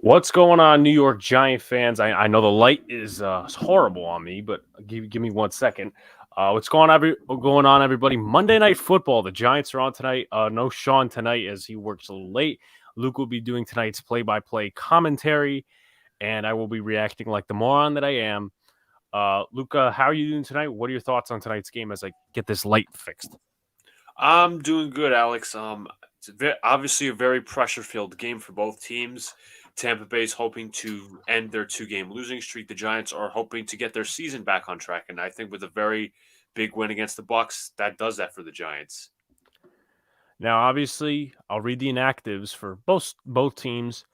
What's going on, New York Giant fans? I know the light is horrible on me, but give me 1 second. What's going on, everybody? Monday Night Football. The Giants are on tonight. No Sean tonight as he works a little late. Luke will be doing tonight's play-by-play commentary, and I will be reacting like the moron that I am. Luca, how are you doing tonight? What are your thoughts on tonight's game as I get this light fixed? I'm doing good, Alex. Obviously a very pressure-filled game for both teams. Tampa Bay is hoping to end their two-game losing streak. The Giants are hoping to get their season back on track, and I think with a very big win against the Bucs, that does that for the Giants. Now, obviously, I'll read the inactives for both teams.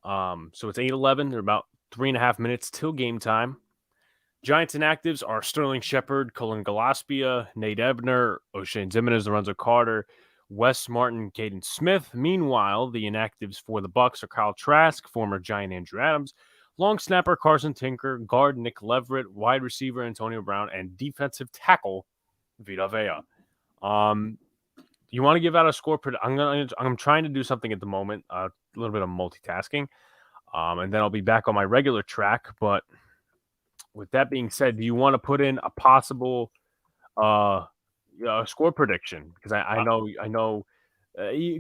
So it's 8:11. They're about 3.5 minutes till game time. Giants inactives are Sterling Shepard, Cullen Gillespie, Nate Ebner, O'Shane Zimenez, Lorenzo Carter, Wes Martin, Caden Smith. Meanwhile, the inactives for the Bucs are Kyle Trask, former Giant Andrew Adams, long snapper Carson Tinker, guard Nick Leverett, wide receiver Antonio Brown, and defensive tackle Vita Vea. You want to give out a score? I'm trying to do something at the moment, a little bit of multitasking, and then I'll be back on my regular track. But with that being said, do you want to put in a possible score prediction? Because I know.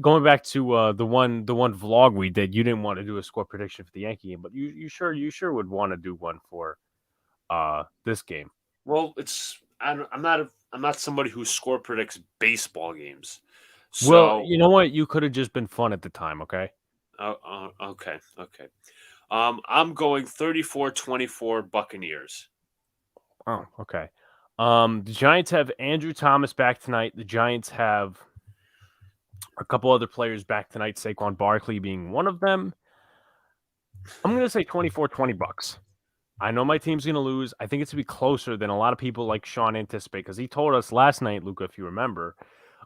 Going back to the one vlog we did, you didn't want to do a score prediction for the Yankee game, but you sure would want to do one for this game. Well, I'm not somebody who score predicts baseball games. Well, So, you know what? You could have just been fun at the time, okay? okay. I'm going 34-24 Buccaneers. Oh, okay. The Giants have Andrew Thomas back tonight. The Giants have a couple other players back tonight, Saquon Barkley being one of them. I'm going to say 24-20 Bucks. I know my team's going to lose. I think it's going to be closer than a lot of people like Sean anticipate because he told us last night, Luca, if you remember,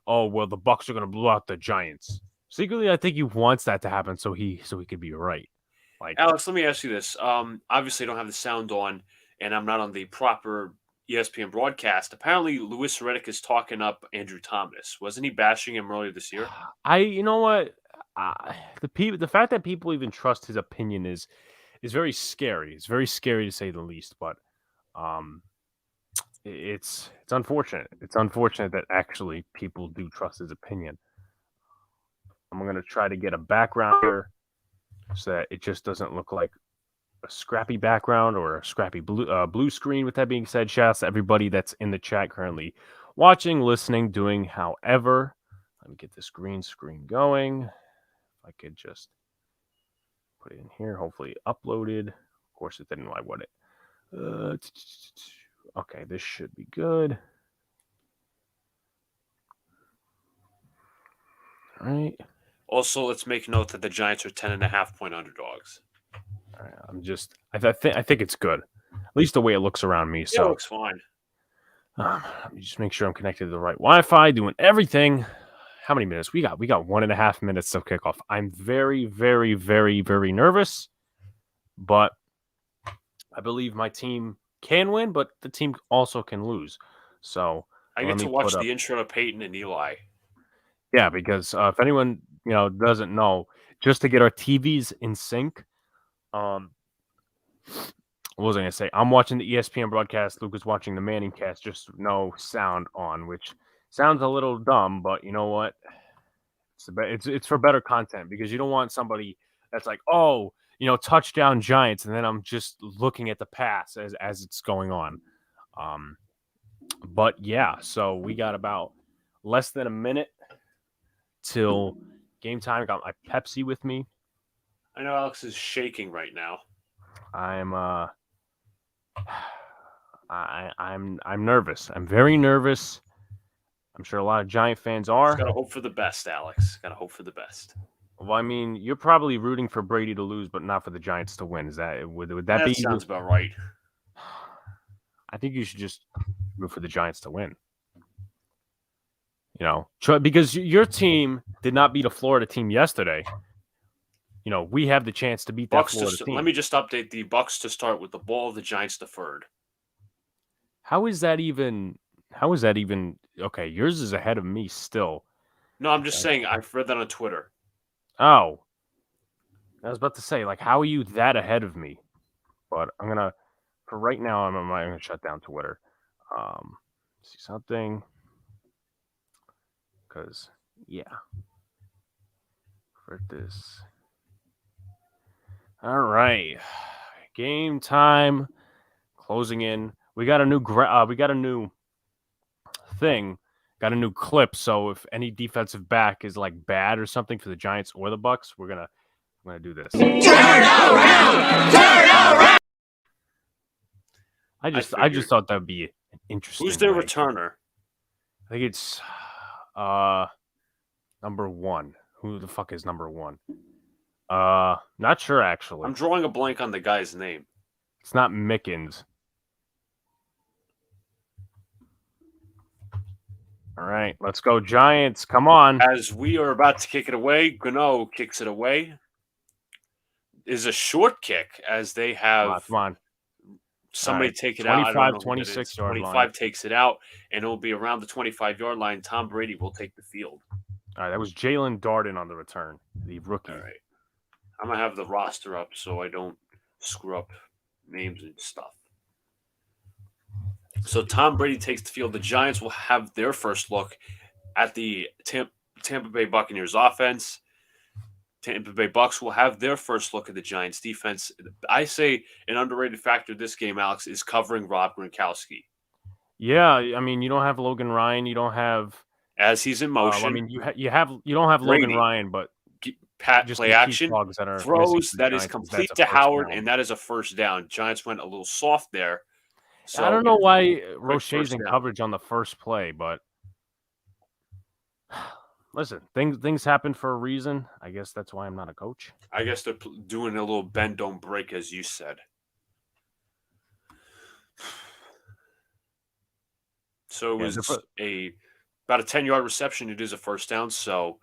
oh, well, the Bucks are going to blow out the Giants. Secretly, I think he wants that to happen so he could be right. Like, Alex, let me ask you this. Obviously, I don't have the sound on, and I'm not on the proper ESPN broadcast. Apparently, Louis Riddick is talking up Andrew Thomas. Wasn't he bashing him earlier this year? you know what? The fact that people even trust his opinion is very scary. It's very scary to say the least. But um, it's unfortunate. It's unfortunate that actually people do trust his opinion. I'm gonna try to get a background here so that it just doesn't look like a scrappy background or a scrappy blue screen. With that being said, shouts to everybody that's in the chat currently watching, listening, doing however. Let me get this green screen going. If I could just put it in here, hopefully uploaded. Of course, it didn't. Why would it? Okay, this should be good. All right. Also, let's make note that the Giants are 10.5-point underdogs. All right. I think it's good. At least the way it looks around me. Yeah, it So looks fine. let me just make sure I'm connected to the right Wi-Fi, doing everything. How many minutes? We got 1.5 minutes to kick off. I'm very, very, very, very nervous, but I believe my team can win, but the team also can lose. So I let get to me watch put up. the intro to Peyton and Eli. Yeah, because if anyone doesn't know, just to get our TVs in sync, what was I gonna say? I'm watching the ESPN broadcast. Luke is watching the Manning cast. Just no sound on, which sounds a little dumb, but you know what? It's for better content because you don't want somebody that's like, oh, touchdown Giants, and then I'm just looking at the pass as it's going on. But yeah, so we got about less than a minute till game time. I got my Pepsi with me. I know Alex is shaking right now. I'm I'm nervous. I'm very nervous. I'm sure a lot of Giant fans Just are. gotta hope for the best, Alex. Gotta hope for the best. Well, I mean, you're probably rooting for Brady to lose, but not for the Giants to win. Is that would that That be? sounds about right. I think you should just root for the Giants to win. Because your team did not beat a Florida team yesterday. We have the chance to beat that Florida team. Let me just update the Bucks to start with the ball of the Giants deferred. How is that even? Okay, yours is ahead of me still. No, I'm just saying I've read that on Twitter. Oh. I was about to say, like, how are you that ahead of me? But I'm gonna, for right now, I'm gonna shut down Twitter. See something, because yeah, for this. All right, game time closing in. We got a new thing, got a new clip. So if any defensive back is like bad or something for the Giants or the Bucks, I'm gonna do this. Turn around! Turn around! I just figured. thought that'd be an interesting. Who's their way. returner? I think it's number 1. Who the fuck is number 1? Not sure actually. I'm drawing a blank on the guy's name. It's not Mickens. All right, let's go Giants. Come on. As we are about to kick it away, Gano kicks it away. Is a short kick as they have Come on. somebody right, take it out. 25, 26 yard 25 line. takes it out, and it will be around the 25-yard line. Tom Brady will take the field. All right, that was Jalen Darden on the return, the rookie. All right. I'm going to have the roster up so I don't screw up names and stuff. So Tom Brady takes the field. The Giants will have their first look at the Tampa Bay Buccaneers offense. Tampa Bay Bucks will have their first look at the Giants defense. I say an underrated factor this game, Alex, is covering Rob Gronkowski. Yeah, I mean, you don't have Logan Ryan. You don't have, as he's in motion. I mean, you don't have Brady, Logan Ryan, but just play action that are throws that is complete to Howard, and that is a first down. Giants went a little soft there. So I don't know why Roche's in coverage on the first play, but listen, things happen for a reason. I guess that's why I'm not a coach. I guess they're doing a little bend don't break, as you said. So it was about a 10-yard reception. It is a first down. So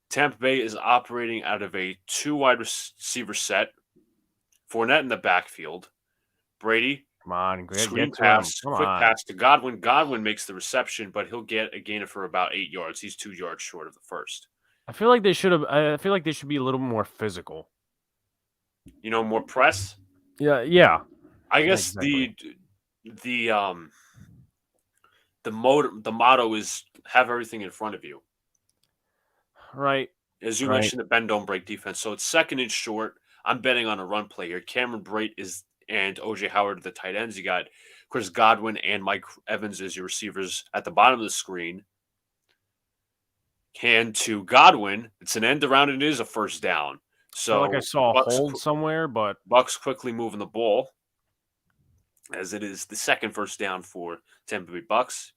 Tampa Bay is operating out of a 2 wide receiver set. Fournette in the backfield. Brady. Come on, screen pass, quick pass to Godwin. Godwin makes the reception, but he'll get a gain for about 8 yards. He's 2 yards short of the first. I feel like they should have. I feel like they should be a little more physical. More press. Yeah. I guess exactly. the motto is have everything in front of you. Right. As you mentioned, the bend don't break defense. So it's second and short. I'm betting on a run play here. Cameron Brate and OJ Howard, the tight ends. You got Chris Godwin and Mike Evans as your receivers at the bottom of the screen. Hand to Godwin. It's an end around. It is a first down. So I saw a hold somewhere, but Bucks quickly moving the ball as it is the second first down for Tampa Bay Bucks.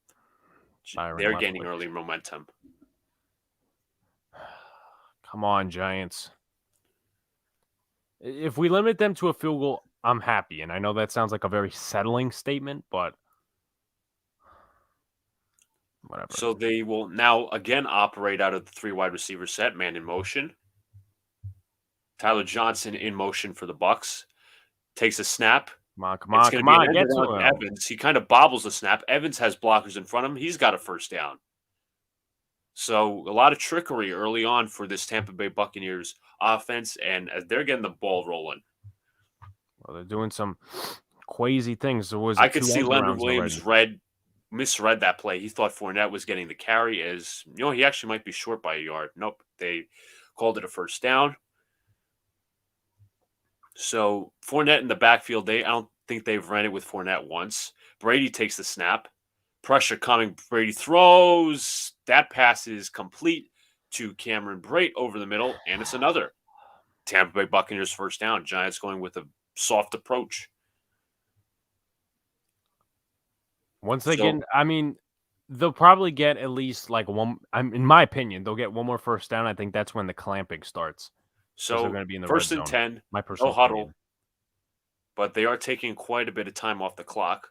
They're gaining early momentum. Come on, Giants. If we limit them to a field goal, I'm happy. And I know that sounds like a very settling statement, but whatever. So they will now again operate out of the 3 wide receiver set, man in motion. Tyler Johnson in motion for the Bucks. Takes a snap. Come on, get to him. Evans. He kind of bobbles the snap. Evans has blockers in front of him. He's got a first down. So a lot of trickery early on for this Tampa Bay Buccaneers offense, and as they're getting the ball rolling. Well, they're doing some crazy things. I could see Leonard Williams misread that play. He thought Fournette was getting the carry as, he actually might be short by a yard. Nope, they called it a first down. So Fournette in the backfield, I don't think they've ran it with Fournette once. Brady takes the snap. Pressure coming. Brady throws. That pass is complete to Cameron Brate over the middle, and it's another Tampa Bay Buccaneers first down. Giants going with a soft approach. Once again, I mean, they'll probably get at least like one. In my opinion, they'll get one more first down. I think that's when the clamping starts. So they're going to be in the first red and zone. 10, my personal no huddle, opinion. But they are taking quite a bit of time off the clock.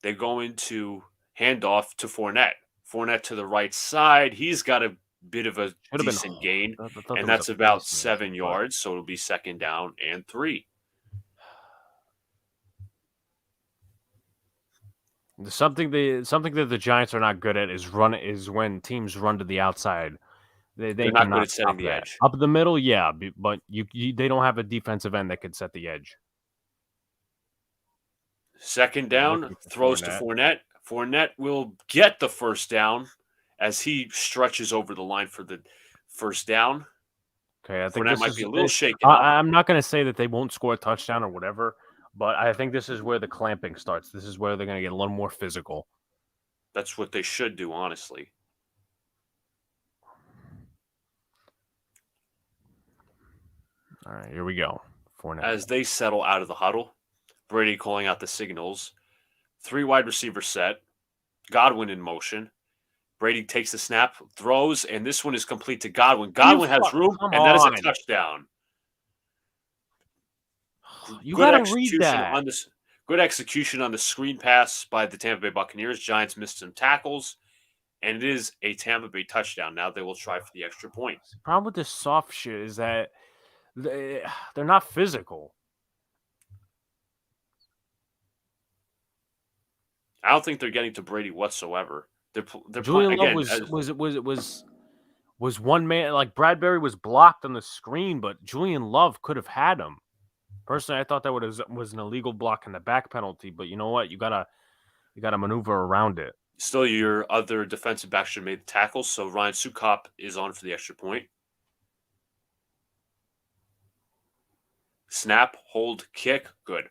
They go into handoff to Fournette. Fournette to the right side. He's got a bit of a decent gain, and that's about 7 yards. So it'll be second down and 3. Something that the Giants are not good at is when teams run to the outside. They They're not good cannot at setting stop the that. edge. Up the middle, yeah, but they don't have a defensive end that could set the edge. Second They're down, looking for throws to Fournette. Fournette. Fournette will get the first down as he stretches over the line for the first down. Okay, I think Fournette this might be is. a little shaken up. I'm not going to say that they won't score a touchdown or whatever, but I think this is where the clamping starts. This is where they're going to get a little more physical. That's what they should do, honestly. All right, here we go. Fournette. As they settle out of the huddle, Brady calling out the signals. 3 wide receiver set. Godwin in motion. Brady takes the snap, throws, and this one is complete to Godwin. Godwin has room, Come and that is a on. touchdown. You Good got to read execution that. on this. Good execution on the screen pass by the Tampa Bay Buccaneers. Giants missed some tackles, and it is a Tampa Bay touchdown. Now they will try for the extra point. The problem with this soft shit is that they're not physical. I don't think they're getting to Brady whatsoever. They're Julian Love again, was one man. Like Bradbury was blocked on the screen, but Julian Love could have had him. Personally, I thought that was an illegal block in the back penalty. But you know what? You gotta maneuver around it. still your other defensive back should have made the tackles. So Ryan Sukop is on for the extra point. Snap, hold, kick, good.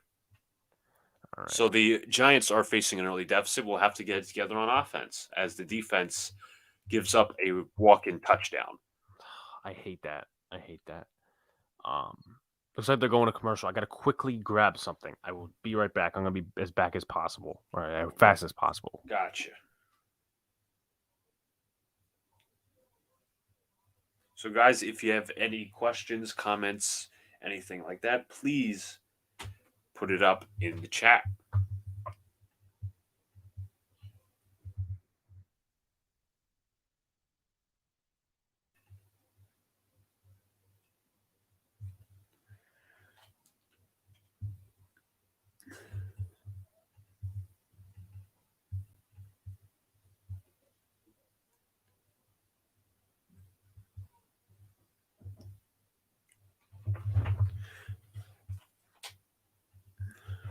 All right. So the Giants are facing an early deficit. We'll have to get it together on offense as the defense gives up a walk-in touchdown. I hate that. Looks like they're going to commercial. I got to quickly grab something. I will be right back. I'm going to be as back as possible, or as fast as possible. Gotcha. So, guys, if you have any questions, comments, anything like that, please put it up in the chat.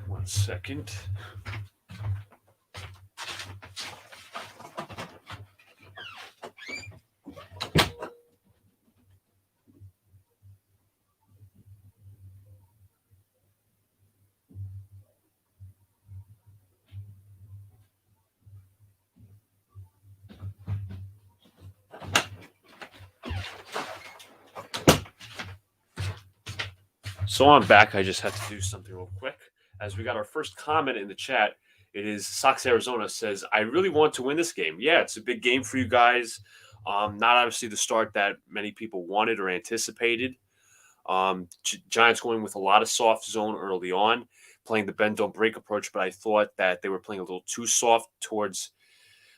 One second. So I'm back. I just had to do something real quick. As we got our first comment in the chat, it is Sox Arizona says, I really want to win this game. Yeah, it's a big game for you guys. Not obviously the start that many people wanted or anticipated. Giants going with a lot of soft zone early on, playing the bend don't break approach, but I thought that they were playing a little too soft towards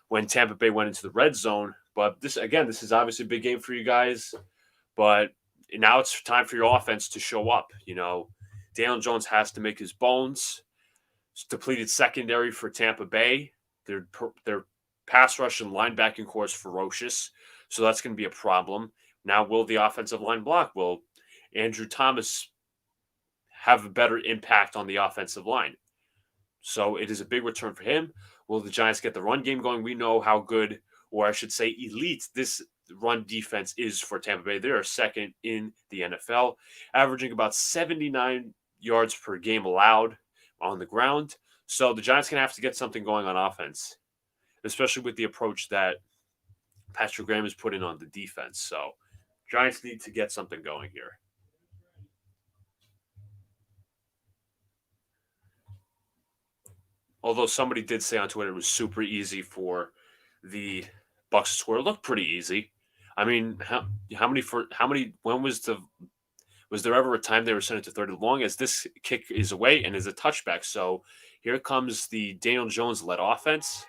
when Tampa Bay went into the red zone. But this is obviously a big game for you guys. But now it's time for your offense to show up. You know, Daniel Jones has to make his bones. It's depleted secondary for Tampa Bay. Their pass rush and linebacking core is ferocious, so that's going to be a problem. Now, will the offensive line block? Will Andrew Thomas have a better impact on the offensive line? So it is a big return for him. Will the Giants get the run game going? We know how good, or I should say elite, this run defense is for Tampa Bay. They are second in the NFL, averaging about 79 yards per game allowed on the ground. So the Giants going to have to get something going on offense, especially with the approach that Patrick Graham has put in on the defense. So Giants need to get something going here. Although somebody did say on Twitter it was super easy for the Bucs to score. It looked pretty easy. I mean, when was there ever a time they were sent it to third and long as this kick is away and is a touchback? So here comes the Daniel Jones-led offense.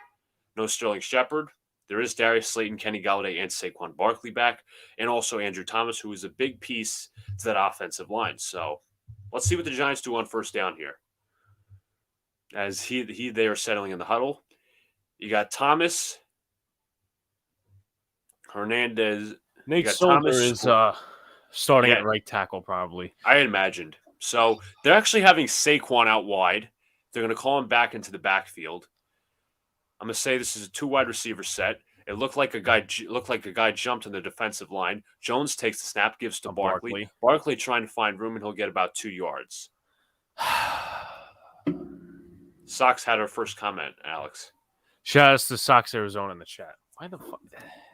No Sterling Shepard. There is Darius Slayton, Kenny Galladay, and Saquon Barkley back, and also Andrew Thomas, who is a big piece to that offensive line. So let's see what the Giants do on first down here. As they are settling in the huddle. You got Thomas, Hernandez, Nate got Solder Thomas is Sco- starting Yeah. at right tackle probably. I had imagined. So they're actually having Saquon out wide. They're going to call him back into the backfield. I'm going to say this is a 2 wide receiver set. It looked like a guy jumped on the defensive line. Jones takes the snap, gives to Barkley. Barkley trying to find room, and he'll get about 2 yards. Sox had our first comment, Alex. Shout out to Sox Arizona in the chat. Why the fuck?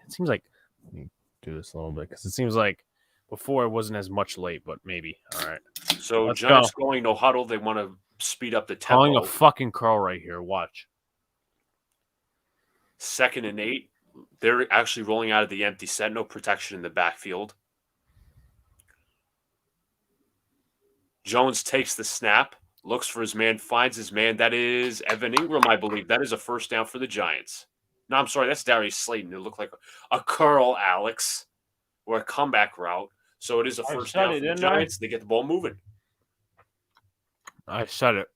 It seems like let me do this a little bit because it seems like before it wasn't as much late, but maybe. All right. So Let's Giants go. going no huddle. They want to speed up the tempo. Calling a fucking curl right here. Watch. 2nd and 8. They're actually rolling out of the empty set. No protection in the backfield. Jones takes the snap, looks for his man, finds his man. That is Evan Ingram, I believe. That is a first down for the Giants. No, I'm sorry. That's Darius Slayton. It looked like a curl, Alex, or a comeback route. So it is a first down for the Giants. They get the ball moving. I said it.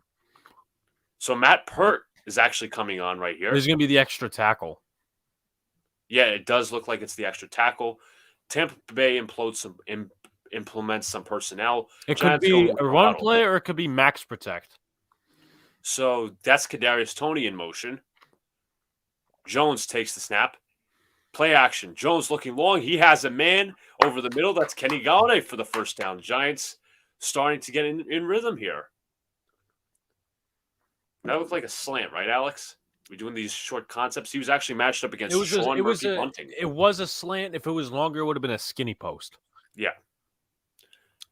So Matt Pert is actually coming on right here. This is going to be the extra tackle. Yeah, it does look like it's the extra tackle. Tampa Bay implements some personnel. It Giants could going be with a no run huddle. play or it could be max protect. So that's Kadarius Toney in motion. Jones takes the snap. Play action. Jones looking long. He has a man over the middle. That's Kenny Galladay for the first down. Giants starting to get in rhythm here. That looked like a slant, right, Alex? We're doing these short concepts. He was actually matched up against Sean Murphy Bunting. It was a slant. If it was longer, it would have been a skinny post. Yeah.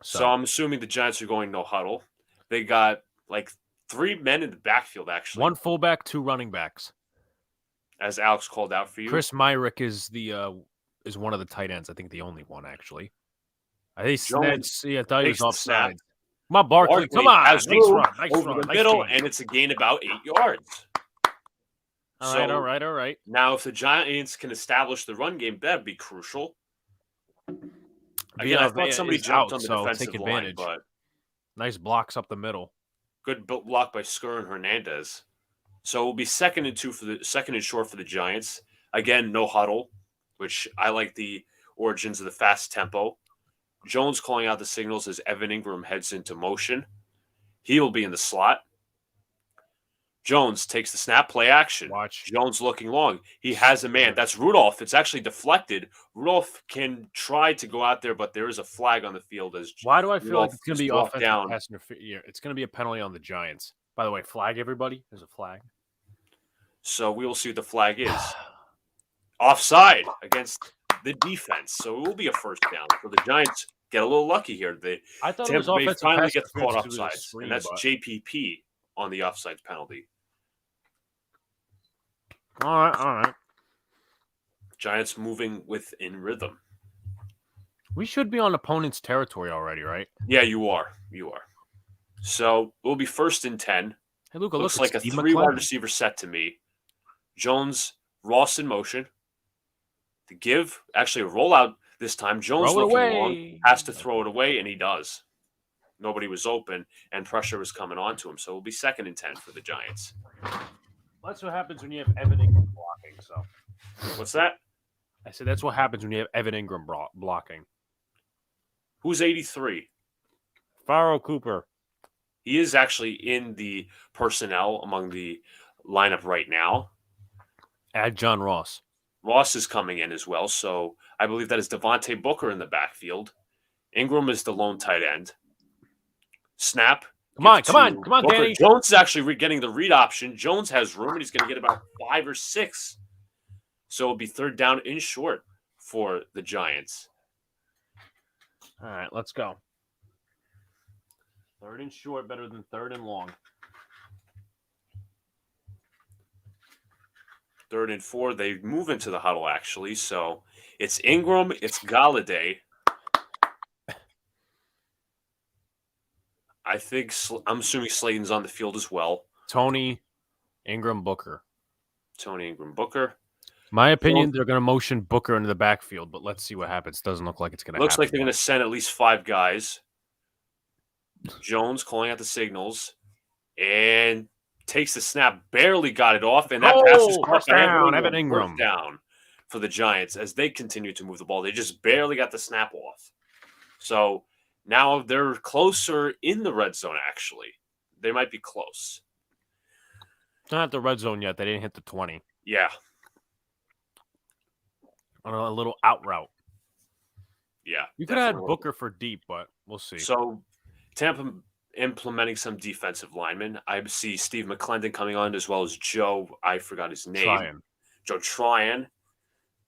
So I'm assuming the Giants are going no huddle. They got like 3 men in the backfield, actually. 1 fullback, 2 running backs. As Alex called out for you. Chris Myrick is is one of the tight ends. I think the only one, actually. I think Jones I thought he was offside. Come on, Barkley. Come on. Nice run. Nice over run. the middle, and it's a gain about 8 yards. All right. Now, if the Giants can establish the run game, that'd be crucial. Again, I thought somebody jumped on the defensive line, but nice blocks up the middle. Good block by Skur and Hernandez. So it will be 2nd and short for the Giants. Again, no huddle, which I like the origins of the fast tempo. Jones calling out the signals as Evan Ingram heads into motion. He will be in the slot. Jones takes the snap, play action. Watch. Jones looking long. He has a man. That's Rudolph. It's actually deflected. Rudolph can try to go out there, but there is a flag on the field. Why do I feel like it's going to be offensive down? Pass interference? It's going to be a penalty on the Giants. By the way, flag everybody. There's a flag. So we will see what the flag is. Offside against the defense. So it will be a first down. So the Giants get a little lucky here. I thought Tampa it was Bay offensive finally pass gets caught interference offsides, and that's JPP on the offsides penalty. All right. Giants moving within rhythm. We should be on opponent's territory already, right? Yeah, you are. So it will be 1st and 10. Hey, Luca, looks like a 3 wide receiver set to me. Jones, Ross in motion. To give, actually a rollout this time. Jones looking long, has to throw it away, and he does. Nobody was open, and pressure was coming onto him. So it will be 2nd and 10 for the Giants. That's what happens when you have Evan Ingram blocking. So, what's that? I said that's what happens when you have Evan Ingram blocking. Who's 83? Pharaoh Cooper. He is actually in the personnel among the lineup right now. Add John Ross. Ross is coming in as well. So I believe that is Devontae Booker in the backfield. Ingram is the lone tight end. Snap. Come on, Danny. Jones is actually getting the read option. Jones has room, and he's going to get about 5 or 6. So it'll be 3rd down in short for the Giants. All right, let's go. 3rd and short, better than 3rd and long. 3rd and 4, they move into the huddle, actually. So it's Ingram, it's Galladay. I'm assuming Slayton's on the field as well. Toney, Ingram, Booker. My opinion, they're going to motion Booker into the backfield, but let's see what happens. Doesn't look like it's going to happen. Looks like they're going to send at least 5 guys. Jones calling out the signals and takes the snap, barely got it off, and that pass is first down, Evan Ingram. First down for the Giants as they continue to move the ball. They just barely got the snap off. So now they're closer in the red zone, actually. They might be close. It's not at the red zone yet. They didn't hit the 20. Yeah. On a little out route. Yeah. You could have had Booker for deep, but we'll see. So Tampa implementing some defensive linemen. I see Steve McClendon coming on as well as Joe. I forgot his name. Joe Tryon.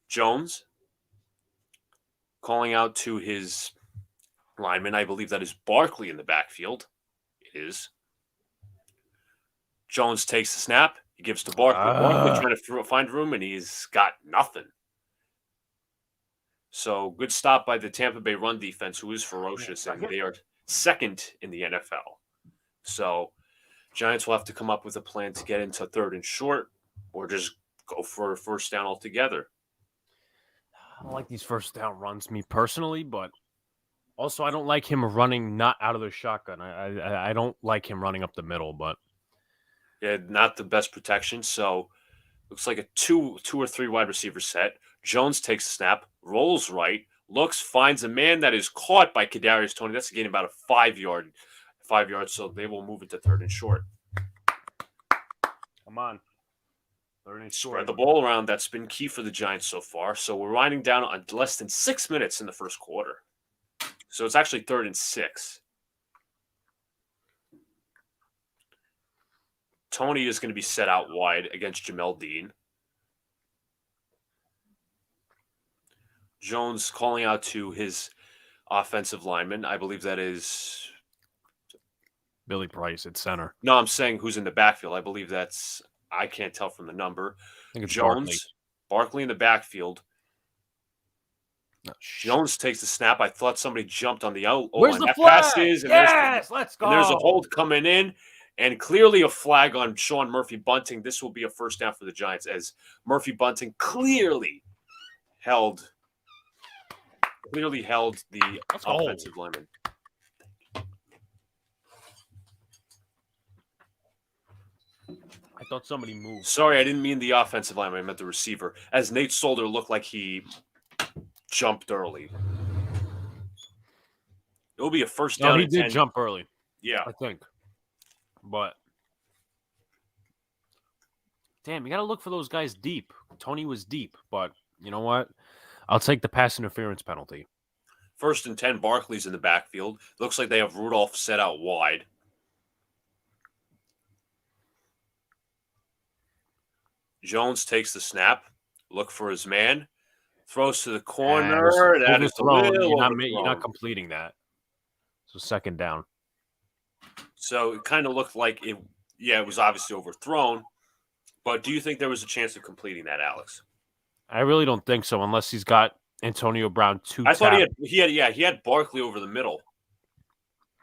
Jones calling out to his lineman. I believe that is Barkley in the backfield. It is. Jones takes the snap. He gives to Barkley. Barkley trying to find room, and he's got nothing. So good stop by the Tampa Bay run defense, who is ferocious, and they are second in the NFL. So Giants will have to come up with a plan to get into third and short, or just go for a first down altogether. I don't like these first down runs, me personally, but also I don't like him running not out of the shotgun. I don't like him running up the middle, but yeah, not the best protection. So looks like a two or three wide receiver set. Jones takes a snap, rolls right, looks, finds a man that is caught by Kadarius Toney. That's getting about a 5 yards. So they will move into third and short. Come on. Spread the ball around. That's been key for the Giants so far. So we're winding down on less than 6 minutes in the first quarter. So it's actually 3rd and 6. Toney is going to be set out wide against Jamel Dean. Jones calling out to his offensive lineman. I believe that is Billy Price at center. No, I'm saying who's in the backfield. I believe that's I can't tell from the number. I think it's Jones, Barkley in the backfield. Oh, Jones takes the snap. I thought somebody jumped on the O-line. Where's the flag? Yes, let's go. And there's a hold coming in, and clearly a flag on Sean Murphy Bunting. This will be a first down for the Giants as Murphy Bunting clearly held the offensive lineman. I thought somebody moved. Sorry, I didn't mean the offensive lineman. I meant the receiver. As Nate Solder looked like he jumped early. It will be a first down. No, he did jump early. Yeah. I think. But damn, you got to look for those guys deep. Toney was deep, but you know what? I'll take the pass interference penalty. 1st and 10, Barkley's in the backfield. Looks like they have Rudolph set out wide. Jones takes the snap. Look for his man. Throws to the corner. That is a little you're not completing that. So 2nd down. So it kind of looked like it was obviously overthrown. But do you think there was a chance of completing that, Alex? I really don't think so, unless he's got Antonio Brown I thought he had Barkley over the middle.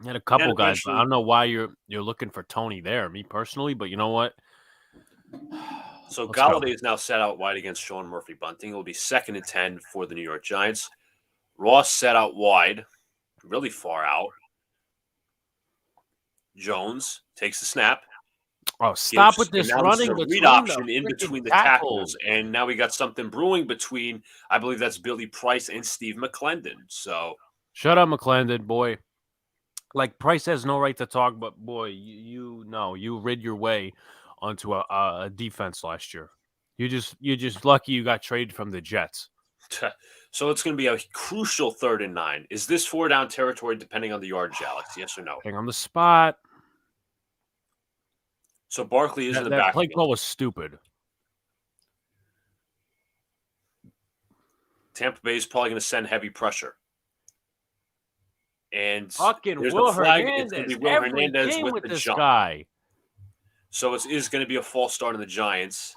He had a couple guys. But I don't know why you're looking for Toney there, me personally, but you know what? So Galladay is now set out wide against Sean Murphy Bunting. It will be 2nd and 10 for the New York Giants. Ross set out wide, really far out. Jones takes the snap. Oh, stop with this running. Read option in between the tackles. And now we got something brewing between, I believe that's Billy Price and Steve McClendon. So shut up, McClendon, boy. Like, Price has no right to talk, but boy, you rid your way onto a defense last year. You're just lucky you got traded from the Jets. So it's going to be a crucial 3rd and 9. Is this 4-down territory depending on the yardage, Alex? Yes or no? Hang on the spot. So Barkley is in the backfield. That play call was stupid. Tampa Bay is probably going to send heavy pressure. And fucking Will Hernandez. It's Will Hernandez with the jump. Guy. So it is going to be a false start on the Giants.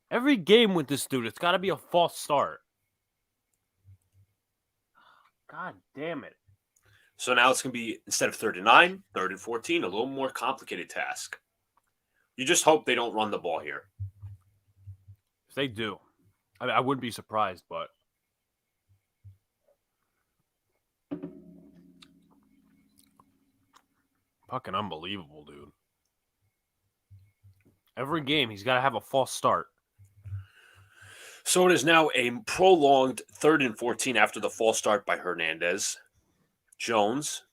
Every game with this dude, it's got to be a false start. God damn it. So now it's going to be, instead of 3rd and 9, 3rd and 14, a little more complicated task. You just hope they don't run the ball here. If they do, I wouldn't be surprised, but fucking unbelievable, dude. Every game, he's got to have a false start. So it is now a prolonged 3rd and 14 after the false start by Hernandez. Jones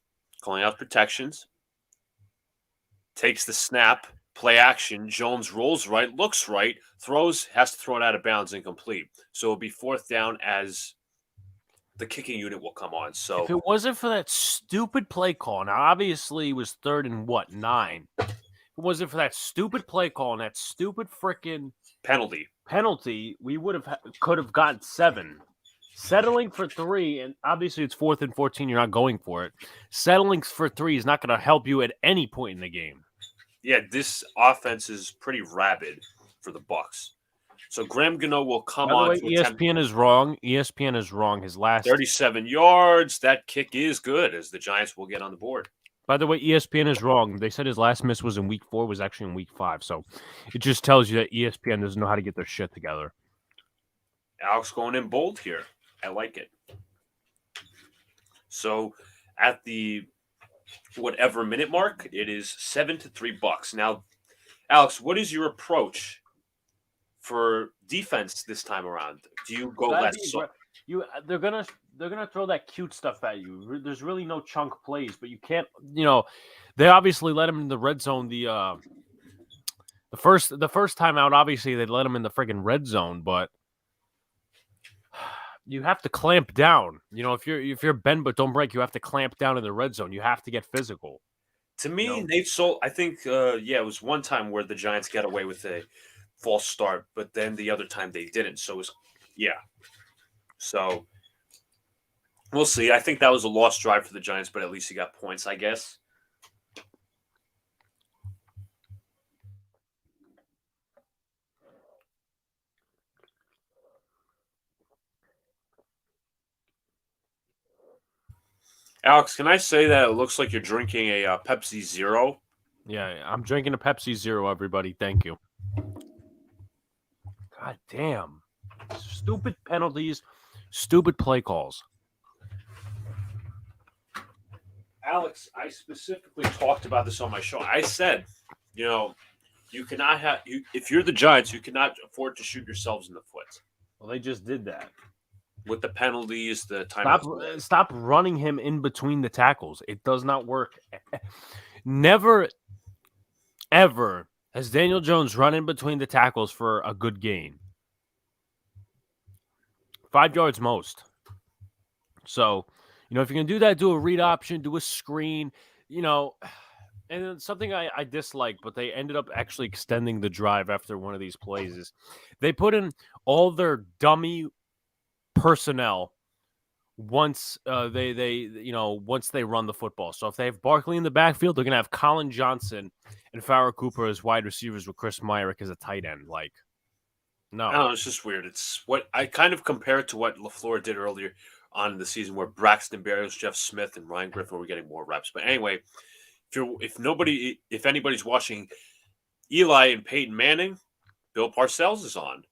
calling out protections. Takes the snap. Play action. Jones rolls right, looks right, throws, has to throw it out of bounds, incomplete. So it'll be 4th down as the kicking unit will come on. So If it wasn't for that stupid play call, now obviously it was 3rd and 9. If it wasn't for that stupid play call and that stupid freaking penalty, we could have gotten 7. Settling for 3, and obviously it's 4th and 14, you're not going for it. Settling for 3 is not going to help you at any point in the game. Yeah, this offense is pretty rabid for the Bucs. So Graham Gano will come on. By the way, ESPN is wrong. ESPN is wrong. His last 37 yards. That kick is good, as the Giants will get on the board. By the way, ESPN is wrong. They said his last miss was in week 4, was actually in week 5. So it just tells you that ESPN doesn't know how to get their shit together. Alex going in bold here. I like it. So at the whatever minute mark, it is 7-3 Bucs. Now, Alex, what is your approach for defense this time around? Do you go they're gonna throw that cute stuff at you. There's really no chunk plays, but you can't. They obviously let him in the red zone. The first time out, obviously they let him in the friggin' red zone, but you have to clamp down. If you're bend but don't break, you have to clamp down in the red zone. You have to get physical. To me, I think, it was one time where the Giants got away with a false start, but then the other time they didn't. So it was, So we'll see. I think that was a lost drive for the Giants, but at least he got points, I guess. Alex, can I say that it looks like you're drinking a Pepsi Zero? Yeah, I'm drinking a Pepsi Zero, everybody. Thank you. God damn. Stupid penalties, stupid play calls. Alex, I specifically talked about this on my show. I said, you cannot if you're the Giants, you cannot afford to shoot yourselves in the foot. Well, they just did that. With the penalties, the time. Stop running him in between the tackles. It does not work. Never, ever has Daniel Jones run in between the tackles for a good gain. 5 yards most. So, if you can do that, do a read option, do a screen, and then something I dislike, but they ended up actually extending the drive after one of these plays is they put in all their dummy personnel once once they run the football. So if they have Barkley in the backfield, they're gonna have Colin Johnson and Farrah Cooper as wide receivers with Chris Myrick as a tight end. No, it's just weird. It's what I kind of compare it to what LaFleur did earlier on in the season, where Braxton Berrios, Jeff Smith, and Ryan Griffin were getting more reps. But anyway, if anybody's watching Eli and Peyton Manning, Bill Parcells is on.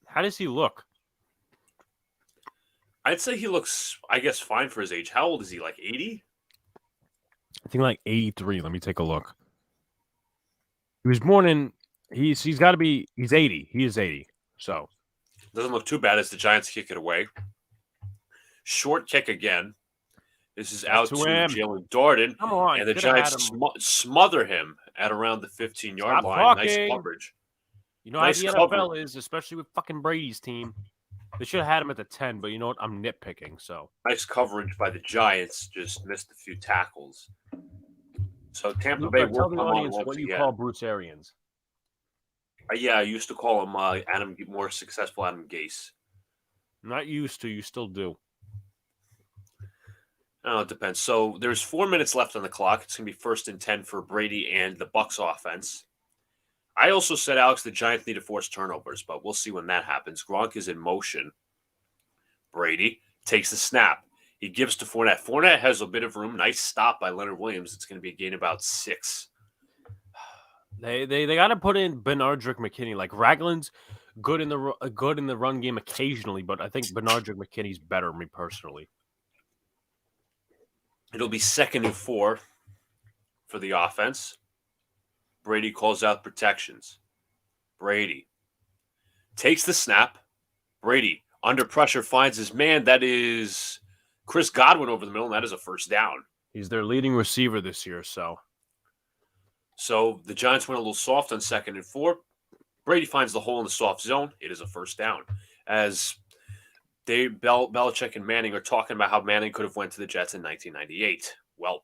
How does he look? I'd say he looks, I guess, fine for his age. How old is he? Like 80? I think like 83. Let me take a look. He was born in. He's 80. He is 80. So doesn't look too bad as the Giants kick it away. Short kick again. This is out to Jalen Darden. Come on, and the Giants smother him at around the 15-yard line. Nice coverage. Nice how the NFL is, especially with fucking Brady's team. They should have had him at the 10, but you know what? I'm nitpicking. So nice coverage by the Giants. Just missed a few tackles. So Tampa Bay will come on once what again. You call Bruce Arians. Yeah, I used to call him more successful Adam Gase. Not used to. You still do. Oh, it depends. So there's 4 minutes left on the clock. It's going to be 1st and 10 for Brady and the Bucs offense. I also said, Alex, the Giants need to force turnovers, but we'll see when that happens. Gronk is in motion. Brady takes the snap. He gives to Fournette. Fournette has a bit of room. Nice stop by Leonard Williams. It's going to be a gain about 6. They got to put in Benardrick McKinney. Like Ragland's good in the run game occasionally, but I think Benardrick McKinney's better, me personally. It'll be 2nd and 4 for the offense. Brady calls out protections. Brady takes the snap. Brady, under pressure, finds his man. That is Chris Godwin over the middle, and that is a first down. He's their leading receiver this year, so. So the Giants went a little soft on 2nd and 4. Brady finds the hole in the soft zone. It is a first down. As Belichick and Manning are talking about how Manning could have went to the Jets in 1998. Welp.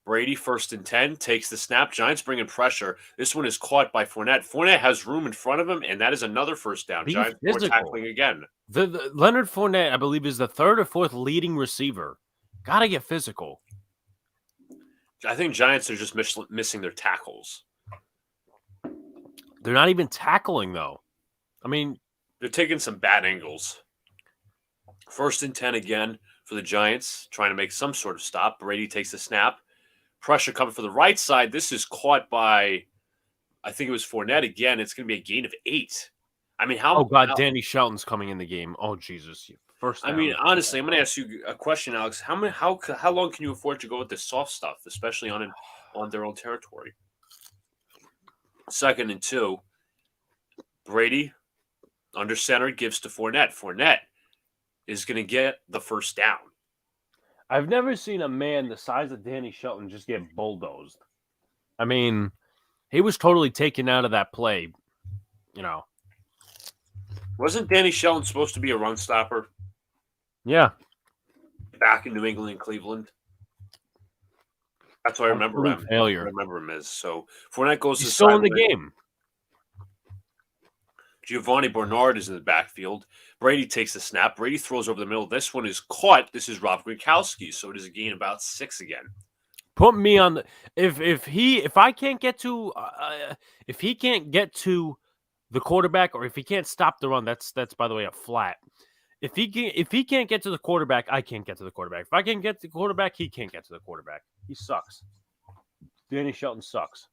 Brady, 1st and 10, takes the snap. Giants bring in pressure. This one is caught by Fournette. Fournette has room in front of him, and that is another first down. Giants more tackling again. The Leonard Fournette, I believe, is the 3rd or 4th leading receiver. Got to get physical. I think Giants are just missing their tackles. They're not even tackling, though. I mean, they're taking some bad angles. 1st and 10 again for the Giants, trying to make some sort of stop. Brady takes the snap. Pressure coming for the right side. This is caught by, I think it was Fournette again. It's going to be a gain of 8. I mean, how? Oh, God, Danny Shelton's coming in the game. Oh, Jesus. First down. I mean, honestly, I'm going to ask you a question, Alex. How long can you afford to go with this soft stuff, especially on their own territory? 2nd and 2. Brady, under center, gives to Fournette. Fournette is going to get the first down. I've never seen a man the size of Danny Shelton just get bulldozed. I mean, he was totally taken out of that play, you know. Wasn't Danny Shelton supposed to be a run stopper? Yeah. Back in New England and Cleveland. That's what I remember him. Failure. I remember him as. So Fournette goes He's to still in the game. Giovanni Bernard is in the backfield. Brady takes the snap. Brady throws over the middle. This one is caught. This is Rob Gronkowski, so it is a gain about 6 again. Put me on the if I can't get to if he can't get to the quarterback, or if he can't stop the run, that's by the way a flat. If he can't get to the quarterback, I can't get to the quarterback. If I can't get to the quarterback, he can't get to the quarterback. He sucks. Danny Shelton sucks.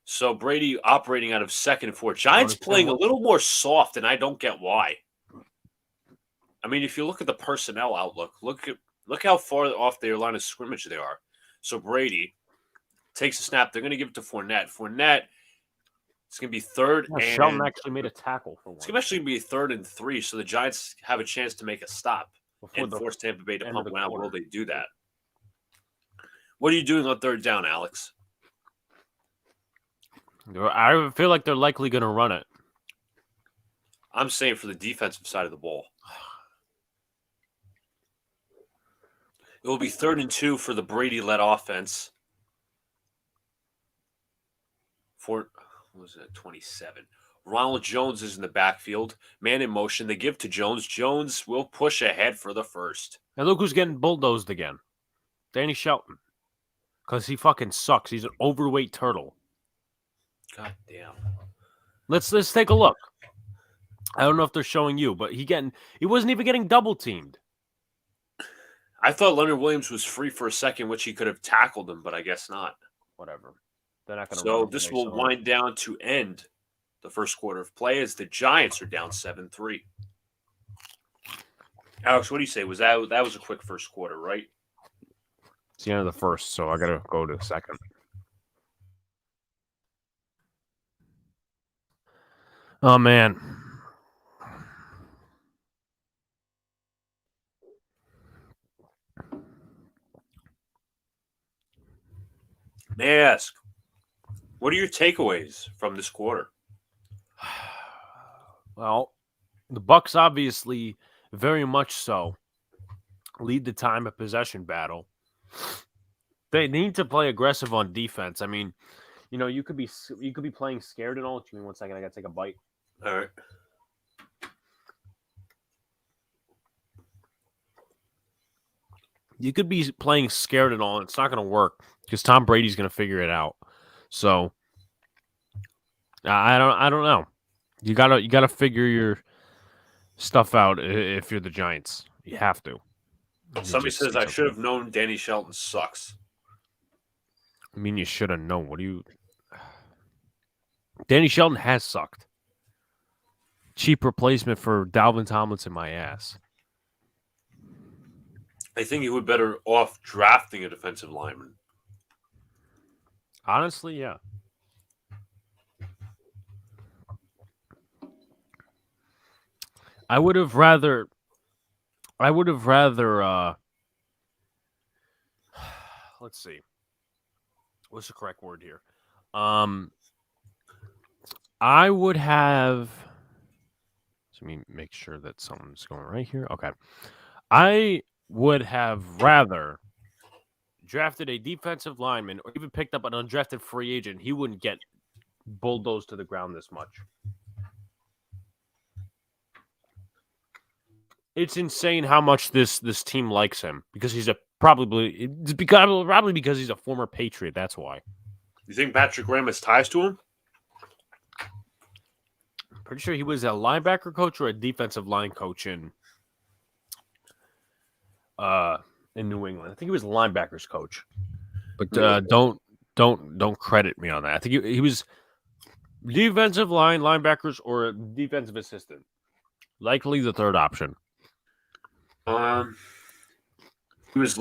So Brady operating out of 2nd and 4. Giants playing a little more soft, and I don't get why. I mean, if you look at the personnel outlook, look how far off their line of scrimmage they are. So Brady takes a snap. They're going to give it to Fournette. Fournette, it's going to be 3rd and Shelton actually made a tackle for one. It's going to actually be 3rd and 3, so the Giants have a chance to make a stop and force Tampa Bay to pump one out. Will they do that? What are you doing on 3rd down, Alex? I feel like they're likely going to run it. I'm saying for the defensive side of the ball. It will be 3rd and 2 for the Brady-led offense. What was it, 27. Ronald Jones is in the backfield. Man in motion. They give to Jones. Jones will push ahead for the first. And look who's getting bulldozed again. Danny Shelton. Because he fucking sucks. He's an overweight turtle. God damn. Let's take a look. I don't know if they're showing you, but he wasn't even getting double teamed. I thought Leonard Williams was free for a second, which he could have tackled him, but I guess not. Whatever. They're not going to. So this will wind down to end the first quarter of play as the Giants are down 7-3. Alex, what do you say? That was a quick first quarter, right? It's the end of the first, so I got to go to the second. Oh, man. May I ask, what are your takeaways from this quarter? Well, the Bucs obviously very much so lead the time of possession battle. They need to play aggressive on defense. I mean, you could be playing scared and all. Give me 1 second. I got to take a bite. All right. You could be playing scared and all. It's not going to work because Tom Brady's going to figure it out. So I don't know. You gotta figure your stuff out if you're the Giants. You have to. Somebody says I should have known Danny Shelton sucks. I mean, you should have known. What do you? Danny Shelton has sucked. Cheap replacement for Dalvin Tomlinson, my ass. I think he would better off drafting a defensive lineman. Honestly, yeah. I would have rather. Let's see. What's the correct word here? I would have. Let me make sure that someone's going right here. Okay. I would have rather drafted a defensive lineman or even picked up an undrafted free agent. He wouldn't get bulldozed to the ground this much. It's insane how much this team likes him because he's probably because he's a former Patriot. That's why. You think Patrick Graham has ties to him? Pretty sure he was a linebacker coach or a defensive line coach in New England. I think he was a linebackers coach, but don't credit me on that. I think he was defensive line, linebackers, or a defensive assistant. Likely the third option. He was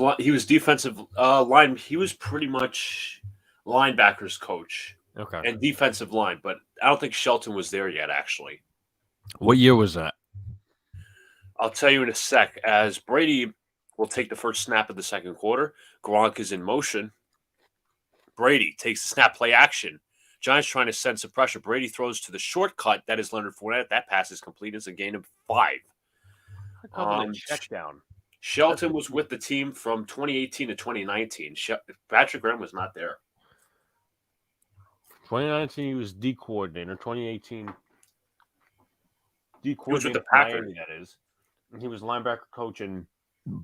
defensive line. He was pretty much linebackers coach. Okay. And defensive line, but I don't think Shelton was there yet, actually. What year was that? I'll tell you in a sec. As Brady will take the first snap of the second quarter, Gronk is in motion. Brady takes the snap, play action. Giants trying to send some pressure. Brady throws to the shortcut. That is Leonard Fournette. That pass is complete. It's a gain of 5. Check down. Shelton was with the team from 2018 to 2019. Patrick Graham was not there. 2019, he was D coordinator. 2018, D coordinator. He was with the Packers. Miami, that is. And he was linebacker coach in Green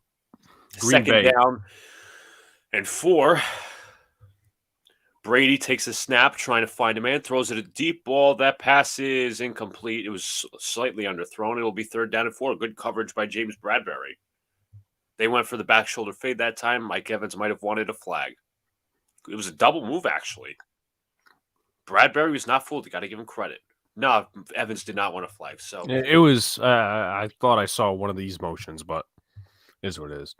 Second Bay. down and 4. Brady takes a snap, trying to find a man, throws it a deep ball. That pass is incomplete. It was slightly underthrown. It will be 3rd down and 4. Good coverage by James Bradbury. They went for the back shoulder fade that time. Mike Evans might have wanted a flag. It was a double move, actually. Bradbury was not fooled. You got to give him credit. No, Evans did not want a flag. So it was. I thought I saw one of these motions, but it is what it is.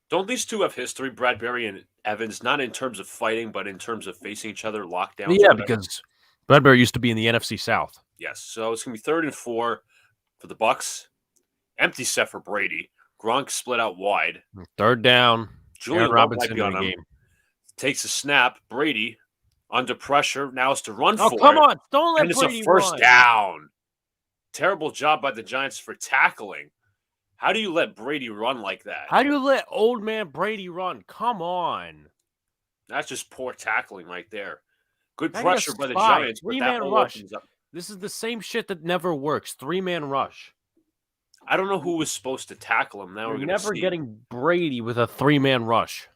Don't these two have history, Bradbury and Evans? Not in terms of fighting, but in terms of facing each other, lockdowns. Yeah, because Bradbury used to be in the NFC South. Yes, so it's gonna be 3rd and 4 for the Bucs. Empty set for Brady. Gronk split out wide. 3rd down. Julian Robinson might be on him. Takes a snap. Brady under pressure. Now it's to run for it. Oh, come on. Don't let Brady run. And it's a 1st down. Terrible job by the Giants for tackling. How do you let Brady run like that? How do you let old man Brady run? Come on. That's just poor tackling right there. Good pressure by the Giants. 3-man rush. This is the same shit that never works. 3-man rush. I don't know who was supposed to tackle him. Now we're never getting Brady with a 3-man rush.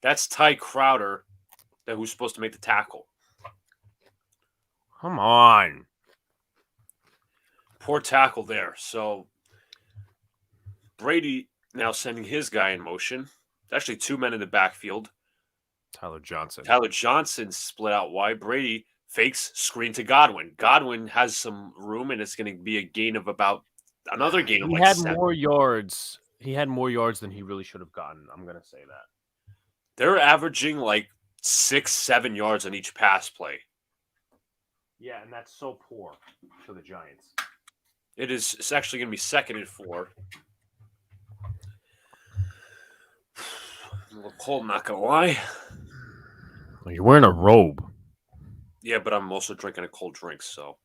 That's Ty Crowder who's supposed to make the tackle. Come on. Poor tackle there. So Brady now sending his guy in motion. There's actually 2 men in the backfield. Tyler Johnson split out wide. Brady fakes, screen to Godwin. Godwin has some room, and it's going to be a gain of about another gain of He like had 7. more yards. He had more yards than he really should have gotten. I'm going to say that. They're averaging like 6-7 yards on each pass play. Yeah, and that's so poor for the Giants. It's actually going to be 2nd and 4. A little cold, not going to lie. You're wearing a robe. Yeah, but I'm also drinking a cold drink. So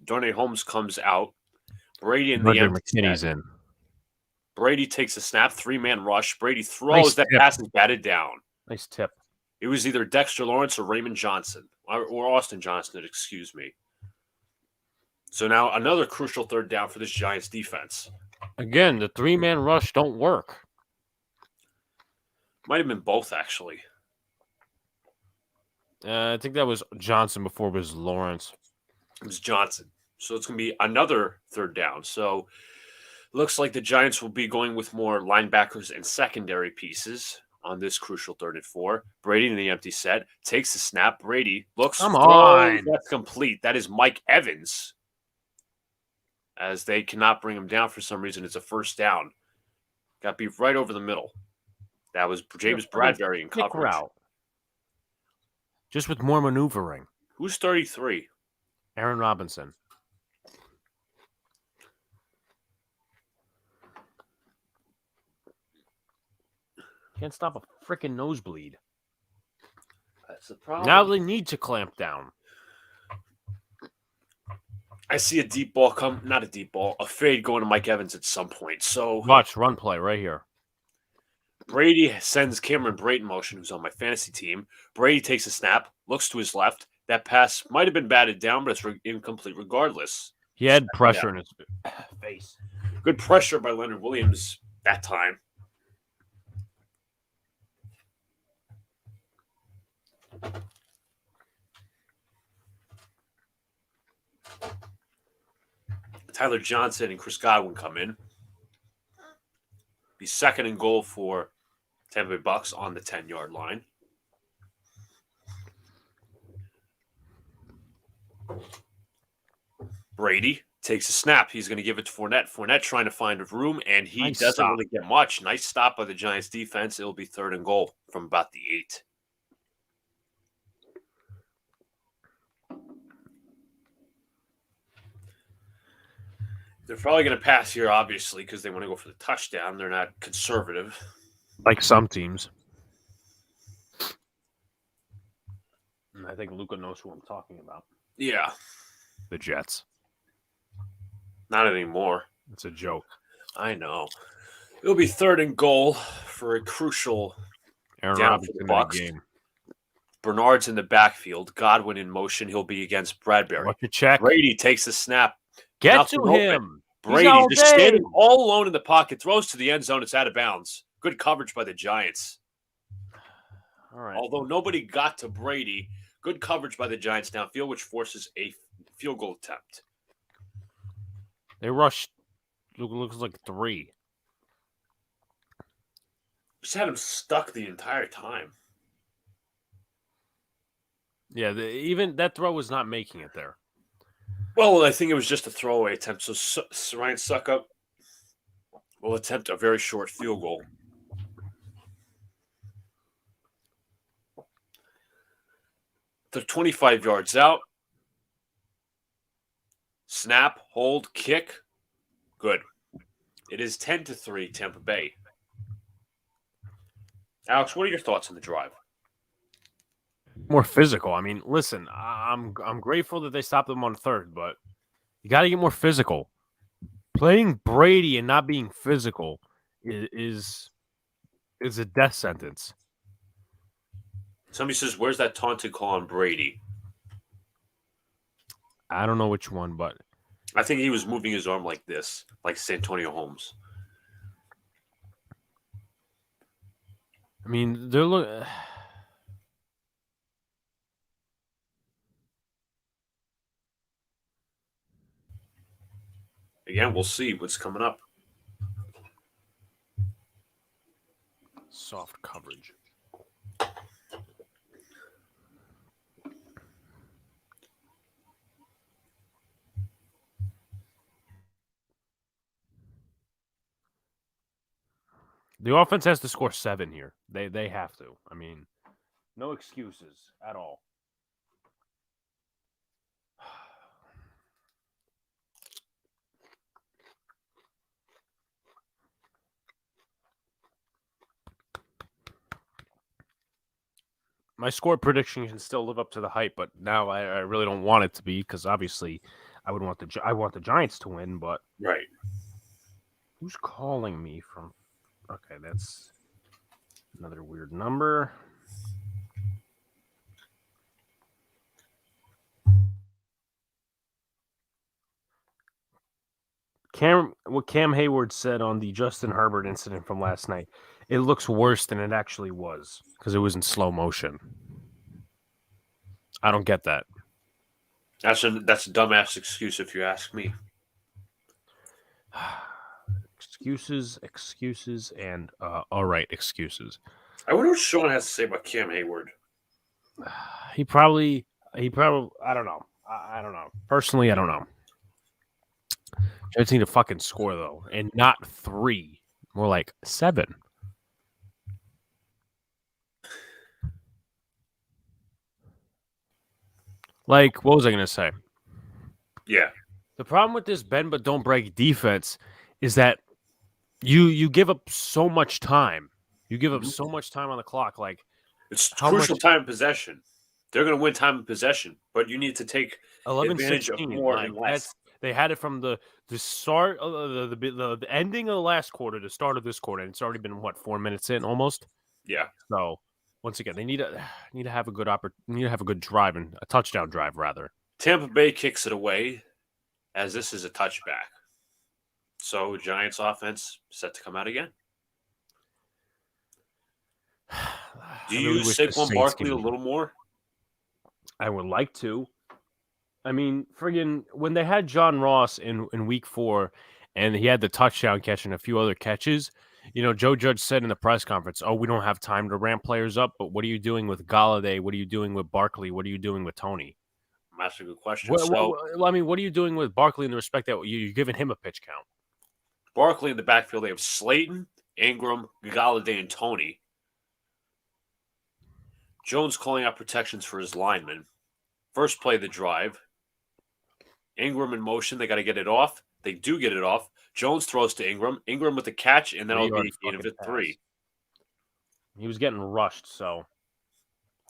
Darnay Holmes comes out. Brady and the McKinney's in. Brady takes a snap, 3-man rush. Brady throws. That pass is batted down. Nice tip. It was either Dexter Lawrence or Raymond Johnson, or Austin Johnson, excuse me. So now another crucial 3rd down for this Giants defense. Again, the 3-man rush don't work. Might have been both, actually. I think that was Johnson before it was Lawrence. It was Johnson. So it's going to be another 3rd down. So looks like the Giants will be going with more linebackers and secondary pieces on this crucial 3rd and 4. Brady in the empty set. Takes the snap. Brady looks. Come on. That's complete. That is Mike Evans. As they cannot bring him down for some reason. It's a 1st down. Got to be right over the middle. That was James Bradbury in coverage. just with more maneuvering. Who's 33? Aaron Robinson. Can't stop a freaking nosebleed. That's the problem. Now they need to clamp down. I see a deep ball come. Not a deep ball. A fade going to Mike Evans at some point. So Watch, run play right here. Brady sends Cameron Brate in motion, who's on my fantasy team. Brady takes a snap, looks to his left. That pass might have been batted down, but it's incomplete regardless. He had pressure in his face. Good pressure by Leonard Williams that time. Tyler Johnson and Chris Godwin come in. Be second and goal for Tampa Bay Bucks on the 10-yard line. Brady takes a snap. He's going to give it to Fournette. Fournette trying to find room, and he doesn't really get much. Nice stop by the Giants defense. It'll be third and goal from about the 8. They're probably going to pass here, obviously, because they want to go for the touchdown. They're not conservative. Like some teams. And I think Luca knows who I'm talking about. Yeah. The Jets. Not anymore. It's a joke. I know. It'll be third and goal for a crucial Aaron down Robinson for the in Bucks. the game. Bernard's in the backfield. Godwin in motion. He'll be against Bradbury. Watch the check. Brady takes the snap. Get Nothing to open. him. Brady just standing all alone in the pocket. Throws to the end zone. It's out of bounds. Good coverage by the Giants. All right. Although nobody got to Brady, good coverage by the Giants downfield, which forces a field goal attempt. They rushed, looks like 3. Just had him stuck the entire time. Yeah, even that throw was not making it there. Well, I think it was just a throwaway attempt. So Ryan Suckup will attempt a very short field goal. They're 25 yards out. Snap, hold, kick. Good. It is 10-3, Tampa Bay. Alex, what are your thoughts on the drive? More physical. I mean, listen, I'm grateful that they stopped them on third, but you got to get more physical. Playing Brady and not being physical is a death sentence. Somebody says, where's that taunted call on Brady? I don't know which one, but I think he was moving his arm like this, like Santonio Holmes. I mean, they're Again, we'll see what's coming up. soft coverage. The offense has to score 7 here. They have to. I mean, no excuses at all. My score prediction can still live up to the hype, but now I really don't want it to be because obviously I want the Giants to win. But Right. who's calling me from? Okay, that's another weird number. What Cam Hayward said on the Justin Herbert incident from last night, it looks worse than it actually was because it was in slow motion. I don't get that. That's a dumbass excuse if you ask me. Excuses, and all right, excuses. I wonder what Sean has to say about Cam Hayward. He probably, I don't know. I don't know. Personally, I don't know. Giants need to fucking score, though, and not 3. More like 7. Like, what was I going to say? Yeah. The problem with this bend but don't break defense is that you give up so much time. You give up so much time on the clock. Like, It's how much? crucial time of possession. They're going to win time of possession, but you need to take 11, advantage of 16. more and Like, less. they had it from the start of the ending of the last quarter to start of this quarter, and it's already been what, 4 minutes in almost. Yeah. So once again, they need to have a good need to have a good drive and a touchdown drive rather. Tampa Bay kicks it away as this is a touchback. So Giants offense set to come out again. Do you use Saquon Barkley a little more? I would like to. I mean, friggin' when they had John Ross in week 4 and he had the touchdown catch and a few other catches, Joe Judge said in the press conference, "Oh, we don't have time to ramp players up, but what are you doing with Galladay? What are you doing with Barkley? What are you doing with Tony?" That's a good question. What are you doing with Barkley in the respect that you're giving him a pitch count? Barkley in the backfield, they have Slayton, Ingram, Galladay, and Tony. Jones calling out protections for his linemen. First play of the drive. Ingram in motion. They got to get it off. They do get it off. Jones throws to Ingram. Ingram with the catch, and then it'll be a gain of 3. He was getting rushed, so.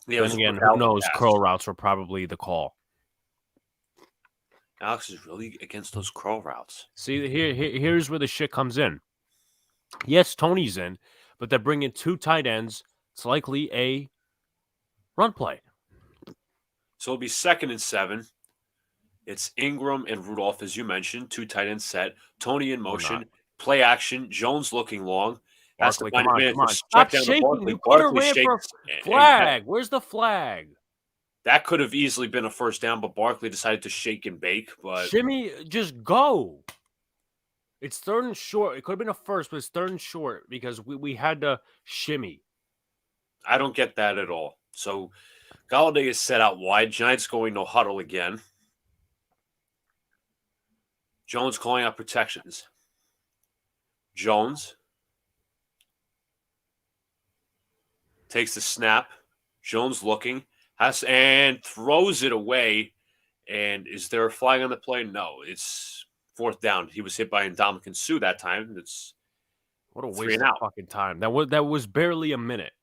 Yeah, then again, who knows? Curl routes were probably the call. Alex is really against those curl routes. See, here's where the shit comes in. Yes, Tony's in, but they're bringing 2 tight ends. It's likely a run play. So it'll be 2nd and 7. It's Ingram and Rudolph, as you mentioned, 2 tight ends set. Tony in motion, play action. Jones looking long. Barkley, come on. Stop shaking. You could have ran for a flag. Where's the flag? That could have easily been a first down, but Barkley decided to shake and bake. But Shimmy, just go. It's 3rd and short. It could have been a first, but it's 3rd and short because we had to shimmy. I don't get that at all. So Galladay is set out wide. Giants going no huddle again. Jones calling out protections. Jones takes the snap. Jones looking. And throws it away. And is there a flag on the play? No, it's 4th down. He was hit by Ndamukong Suh that time. It's what a waste of fucking time. That was barely a minute.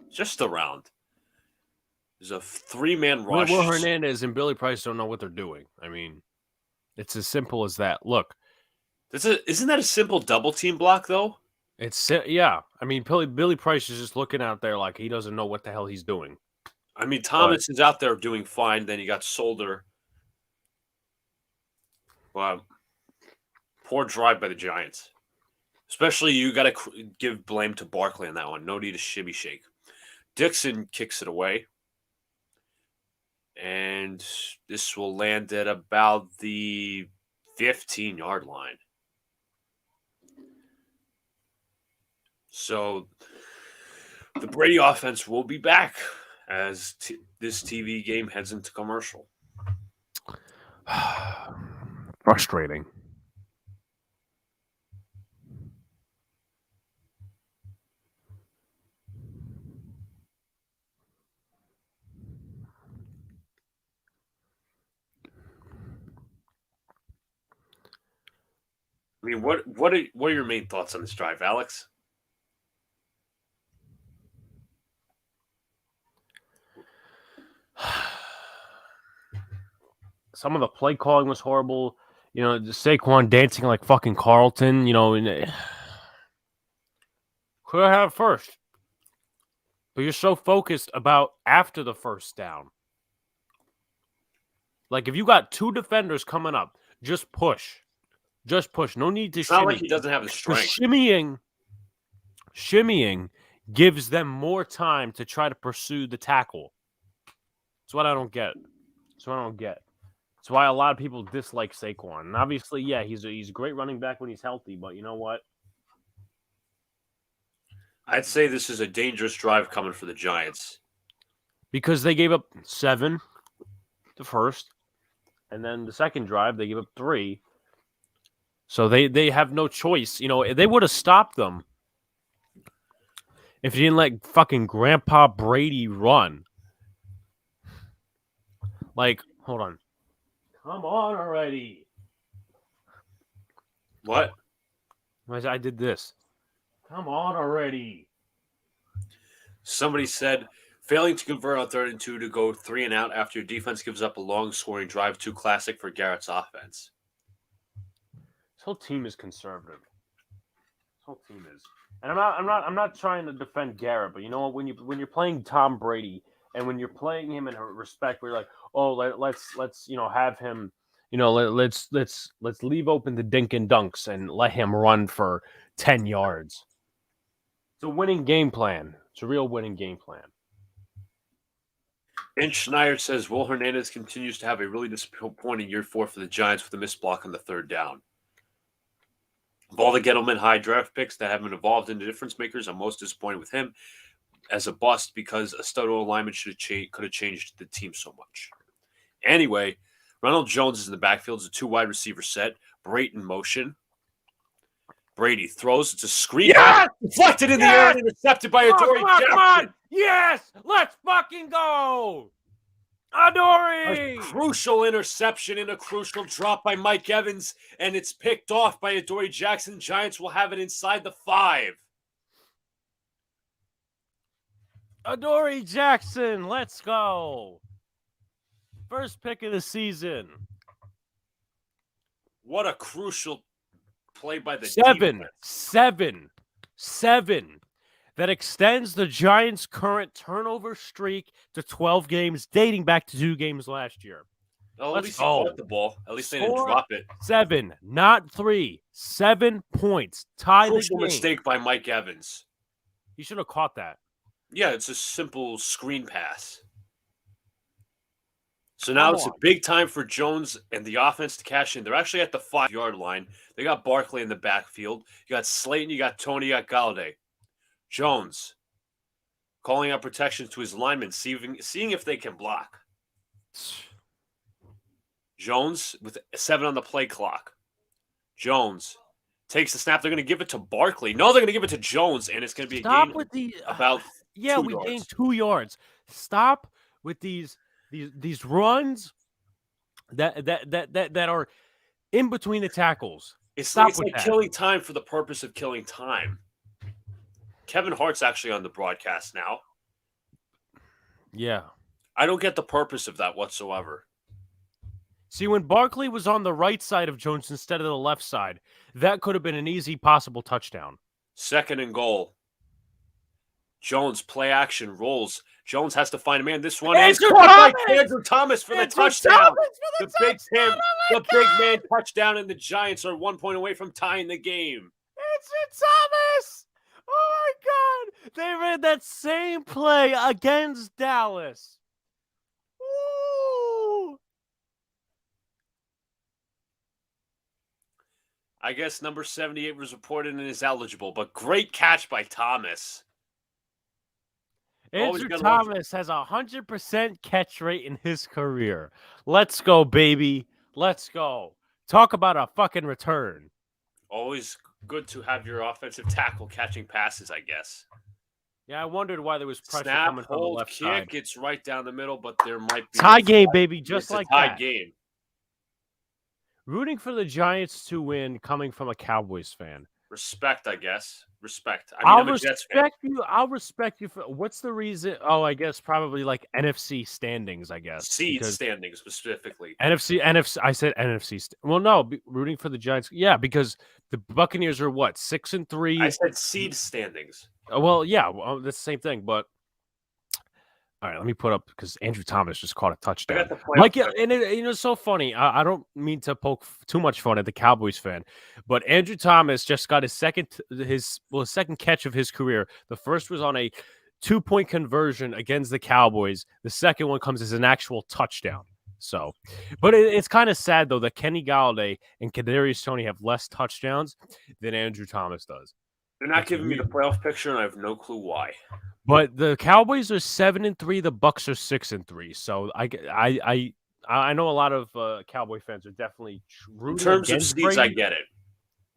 Just around. There's a 3-man rush. Will Hernandez and Billy Price don't know what they're doing. I mean, it's as simple as that. Look. Isn't that a simple double team block, though? Yeah. I mean, Billy Price is just looking out there like he doesn't know what the hell he's doing. I mean, Thomas is out there doing fine. Then you got Solder. Wow. Poor drive by the Giants. Especially you got to give blame to Barkley on that one. No need to shimmy shake. Dixon kicks it away. And this will land at about the 15-yard line. So the Brady offense will be back as this TV game heads into commercial. Frustrating. I mean, what are your main thoughts on this drive, Alex? Some of the play calling was horrible. Saquon dancing like fucking Carlton. Could have had first, but you're so focused about after the first down. Like if you got 2 defenders coming up, just push. Just push. No need to shimmy. Not like he doesn't have the strength. Shimmying gives them more time to try to pursue the tackle. That's what I don't get. That's why a lot of people dislike Saquon. And obviously, yeah, he's a great running back when he's healthy, but you know what? I'd say this is a dangerous drive coming for the Giants. Because they gave up 7 the first, and then the second drive, they gave up 3. So they have no choice. They would have stopped them if you didn't let fucking Grandpa Brady run. Like, hold on. Come on already. What? I did this. Come on already. Somebody said failing to convert on 3rd and 2 to go 3 and out after your defense gives up a long scoring drive, too classic for Garrett's offense. This whole team is conservative. This whole team is. And I'm not trying to defend Garrett, but you know what? When you're playing Tom Brady and when you're playing him in a respect where you're like, oh, let's have him, let's leave open the dink and dunks and let him run for 10 yards. It's a winning game plan. It's a real winning game plan. Inch Schneider says Will Hernandez continues to have a really disappointing year 4 for the Giants with a missed block on the 3rd down. Of all the Gettleman high draft picks that haven't evolved into difference makers, I'm most disappointed with him as a bust because a stud alignment could have changed the team so much. Anyway, Ronald Jones is in the backfield. It's a 2 wide receiver set. Brayton motion. Brady throws. It's a screen. Yes! Deflected in the air and intercepted by Adoree Jackson. Come on! Yes! Let's fucking go! Adoree! A crucial interception and a crucial drop by Mike Evans, and it's picked off by Adoree Jackson. Giants will have it inside the 5. Adoree Jackson, let's go. First pick of the season. What a crucial play by the seven. That extends the Giants' current turnover streak to 12 games, dating back to 2 games last year. Oh, at least he caught the ball. At least they didn't drop it. 7, not 3. 7 points. Tied the game. Mistake by Mike Evans. He should have caught that. Yeah, it's a simple screen pass. So now it's a big time for Jones and the offense to cash in. They're actually at the 5-yard line. They got Barkley in the backfield. You got Slayton, you got Tony, you got Galladay. Jones calling out protections to his linemen, seeing if they can block. Jones with 7 on the play clock. Jones takes the snap. They're going to give it to Barkley. No, they're going to give it to Jones, and it's going to be a gain about 2 yards. We gained 2 yards. Stop with these runs that are in between the tackles. It's like killing time for the purpose of killing time. Kevin Hart's actually on the broadcast now. Yeah. I don't get the purpose of that whatsoever. See, when Barkley was on the right side of Jones instead of the left side, that could have been an easy possible touchdown. 2nd and goal. Jones, play action, rolls. Jones has to find a man. This one is caught by Andrew Thomas for the touchdown. The big man touchdown, and the Giants are 1 point away from tying the game. Andrew Thomas! Oh, my God. They ran that same play against Dallas. Woo! I guess number 78 was reported and is eligible, but great catch by Thomas. Andrew Thomas has a 100% catch rate in his career. Let's go, baby. Let's go. Talk about a fucking return. Always good to have your offensive tackle catching passes, I guess. Yeah, I wondered why there was pressure Snap, coming from the left side. Kick, it's right down the middle, but there might be tie game, baby, just like that. Tie game. Rooting for the Giants to win, coming from a Cowboys fan. Respect, I guess. Respect. I'm a Jets fan. I'll respect you for what's the reason? Oh, I guess probably like NFC standings. I guess seed standings specifically. NFC. I said NFC. Well, no, rooting for the Giants. Yeah, because the Buccaneers are what 6-3. I said seed standings. Well, yeah, that's the same thing. But all right, let me put up because Andrew Thomas just caught a touchdown. And it's so funny. I don't mean to poke too much fun at the Cowboys fan, but Andrew Thomas just got his second catch of his career. The first was on a 2-point conversion against the Cowboys. The second one comes as an actual touchdown. So, but it's kind of sad though that Kenny Galladay and Kadarius Toney have less touchdowns than Andrew Thomas does. They're not giving me the playoff picture, and I have no clue why. But the Cowboys are 7-3. The Bucs are 6-3. So I know a lot of Cowboy fans are definitely rooting. In terms of seeds, Brady. I get it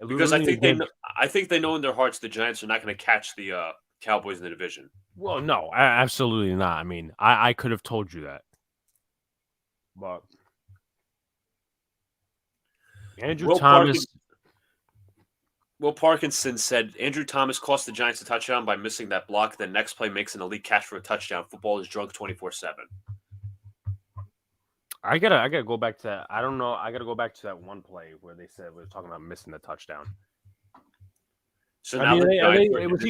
because I think they know in their hearts the Giants are not going to catch the Cowboys in the division. Well, no, absolutely not. I mean, I could have told you that. But Andrew Thomas. Will Parkinson said Andrew Thomas cost the Giants a touchdown by missing that block. The next play makes an elite catch for a touchdown. Football is drug 24/7. I gotta go back to that. I don't know. I gotta go back to that one play where they said we were talking about missing the touchdown. So I now mean, was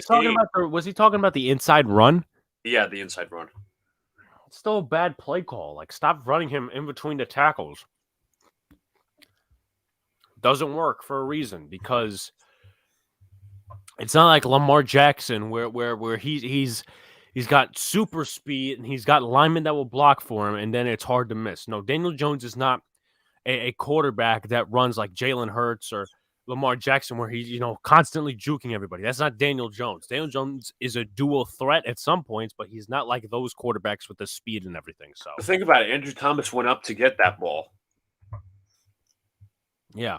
he talking about the inside run? Yeah, the inside run. It's still a bad play call. Like, stop running him in between the tackles. Doesn't work for a reason, because it's not like Lamar Jackson where he's got super speed and he's got linemen that will block for him, and then it's hard to miss. No, Daniel Jones is not a quarterback that runs like Jalen Hurts or Lamar Jackson, where he's, constantly juking everybody. That's not Daniel Jones. Daniel Jones is a dual threat at some points, but he's not like those quarterbacks with the speed and everything. So think about it. Andrew Thomas went up to get that ball. Yeah.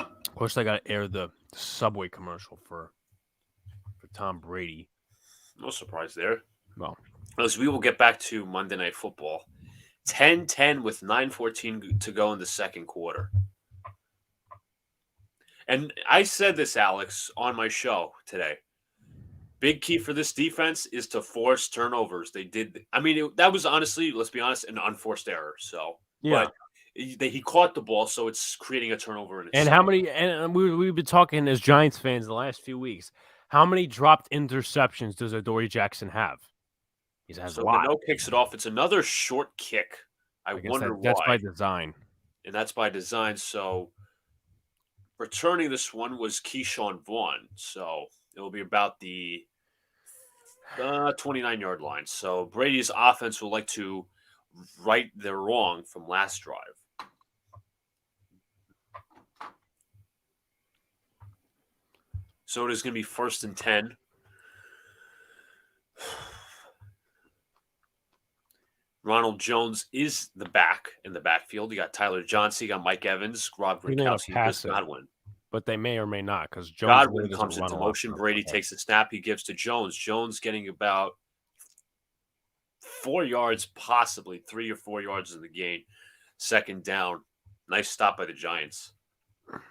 Of course, I got to air the Subway commercial for Tom Brady. No surprise there. Well, as we will get back to Monday Night Football. 10-10 with 9:14 to go in the second quarter. And I said this, Alex, on my show today. Big key for this defense is to force turnovers. They did. I mean, that was honestly, let's be honest, an unforced error. So, yeah. But he caught the ball, so it's creating a turnover in itself. And how many? And we've been talking as Giants fans the last few weeks. How many dropped interceptions does Adoree Jackson have? He has a lot. No kicks it off. It's another short kick. I wonder why. That's by design. And that's by design. So returning this one was Keyshawn Vaughn. So it will be about the 29-yard line. So Brady's offense will like to right their wrong from last drive. So it is going to be 1st and 10. Ronald Jones is the back in the backfield. You got Tyler Johnson, you got Mike Evans, Rob Gronkowski, Chris Godwin. But they may or may not, because Jones Godwin really comes into motion. Brady takes a snap. He gives to Jones. Jones getting about 4 yards, possibly 3 or 4 yards in the gain. 2nd down. Nice stop by the Giants.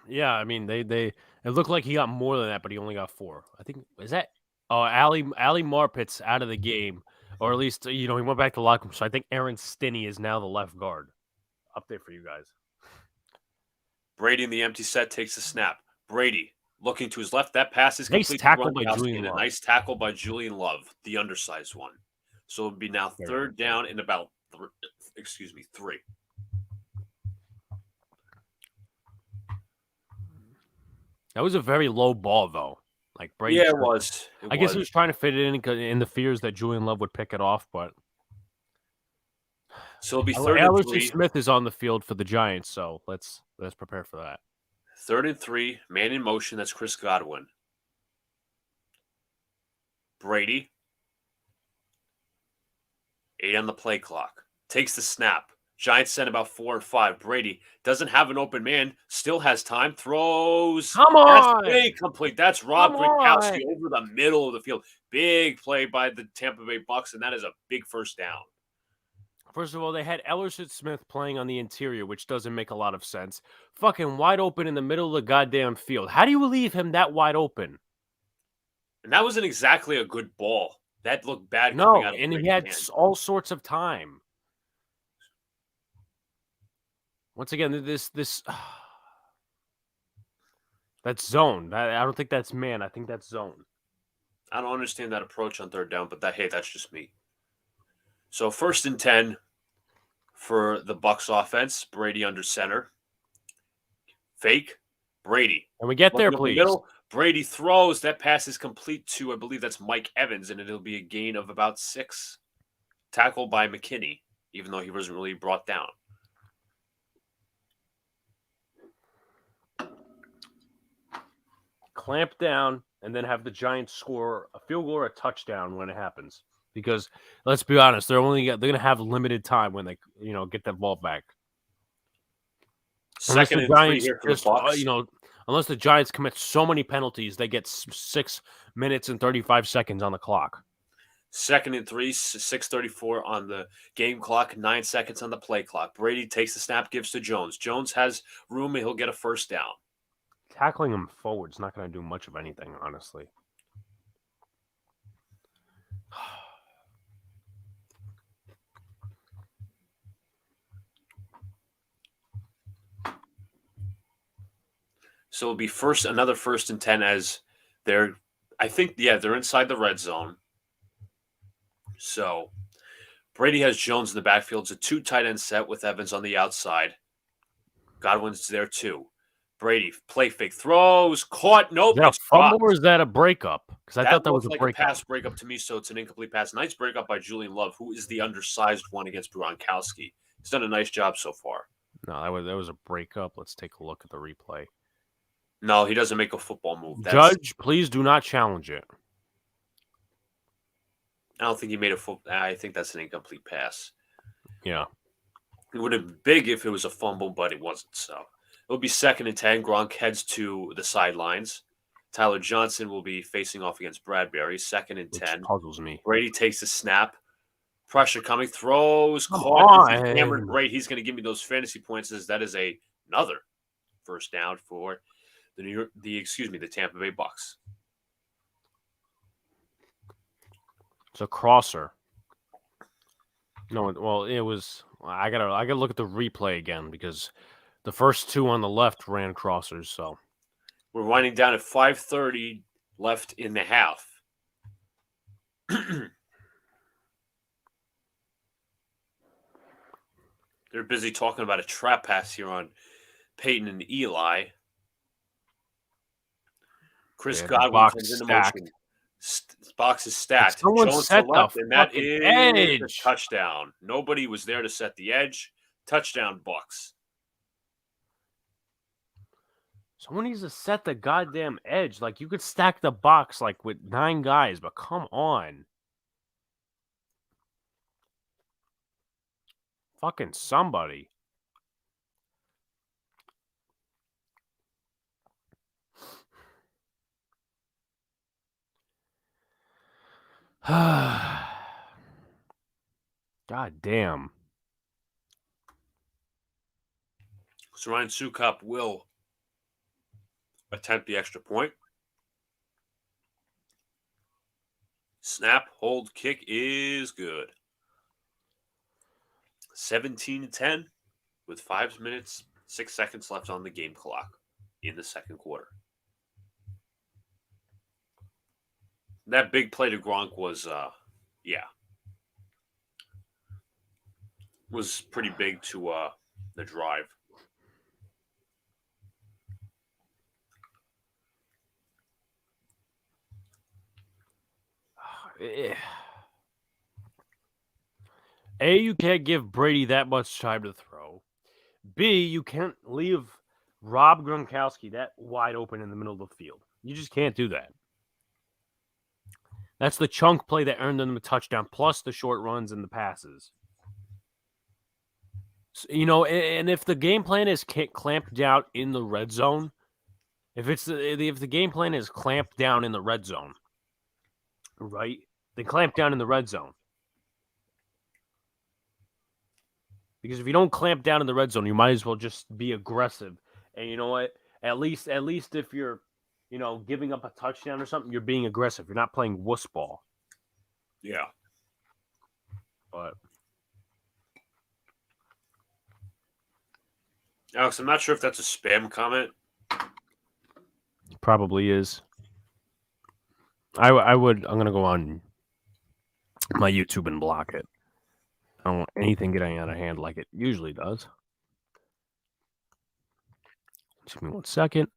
Yeah, I mean, it looked like he got more than that, but he only got 4. I think, is that? Oh, Ali Marpet's out of the game. Or at least, he went back to the locker room. So I think Aaron Stinney is now the left guard. Update for you guys. Brady in the empty set takes the snap. Brady looking to his left. That pass is nice tackle by Julian Love. A nice tackle by Julian Love, the undersized one. So it'll be now 3rd down and about 3. That was a very low ball, though. Like Brady. Yeah, it was. I guess he was trying to fit it in the fears that Julian Love would pick it off, but so it'll be 3rd and 3. Alex-Smith is on the field for the Giants, so let's prepare for that. 3rd and 3, man in motion. That's Chris Godwin. Brady, 8 on the play clock, takes the snap. Giants send about 4 or 5. Brady doesn't have an open man, still has time, throws. Come on! That's incomplete. That's Rob Gronkowski over the middle of the field. Big play by the Tampa Bay Bucs, and that is a big 1st down. First of all, they had Alex-Smith playing on the interior, which doesn't make a lot of sense. Fucking wide open in the middle of the goddamn field. How do you leave him that wide open? And that wasn't exactly a good ball. That looked bad. No, and he had all sorts of time. Once again, that's zone. I don't think that's man. I think that's zone. I don't understand that approach on 3rd down, but that's just me. So 1st and 10 for the Bucs offense. Brady under center. Fake. Brady. And we get there, please. Middle. Brady throws. That pass is complete to, I believe that's Mike Evans, and it'll be a gain of about 6. Tackled by McKinney, even though he wasn't really brought down. Clamp down and then have the Giants score a field goal or a touchdown when it happens. Because let's be honest, they're going to have limited time when they, get that ball back. Unless Second the and 3 Giants here for the just, Bucks. unless the Giants commit so many penalties, they get 6 minutes and 35 seconds on the clock. Second and 3, 6:34 on the game clock, 9 seconds on the play clock. Brady takes the snap, gives to Jones. Jones has room, and he'll get a first down. Tackling him forward is not going to do much of anything, honestly. So it'll be another first and 10 as they're inside the red zone. So Brady has Jones in the backfield. It's a 2 tight end set with Evans on the outside. Godwin's there too. Brady, play fake, throws, caught. Nope, Is that a it's fumble dropped. or is that a breakup? Because I thought that was looked a like breakup. a pass breakup to me, so it's an incomplete pass. Nice breakup by Julian Love, who is the undersized one against Gronkowski. He's done a nice job so far. No, that was a breakup. Let's take a look at the replay. No, he doesn't make a football move. Judge, please do not challenge it. I don't think he made a football. I think that's an incomplete pass. Yeah. It would have been big if it was a fumble, but it wasn't. So it'll be second and 10. Gronk heads to the sidelines. Tyler Johnson will be facing off against Bradbury. Second and 10. Which puzzles me. Brady takes the snap. Pressure coming. Throws. Come Caught. This is on. hammered. Great. He's going to give me those fantasy points. As that is another first down for the Tampa Bay Bucks. It's a crosser. No, well, it was. I gotta look at the replay again because the first 2 on the left ran crossers. So We're winding down at 5:30 left in the half. They're busy talking about a trap pass here on Peyton and Eli. Chris Godwin comes into motion. Box is stacked. Someone Jones set to left, the and that fucking is edge. a touchdown. Nobody was there to set the edge. Touchdown, Bucks. Someone needs to set the goddamn edge. Like, you could stack the box, like, with 9 guys, but come on. Fucking somebody. God damn. So Ryan Sukup will attempt the extra point. Snap, hold, kick is good. 17-10 with 5 minutes, 6 seconds left on the game clock in the second quarter. That big play to Gronk was pretty big to the drive. A, you can't give Brady that much time to throw. B, you can't leave Rob Gronkowski that wide open in the middle of the field. You just can't do that. That's the chunk play that earned them a touchdown, plus the short runs and the passes. So, and if the game plan is clamped down in the red zone, if the game plan is clamped down in the red zone, right? Then clamp down in the red zone. Because if you don't clamp down in the red zone, you might as well just be aggressive. And you know what? At least if you're, giving up a touchdown or something, you're being aggressive. You're not playing wuss ball. Yeah. But Alex, I'm not sure if that's a spam comment. Probably is. I'm going to go on my YouTube and block it. I don't want anything getting out of hand like it usually does. Just give me 1 second.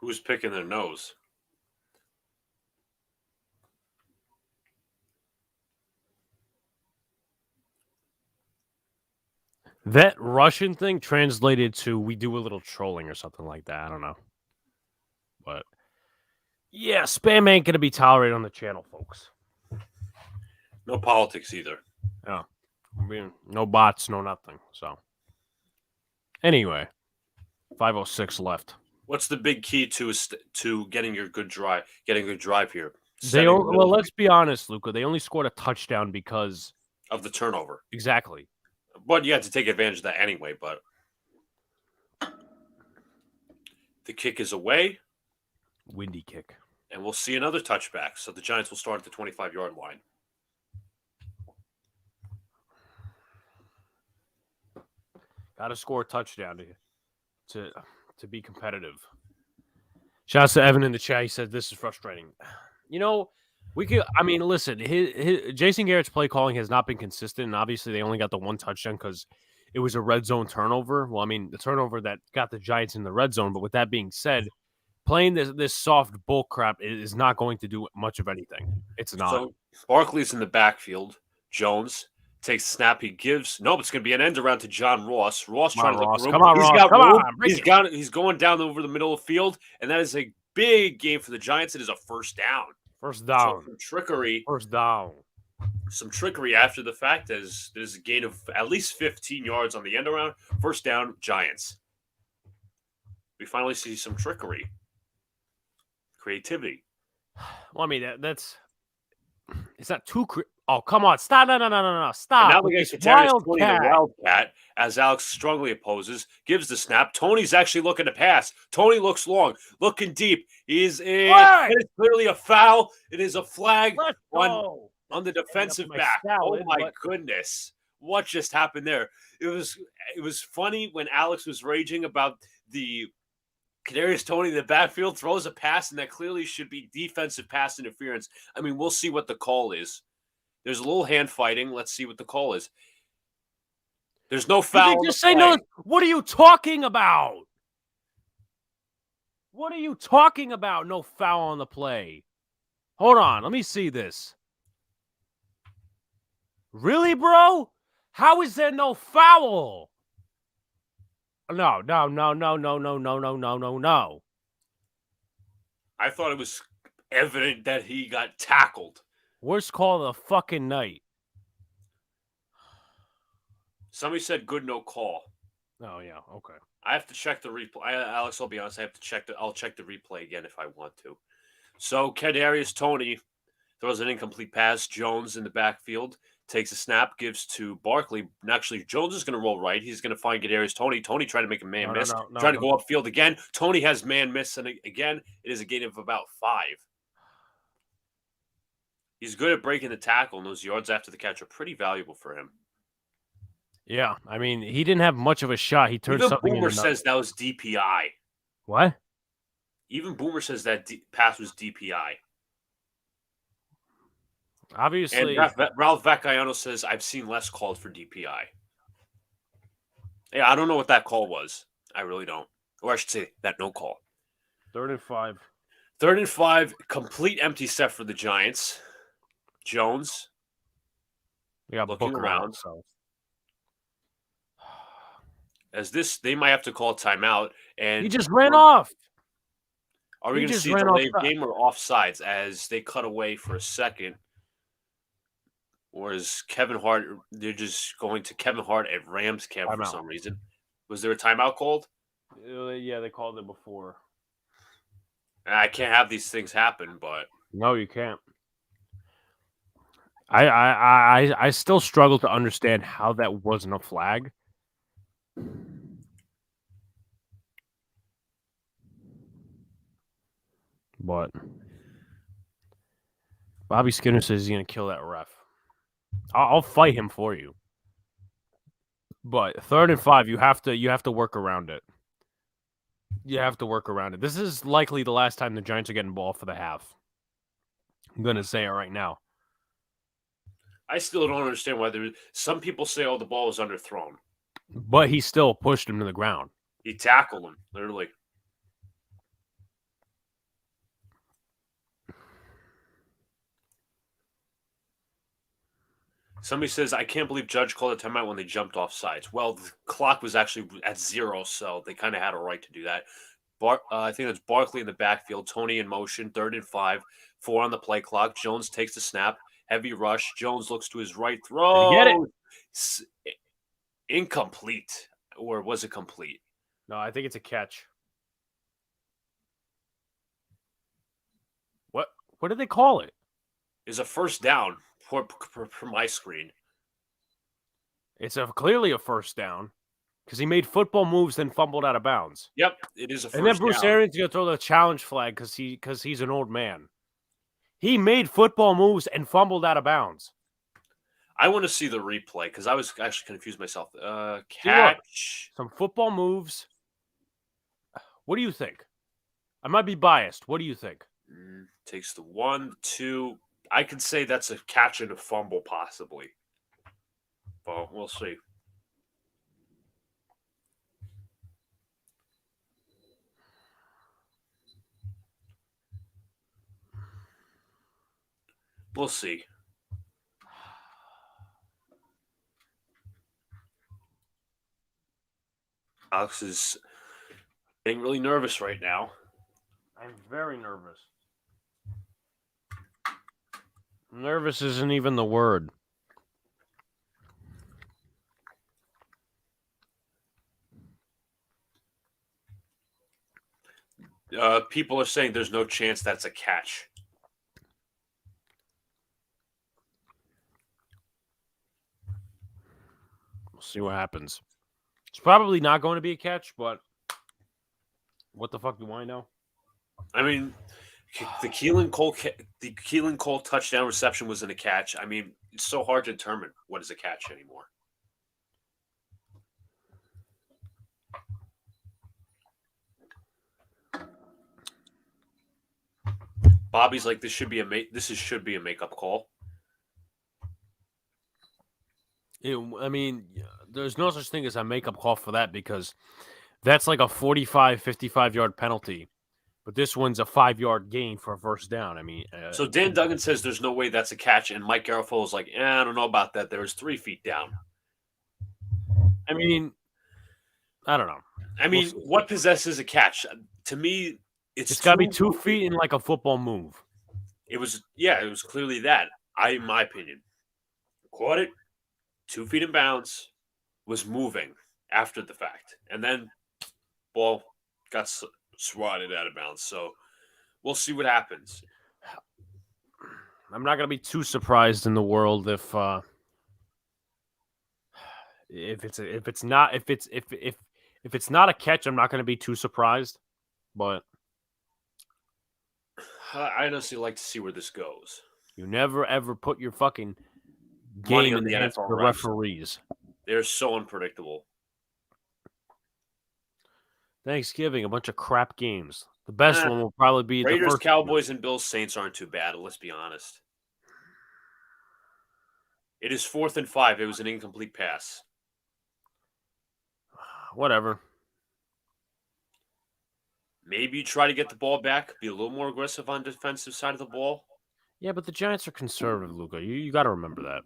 Who's picking their nose? That Russian thing translated to we do a little trolling or something like that. I don't know. But yeah, spam ain't going to be tolerated on the channel, folks. No politics either. Yeah. I mean, no bots, no nothing. So anyway, 5:06 left. What's the big key to getting your good drive? Getting a good drive here. Well, let's be honest, Luca. They only scored a touchdown because of the turnover. Exactly. But you had to take advantage of that anyway. But the kick is away. Windy kick. And we'll see another touchback. So the Giants will start at the 25-yard line. Got to score a touchdown to be competitive. Shouts to Evan in the chat. He said this is frustrating. You know, we could. I mean, listen. Jason Garrett's play calling has not been consistent, and obviously they only got the one touchdown because it was a red zone turnover. Well, I mean, the turnover that got the Giants in the red zone. But with that being said, playing this soft bull crap is not going to do much of anything. It's not. So Barkley's in the backfield. Jones takes the snap. He gives. Nope, it's going to be an end around to John Ross. Ross trying to look room. Come on, He's Ross. got Come room. on. He's going down over the middle of the field, and that is a big game for the Giants. It is a first down. First down. So some trickery. First down. Some trickery after the fact as there's a gain of at least 15 yards on the end around. First down, Giants. We finally see some trickery. Creativity. Well, I mean, it's not too. Oh, come on. Stop. No. Stop. And now we get Kadarius Toney, the Wildcat, as Alex strongly opposes, gives the snap. Tony's actually looking to pass. Tony looks long, looking deep. It is clearly a foul. It is a flag on the defensive back. Oh, my goodness. What just happened there? It was funny when Alex was raging about the Kadarius Toney in the backfield throws a pass, and that clearly should be defensive pass interference. I mean, we'll see what the call is. There's a little hand fighting. Let's see what the call is. There's no foul. Just say no. What are you talking about? What are you talking about? No foul on the play. Hold on. Let me see this. Really, bro? How is there no foul? No. I thought it was evident that he got tackled. Worst call of the fucking night. Somebody said good, no call. Oh, yeah. Okay. I have to check the replay. Alex, I'll be honest. I have to check I'll check the replay again if I want to. So Kadarius Toney throws an incomplete pass. Jones in the backfield takes a snap, gives to Barkley. And actually, Jones is going to roll right. He's going to find Kadarius Toney. Tony trying to make a man miss. Trying to go upfield again. Tony has man miss. And again, it is a gain of about 5. He's good at breaking the tackle, and those yards after the catch are pretty valuable for him. Yeah, I mean, he didn't have much of a shot. He turned something Boomer says that was DPI. What? Even Boomer says that pass was DPI. Obviously. And Ralph Vacchiano says, I've seen less called for DPI. Yeah, I don't know what that call was. I really don't. Or I should say that no call. 3rd and 5. 3rd and 5, complete empty set for the Giants. Jones. They got looking around. So. As they might have to call timeout. And he just ran off. Are we going to see a delayed game or offsides as they cut away for a second? Or is Kevin Hart, they're just going to Kevin Hart at Rams camp for some reason? Was there a timeout called? Yeah, they called it before. I can't have these things happen, but no, you can't. I still struggle to understand how that wasn't a flag. But Bobby Skinner says he's going to kill that ref. I'll fight him for you. But 3rd and 5, you have to work around it. You have to work around it. This is likely the last time the Giants are getting ball for the half. I'm going to say it right now. I still don't understand why some people say, oh, the ball was underthrown. But he still pushed him to the ground. He tackled him, literally. Somebody says, I can't believe Judge called a timeout when they jumped off sides. Well, the clock was actually at 0, so they kind of had a right to do that. I think that's Barkley in the backfield, Tony in motion, 3rd and 5, 4 on the play clock. Jones takes the snap, heavy rush. Jones looks to his right, Did he get it? throw. Incomplete. Or was it complete? No, I think it's a catch. What did they call it? Is a first down for my screen. It's clearly a first down because he made football moves, then fumbled out of bounds. Yep, it is a first down. And then Bruce Arians going to throw the challenge flag because he's an old man. He made football moves and fumbled out of bounds. I want to see the replay because I was actually confused myself. Catch. Some football moves. What do you think? I might be biased. What do you think? Takes the 1, 2. I could say that's a catch and a fumble, possibly. Well, we'll see. We'll see. Alex is getting really nervous right now. I'm very nervous. Nervous isn't even the word. People are saying there's no chance that's a catch. We'll see what happens. It's probably not going to be a catch, but what the fuck do I know? I mean, the Keelan Cole touchdown reception wasn't a catch. I mean, it's so hard to determine what is a catch anymore. Bobby's like, this should be a makeup call. I mean, there's no such thing as a makeup call for that because that's like a 45, 55-yard penalty. But this one's a 5-yard gain for a first down. I mean, so Dan Duggan says there's no way that's a catch, and Mike Garafolo's like, I don't know about that. There was 3 feet down. I mean, I don't know. I mean, what possesses a catch? To me, it's got to be 2 feet in like a football move. It was clearly that. In my opinion, caught it, 2 feet in bounds, was moving after the fact, and then ball got swatted out of bounds. So we'll see what happens. I'm not going to be too surprised in the world if it's not a catch. I'm not going to be too surprised, but I honestly like to see where this goes. You never ever put your fucking game in the hands of the referees. They're so unpredictable. Thanksgiving, a bunch of crap games. The best one will probably be Raiders, the first Cowboys, and Bills, Saints aren't too bad. Let's be honest. It is 4th and 5. It was an incomplete pass. Whatever. Maybe you try to get the ball back, be a little more aggressive on the defensive side of the ball. Yeah, but the Giants are conservative, Luca. You got to remember that.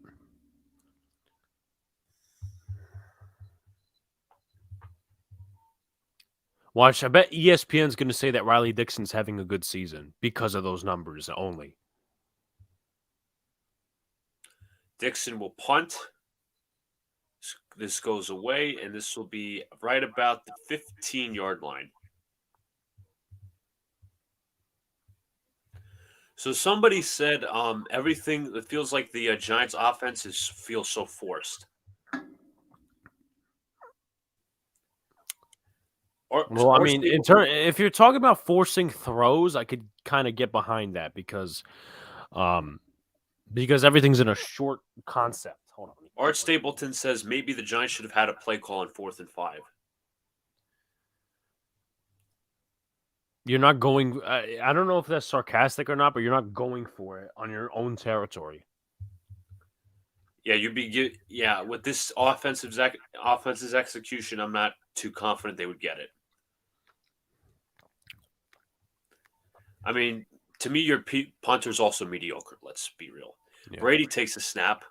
Watch, I bet ESPN's going to say that Riley Dixon's having a good season because of those numbers only. Dixon will punt. This goes away, and this will be right about the 15-yard line. So somebody said everything, it feels like the Giants' offense feels so forced. If you're talking about forcing throws, I could kind of get behind that because everything's in a short concept. Hold on. Art Stapleton says maybe the Giants should have had a play call on 4th and 5. You're not going. I don't know if that's sarcastic or not, but you're not going for it on your own territory. Yeah, with this offense's execution, I'm not too confident they would get it. I mean, to me, your punter's also mediocre. Let's be real. Yeah. Brady takes a snap,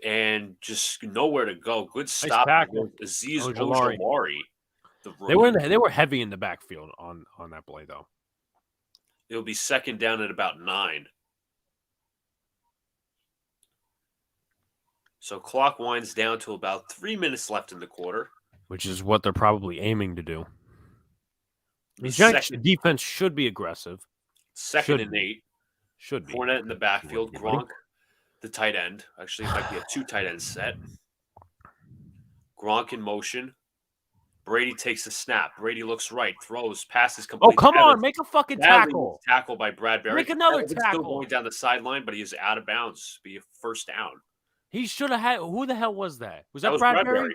and just nowhere to go. Good stop. tackle. Aziz Ojulari. Ojulari, the They rookie. were heavy in the backfield on that play though. It'll be second down at about 9. So clock winds down to about 3 minutes left in the quarter. Which is what they're probably aiming to do. The Giants defense should be aggressive. Second and 8. Should be. Fournette in the backfield. Gronk, the tight end. Actually, it might be a 2 tight end set. Gronk in motion. Brady takes the snap. Brady looks right, throws, passes complete. Oh, come on, make a fucking tackle. Tackle by Bradbury. Make another Evans tackle. Still going down the sideline, but he is out of bounds. Be a first down. He should have had. Who the hell was that? Was that Bradbury?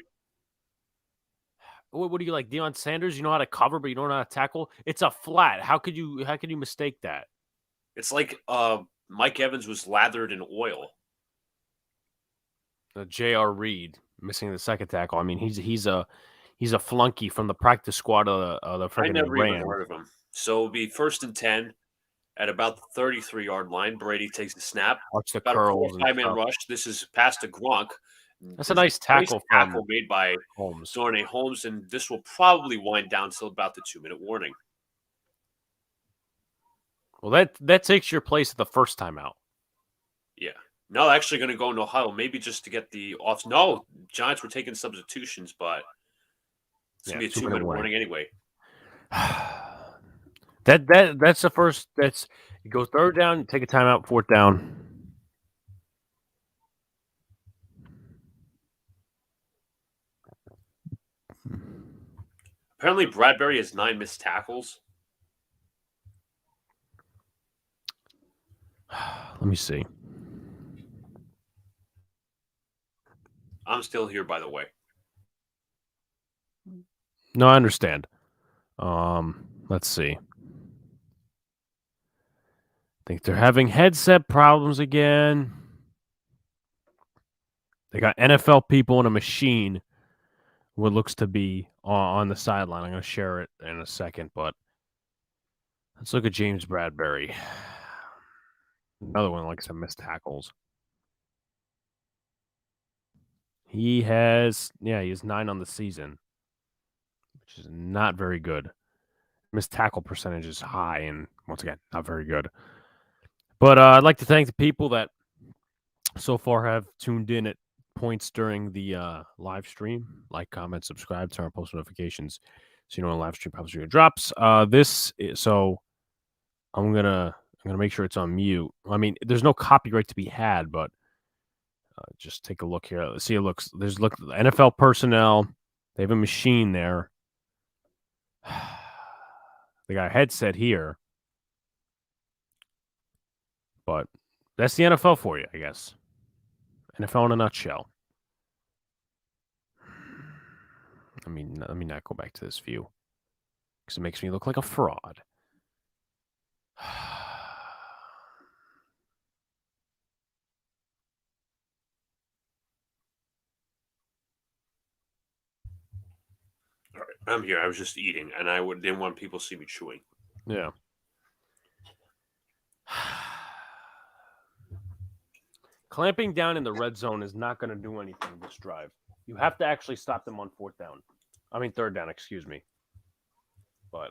What do you like, Deion Sanders? You know how to cover, but you don't know how to tackle. It's a flat. How could you mistake that? It's like Mike Evans was lathered in oil. J.R. Reed missing the second tackle. I mean, he's a flunky from the practice squad of the freaking Rams. I never even heard of him. So it'll be first and 10 at about the 33-yard line. Brady takes the snap. Watch the about curls. A 5-man rush. This is past to Gronk. That's a nice tackle. Made by Darnay Holmes, and this will probably wind down till about the 2-minute warning. Well, that takes your place at the first time out. Yeah. No, actually going to go no huddle, maybe just to get the off. No, Giants were taking substitutions, but it's going to be a 2-minute warning anyway. That's the first. You go third down, you take a timeout, fourth down. Apparently, Bradbury has 9 missed tackles. Let me see. I'm still here, by the way. No, I understand. Let's see. I think they're having headset problems again. They got NFL people in a machine. What looks to be on the sideline. I'm going to share it in a second, but let's look at James Bradbury. Another one like some missed tackles. He has 9 on the season, which is not very good. Missed tackle percentage is high, and once again, not very good. But I'd like to thank the people that so far have tuned in at points during the live stream. Like, comment, subscribe, turn on post notifications so you know when live stream probably drops. So I'm gonna make sure it's on mute. I mean, there's no copyright to be had, but just take a look here. Let's see. There's NFL personnel. They have a machine there. They got a headset here, but that's the NFL for you, I guess. NFL in a nutshell. Let me not go back to this view because it makes me look like a fraud. All right, I'm here. I was just eating, and I didn't want people to see me chewing. Yeah. Clamping down in the red zone is not going to do anything this drive. You have to actually stop them on third down, excuse me. But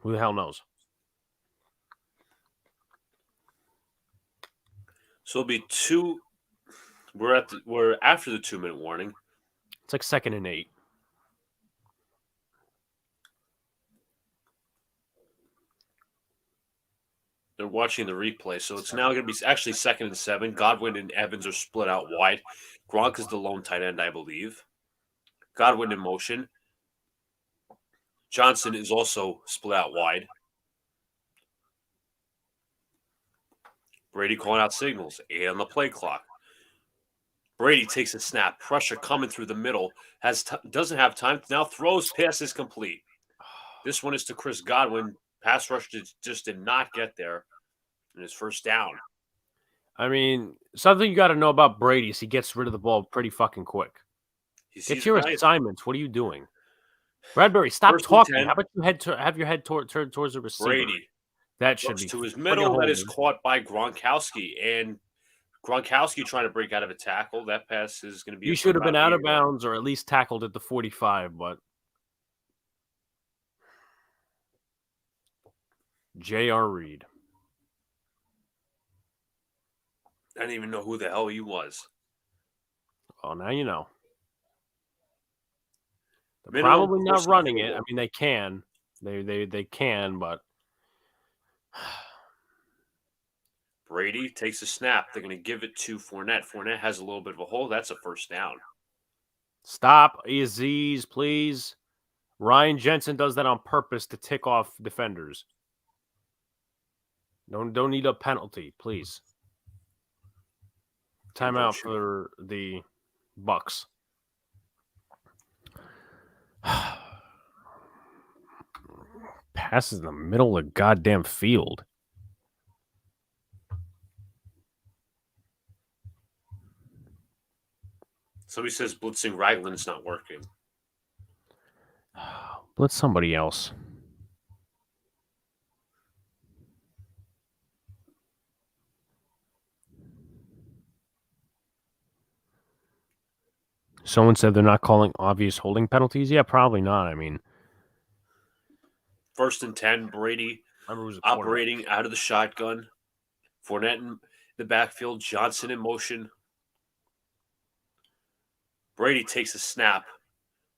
who the hell knows? So it'll be 2. We're after the 2-minute warning. It's like 2nd and 8. They're watching the replay, so it's now going to be actually 2nd and 7. Godwin and Evans are split out wide. Gronk is the lone tight end, I believe. Godwin in motion. Johnson is also split out wide. Brady calling out signals. 8 on the play clock. Brady takes a snap. Pressure coming through the middle. Doesn't have time. Now throws. Pass is complete. This one is to Chris Godwin. Pass rush just did not get there in his first down. I mean, something you got to know about Brady is he gets rid of the ball pretty fucking quick. Get your assignments. What are you doing? Bradbury, stop talking. How about you have your head turned towards the receiver? Brady. That should be to his middle. That is caught by Gronkowski. And Gronkowski trying to break out of a tackle. That pass is going to be. He should have been out of bounds or at least tackled at the 45, but J.R. Reed. I didn't even know who the hell he was. Oh, now you know. They're Minimum probably not personal running field it. goal. I mean, they can. They can, but Brady takes a snap. They're going to give it to Fournette. Fournette has a little bit of a hole. That's a first down. stop, Aziz, please. Ryan Jensen does that on purpose to tick off defenders. Don't need a penalty, please. Timeout for the Bucks. Passes in the middle of the goddamn field. Somebody says blitzing Ragland's not working. Blitz somebody else. Someone said they're not calling obvious holding penalties. Yeah, probably not. I mean, 1st and 10, Brady operating out of the shotgun. Fournette in the backfield. Johnson in motion. Brady takes a snap.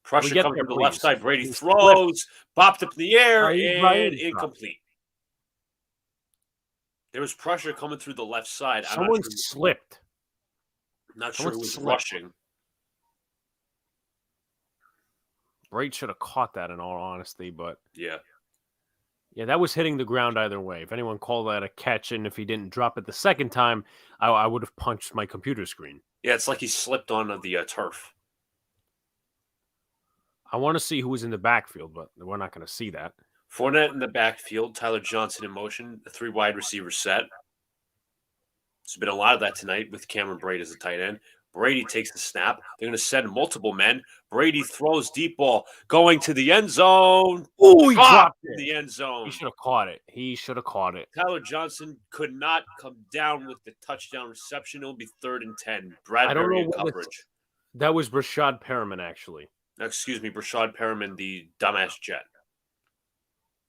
Pressure comes from the left side. Brady throws, bopped up in the air, and incomplete. There was pressure coming through the left side. Someone slipped. Not sure who was rushing. Brady should have caught that, in all honesty, but yeah, that was hitting the ground either way. If anyone called that a catch, and if he didn't drop it the second time, I would have punched my computer screen. Yeah, it's like he slipped on the turf. I want to see who was in the backfield, but we're not going to see that. Fournette in the backfield. Tyler Johnson in motion. The 3 wide receiver set. There's been a lot of that tonight with Cameron Brate as a tight end. Brady takes the snap. They're going to send multiple men. Brady throws deep ball going to the end zone. Oh, he dropped it in the end zone. He should have caught it. Tyler Johnson could not come down with the touchdown reception. It'll be 3rd and 10. Bradbury in coverage. That was Brashad Perriman, actually. Excuse me, Brashad Perriman, the dumbass Jet.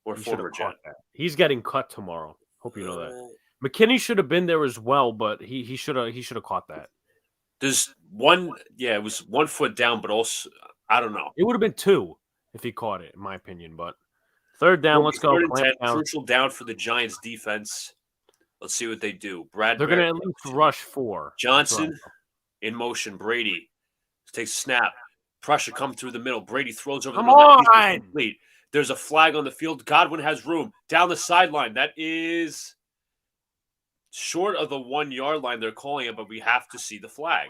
Or former Jet. He's getting cut tomorrow. Hope you know that. McKinney should have been there as well, but he should have caught that. There's one, it was 1 foot down, but also, I don't know. It would have been 2 if he caught it, in my opinion. But 3rd down, let's go. 3rd and 10, crucial down for the Giants defense. Let's see what they do. They're going to at least rush 4. Johnson in motion. Brady takes a snap. Pressure come through the middle. Brady throws over the middle. Complete. There's a flag on the field. Godwin has room. Down the sideline. That is short of the 1 yard line. They're calling it, but we have to see the flag.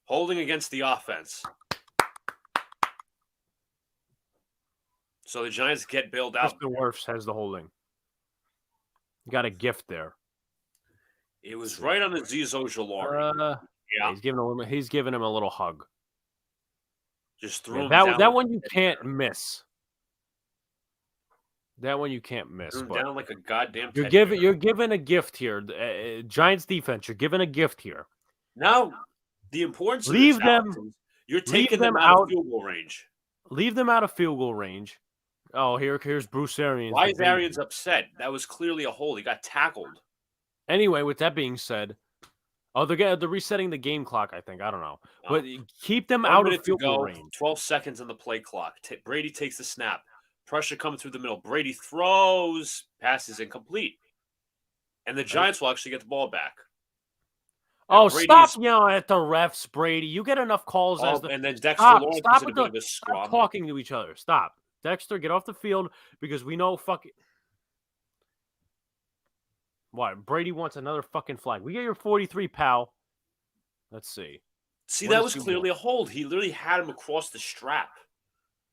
Holding against the offense. So the Giants get bailed out. Mr. Wirfs has the holding. You got a gift there. It was right on Azeez Ojulari. Yeah, he's giving him a little hug. Just threw him down. That one you can't miss. That one you can't miss. Threw him down like a goddamn. You're giving a gift here. Giants defense. You're giving a gift here. Now the importance. Leave of them. You're taking them out of field goal range. Leave them out of field goal range. Oh, here's Bruce Arians. Why is Arians upset? That was clearly a hold. He got tackled. Anyway, with that being said, they're resetting the game clock, I think. I don't know. But keep them out of field goal range. 12 seconds on the play clock. Brady takes the snap. Pressure coming through the middle. Brady throws. Pass is incomplete. And the Giants will actually get the ball back. Oh, stop yelling at the refs, Brady. You get enough calls as the... And then Dexter Lawrence is in a bit of a scrum. Stop talking to each other. Stop. Dexter, get off the field because we know fucking... What? Brady wants another fucking flag. We get your 43, pal. Let's see. See, that was clearly a hold. He literally had him across the strap.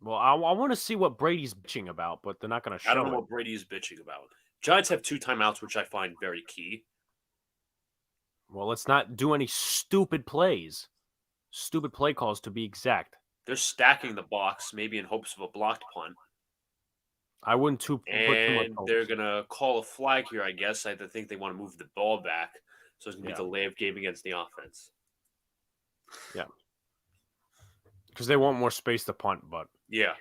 Well, I want to see what Brady's bitching about, but they're not going to show it. I don't know what Brady is bitching about. Giants have 2 timeouts, which I find very key. Well, let's not do any stupid plays. Stupid play calls, to be exact. They're stacking the box, maybe in hopes of a blocked punt. I wouldn't put too much And hope. they're going to call a flag here, I guess. I think they want to move the ball back. So it's going to be delay of game against the offense. Yeah. Because they want more space to punt, but. Yeah.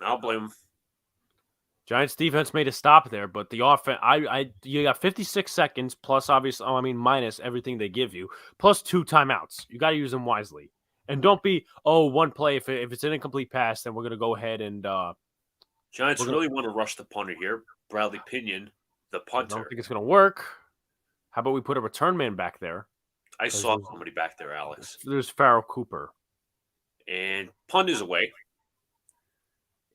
I'll blame them. Giants defense made a stop there, but the offense, you got 56 seconds plus obviously, minus everything they give you, plus 2 timeouts. You got to use them wisely. And don't be, one play. If it's an incomplete pass, then we're going to go ahead and. Giants really want to rush the punter here. Bradley Pinion, the punter. I don't think it's going to work. How about we put a return man back there? I saw somebody back there, Alex. There's Farrell Cooper. And punt is away.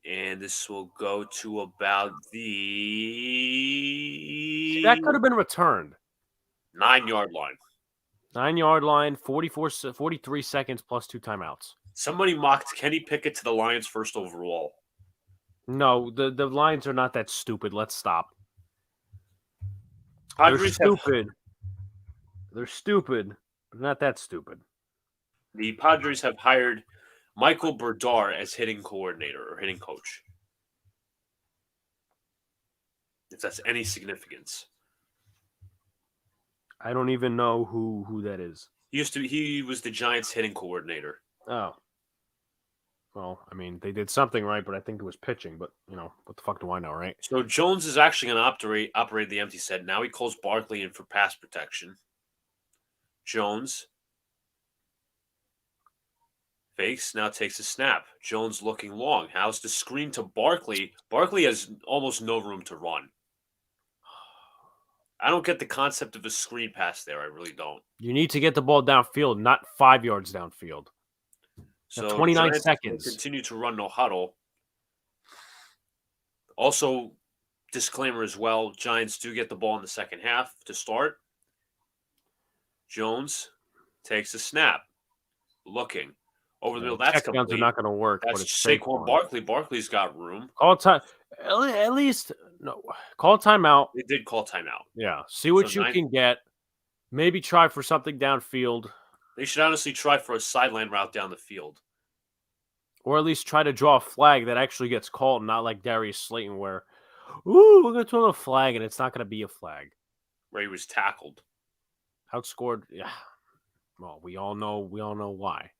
And this will go to about the... See, that could have been returned. 9-yard line. 9-yard line, 43 seconds plus 2 timeouts. Somebody mocked Kenny Pickett to the Lions first overall. No, the Lions are not that stupid. Let's stop. Padres They're stupid. They're stupid, but not that stupid. The Padres have hired Michael Berdar as hitting coordinator or hitting coach. If that's any significance. I don't even know who that is. He was the Giants hitting coordinator. Oh. Well, they did something right, but I think it was pitching. But, what the fuck do I know, right? So Jones is actually going to operate the empty set. Now he calls Barkley in for pass protection. Jones fakes, now takes a snap. Jones looking long. How's the screen to Barkley? Barkley has almost no room to run. I don't get the concept of a screen pass there. I really don't. You need to get the ball downfield, not 5 yards downfield. So 29 Giants seconds. Continue to run no huddle. Also, disclaimer as well, Giants do get the ball in the second half to start. Jones takes a snap. Looking. Over the middle. That's complete. Checkdowns are not going to work. That's Saquon Barkley. Barkley's got room. Call time. At least, no. Call timeout. They did call timeout. Yeah. See what you can get. Maybe try for something downfield. They should honestly try for a sideline route down the field. Or at least try to draw a flag that actually gets called, not like Darius Slayton where, we're going to throw a flag and it's not going to be a flag. Where he was tackled. Outscored. Yeah. Well, we all know why.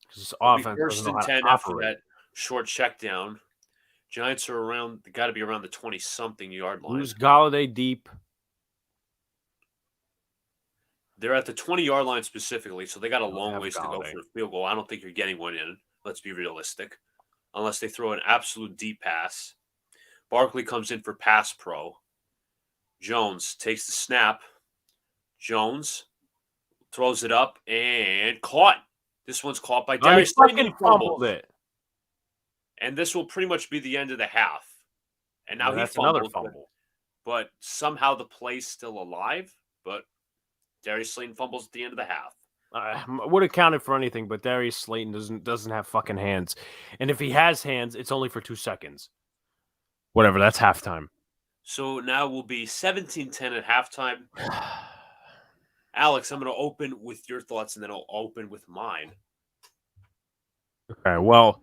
Because offense first and 10 after that short check down. Giants are got to be around the 20-something yard line. Lose Galladay deep. They're at the 20-yard line specifically, so they got a long ways to go for a field goal. I don't think you're getting one in. Let's be realistic. Unless they throw an absolute deep pass. Barkley comes in for pass pro. Jones takes the snap. Jones throws it up and caught. This one's caught by Darius Slayton. Fumbled it. And this will pretty much be the end of the half. And now that's fumbled, another fumble. But somehow the play's still alive. But Darius Slayton fumbles at the end of the half. Would have counted for anything, but Darius Slayton doesn't have fucking hands. And if he has hands, it's only for 2 seconds. Whatever, that's halftime. So now we'll be 17-10 at halftime. Alex, I'm going to open with your thoughts, and then I'll open with mine. Okay, well,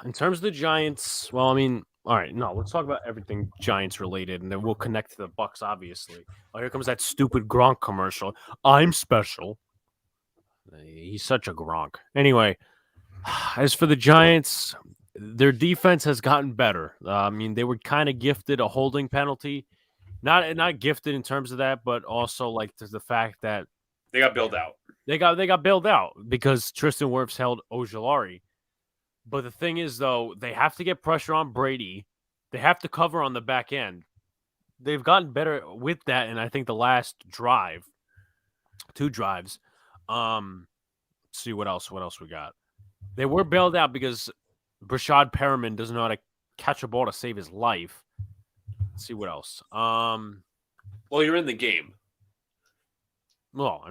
in terms of the Giants, all right, no, let's talk about everything Giants related, and then we'll connect to the Bucs, obviously. Oh, here comes that stupid Gronk commercial. I'm special. He's such a Gronk. Anyway, as for the Giants, their defense has gotten better. They were kind of gifted a holding penalty. Not gifted in terms of that, but also like the fact that they got bailed out. They got bailed out because Tristan Wirfs held Ojulari. But the thing is, though, they have to get pressure on Brady. They have to cover on the back end. They've gotten better with that, and I think the last 2 drives. Let's see what else we got. They were bailed out because Brashad Perriman doesn't know how to catch a ball to save his life. Let's see what else. Well, you're in the game. Well,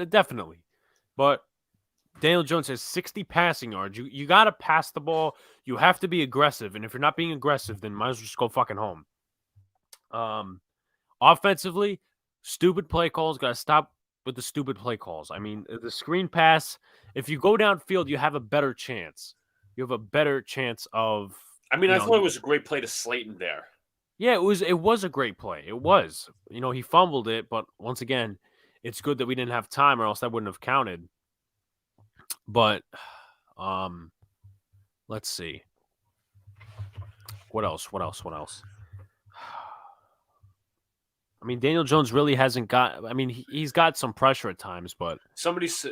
definitely. But Daniel Jones has 60 passing yards. You got to pass the ball. You have to be aggressive. And if you're not being aggressive, then might as well just go fucking home. Offensively, stupid play calls. Got to stop with the stupid play calls. The screen pass, if you go downfield, you have a better chance. you have a better chance of. I mean, I thought it was a great play to Slayton there. Yeah, it was a great play. It was. He fumbled it, but once again, it's good that we didn't have time, or else that wouldn't have counted. But let's see. What else? I mean, Daniel Jones really hasn't got. I mean, he's got some pressure at times, but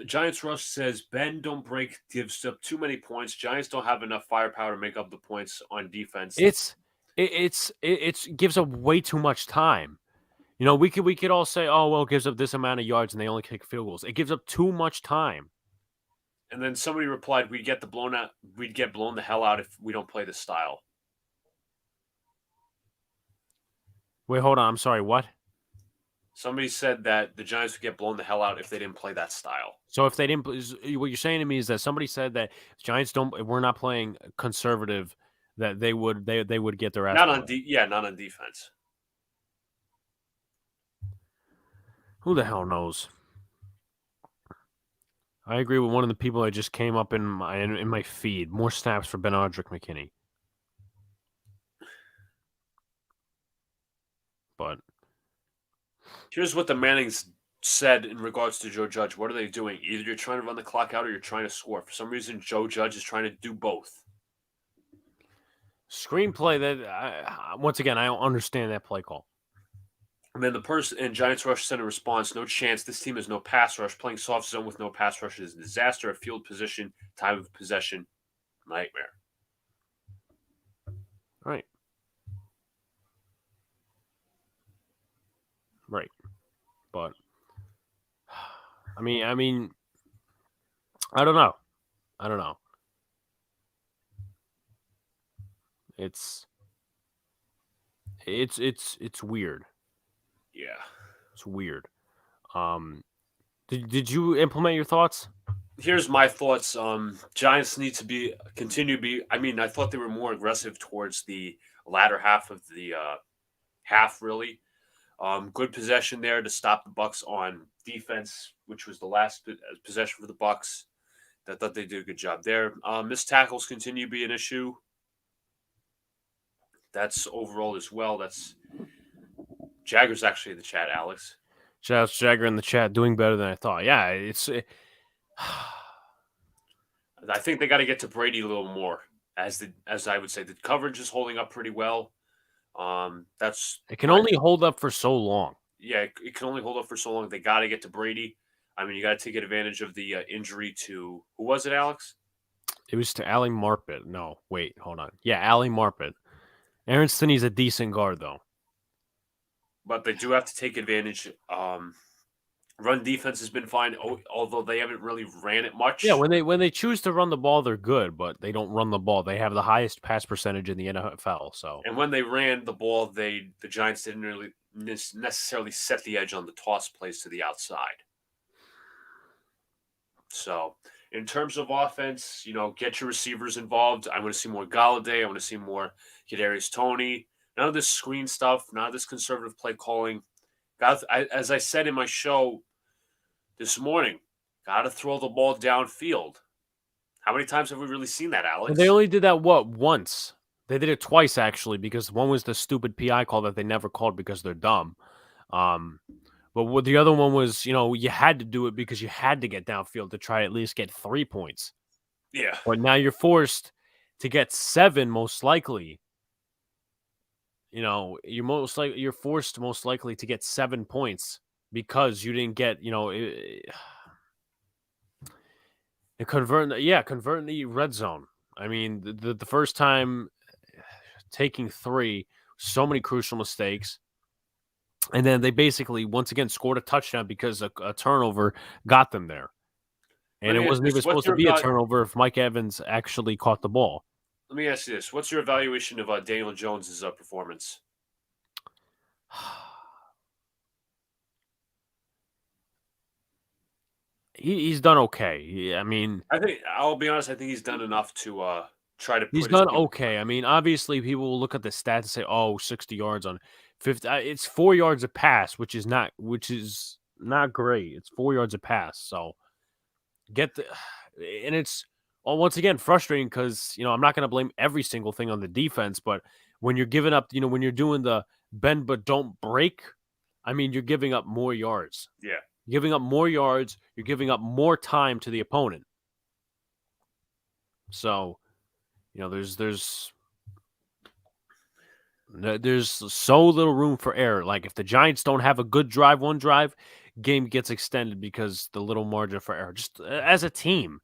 Giants Rush says Ben don't break, gives up too many points. Giants don't have enough firepower to make up the points on defense. It gives up way too much time. We could all say, oh well, it gives up this amount of yards and they only kick field goals. It gives up too much time. And then somebody replied, we'd get blown the hell out if we don't play this style. Wait, hold on. I'm sorry. What? Somebody said that the Giants would get blown the hell out if they didn't play that style. So if they didn't, what you're saying to me is that somebody said that Giants we're not playing conservative, that they would get their ass. Not on defense. Who the hell knows? I agree with one of the people that just came up in my feed. More snaps for Benardrick McKinney. But here's what the Mannings said in regards to Joe Judge. What are they doing? Either you're trying to run the clock out or you're trying to score. For some reason, Joe Judge is trying to do both. Screenplay that once again, I don't understand that play call. And then the person in Giants Rush sent a response, no chance. This team has no pass rush. Playing soft zone with no pass rush is a disaster. A field position, time of possession, nightmare. Right. But I mean, I don't know. It's weird. Yeah. It's weird. Did you implement your thoughts? Here's my thoughts. Giants need to continue to be. I mean, I thought they were more aggressive towards the latter half of the half. Really, good possession there to stop the Bucs on defense, which was the last possession for the Bucs. I thought they did a good job there. Missed tackles continue to be an issue. That's overall as well. That's Jagger's actually in the chat, Alex. Shout out to Jagger in the chat, doing better than I thought. Yeah, it's. I think they got to get to Brady a little more, as I would say. The coverage is holding up pretty well. It can only hold up for so long. Yeah, it can only hold up for so long. They got to get to Brady. I mean, you got to take advantage of the injury to who was it, Alex? It was to Ali Marpet. No, wait, hold on. Yeah, Ali Marpet. Aaron Stinney's a decent guard, though. But they do have to take advantage. Run defense has been fine, although they haven't really ran it much. Yeah, when they choose to run the ball, they're good, but they don't run the ball. They have the highest pass percentage in the NFL. So, and when they ran the ball, the Giants didn't really necessarily set the edge on the toss plays to the outside. So, in terms of offense, get your receivers involved. I want to see more Galladay. I want to see more Kadarius Toney. None of this screen stuff. None of this conservative play calling. As I said in my show this morning, got to throw the ball downfield. How many times have we really seen that, Alex? Well, they only did that, once? They did it twice, actually, because one was the stupid PI call that they never called because they're dumb. But what the other one was, you had to do it because you had to get downfield to try at least get 3 points. Yeah. But now you're forced to get 7, most likely. You're forced most likely to get 7 points because you didn't get, convert the red zone. I mean, the first time taking 3, so many crucial mistakes. And then they basically, once again, scored a touchdown because a turnover got them there. And it wasn't even supposed to be a turnover if Mike Evans actually caught the ball. Let me ask you this. What's your evaluation of Daniel Jones' performance? He's done okay. I mean, I'll be honest. I think he's done enough to try to. He's done okay. I mean, obviously, people will look at the stats and say, "Oh, 60 yards on 50." It's 4 yards a pass, which is not great. It's 4 yards a pass. So and it's once again, frustrating because, I'm not going to blame every single thing on the defense, but when you're giving up, when you're doing the bend but don't break, I mean, you're giving up more yards. Yeah. You're giving up more yards. You're giving up more time to the opponent. So, there's so little room for error. Like if the Giants don't have a good drive, one drive, game gets extended because the little margin for error. Just as a team,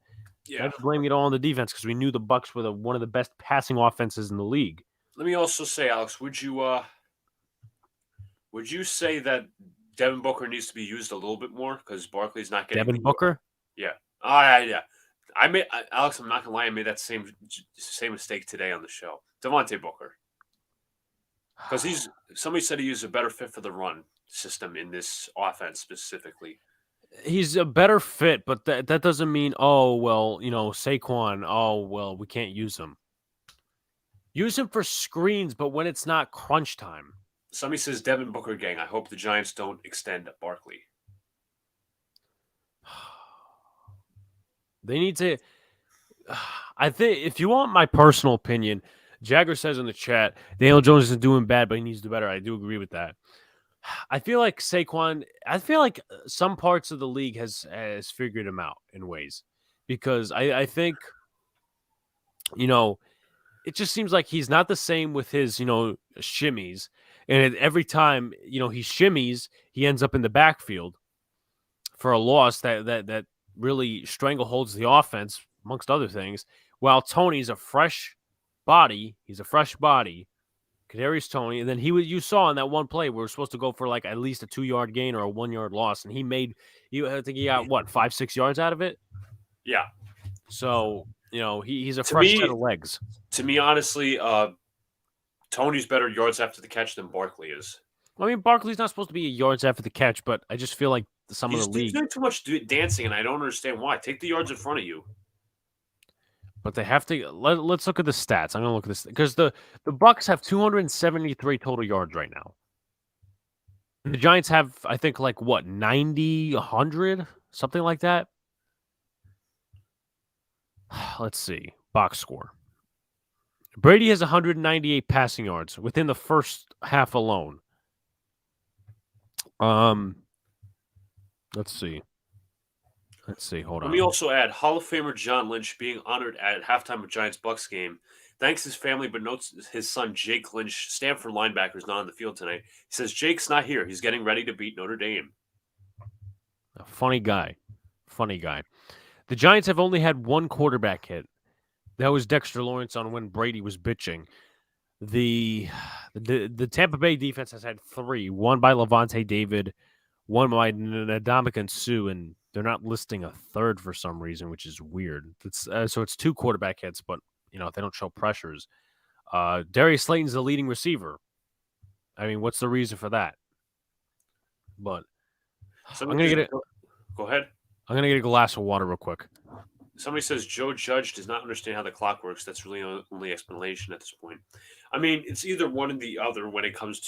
Yeah. not blaming it all on the defense because we knew the Bucs were one of the best passing offenses in the league. Let me also say, Alex, would you say that Devin Booker needs to be used a little bit more because Barkley's not getting Devin Booker? Yeah. Yeah. Alex, I'm not gonna lie, I made that same mistake today on the show. Devontae Booker. Because somebody said he's a better fit for the run system in this offense specifically. He's a better fit, but that doesn't mean, oh, well, Saquon, oh, well, we can't use him. Use him for screens, but when it's not crunch time. Somebody says Devin Booker gang. I hope the Giants don't extend Barkley. They need to. I think if you want my personal opinion, Jagger says in the chat, Daniel Jones isn't doing bad, but he needs to do better. I do agree with that. I feel like Saquon, some parts of the league has figured him out in ways because I think, it just seems like he's not the same with his, shimmies. And every time, he shimmies, he ends up in the backfield for a loss that really strangleholds the offense, amongst other things. While Tony's a fresh body, Kadarius Toney, and then you saw in that one play we were supposed to go for like at least a 2-yard gain or a 1-yard loss, and I think he got what 5-6 yards out of it. Yeah. So he's a fresh set of legs. To me, honestly, Tony's better yards after the catch than Barkley is. I mean, Barkley's not supposed to be yards after the catch, but I just feel like of the league. He's doing too much dancing, and I don't understand why. Take the yards in front of you. But they have to. Let's look at the stats. I'm going to look at this because the Bucs have 273 total yards right now. The Giants have, I think, like what 90, 100, something like that. Let's see. Box score. Brady has 198 passing yards within the first half alone. Let's see. Hold on. Let me also add Hall of Famer John Lynch being honored at halftime of Giants-Bucs game. Thanks his family, but notes his son Jake Lynch, Stanford linebacker, is not on the field tonight. He says Jake's not here. He's getting ready to beat Notre Dame. A funny guy. The Giants have only had one quarterback hit. That was Dexter Lawrence on when Brady was bitching. The Tampa Bay defense has had 3. One by Levante David, one by Ndamukong Suh, and they're not listing a third for some reason, which is weird. So it's 2 quarterback hits, but they don't show pressures. Darius Slayton's the leading receiver. I mean, what's the reason for that? But I'm gonna get it. Go ahead. I'm gonna get a glass of water real quick. Somebody says Joe Judge does not understand how the clock works. That's really the only explanation at this point. I mean, it's either one or the other when it comes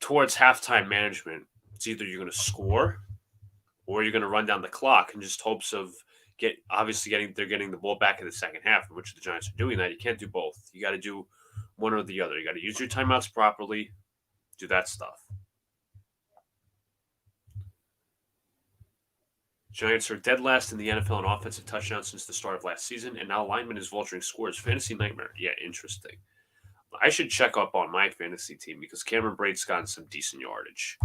towards halftime management. It's either you're going to score or you're going to run down the clock in just hopes of getting the ball back in the second half, in which the Giants are doing that. You can't do both. You got to do one or the other. You got to use your timeouts properly, do that stuff. Giants are dead last in the NFL in offensive touchdowns since the start of last season, and now lineman is vulturing scores. Fantasy nightmare. Yeah, interesting. I should check up on my fantasy team because Cameron Brate's gotten some decent yardage.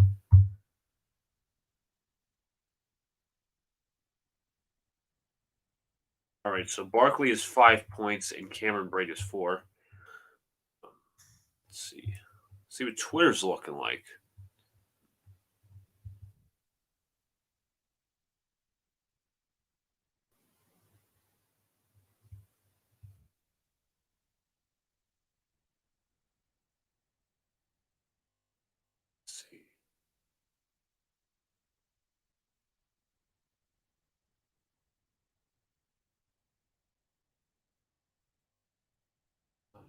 All right, so Barkley is 5 points and Cameron Brate is 4. Let's see what Twitter's looking like.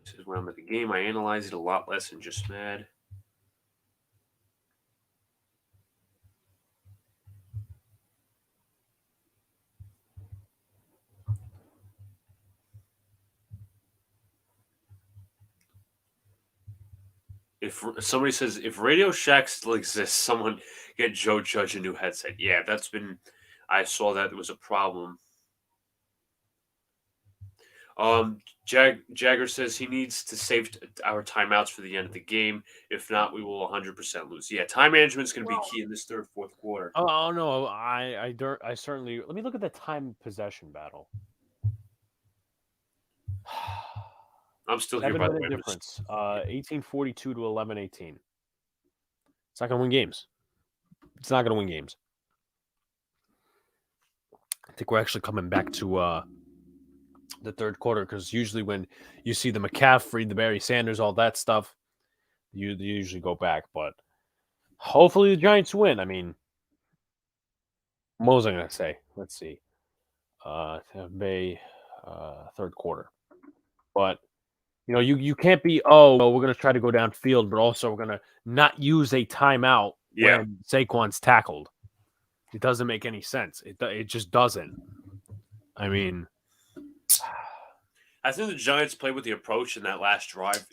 This is when I'm at the game. I analyze it a lot less than just mad. If somebody says if Radio Shack still exists, someone get Joe Judge a new headset. Yeah, that's been. I saw that there was a problem. Jagger says he needs to save our timeouts for the end of the game. If not, we will 100% lose. Yeah, time management is going to be key in this third, fourth quarter. Oh no, I certainly. Let me look at the time possession battle. I'm still here, by the way. 7-minute difference. 1842 to 11-18. It's not going to win games. It's not going to win games. I think we're actually coming back to the third quarter because usually when you see the McCaffrey, the Barry Sanders, all that stuff, you usually go back. But hopefully the Giants win. I mean, what was I going to say? Let's see. Bay, third quarter. But you can't be, we're going to try to go downfield, but also we're going to not use a timeout when Saquon's tackled. It doesn't make any sense. It just doesn't. I mean, I think the Giants played with the approach in that last drive.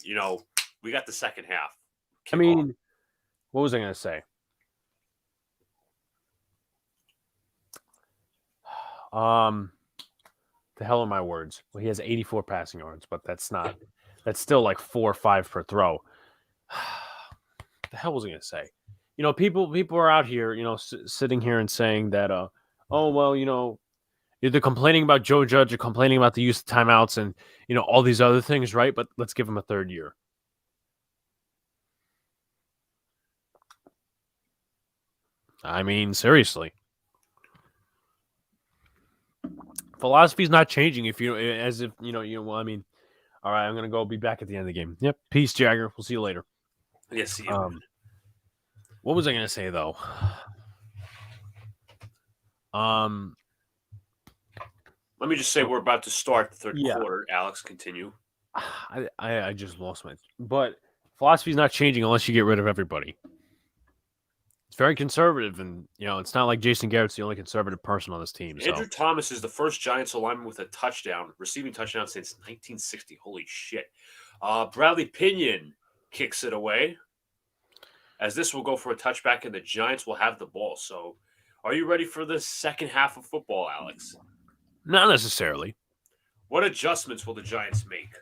We got the second half. I mean, what was I going to say? The hell are my words? Well, he has 84 passing yards, but that's still like 4 or 5 per throw. The hell was I going to say? People are out here, sitting here and saying that, they're complaining about Joe Judge, they're complaining about the use of timeouts and, all these other things, right? But let's give him a third year. I mean, seriously. Philosophy's not changing I mean, all right, I'm going to go be back at the end of the game. Yep. Peace, Jagger. We'll see you later. Yes, see you. What was I going to say, though? Let me just say we're about to start the third quarter. Alex, continue. I just lost my... But philosophy's not changing unless you get rid of everybody. It's very conservative, and, it's not like Jason Garrett's the only conservative person on this team. Andrew Thomas is the first Giants lineman with a receiving touchdown since 1960. Holy shit. Bradley Pinion kicks it away, as this will go for a touchback, and the Giants will have the ball. So, are you ready for the second half of football, Alex? Not necessarily. What adjustments will the Giants make?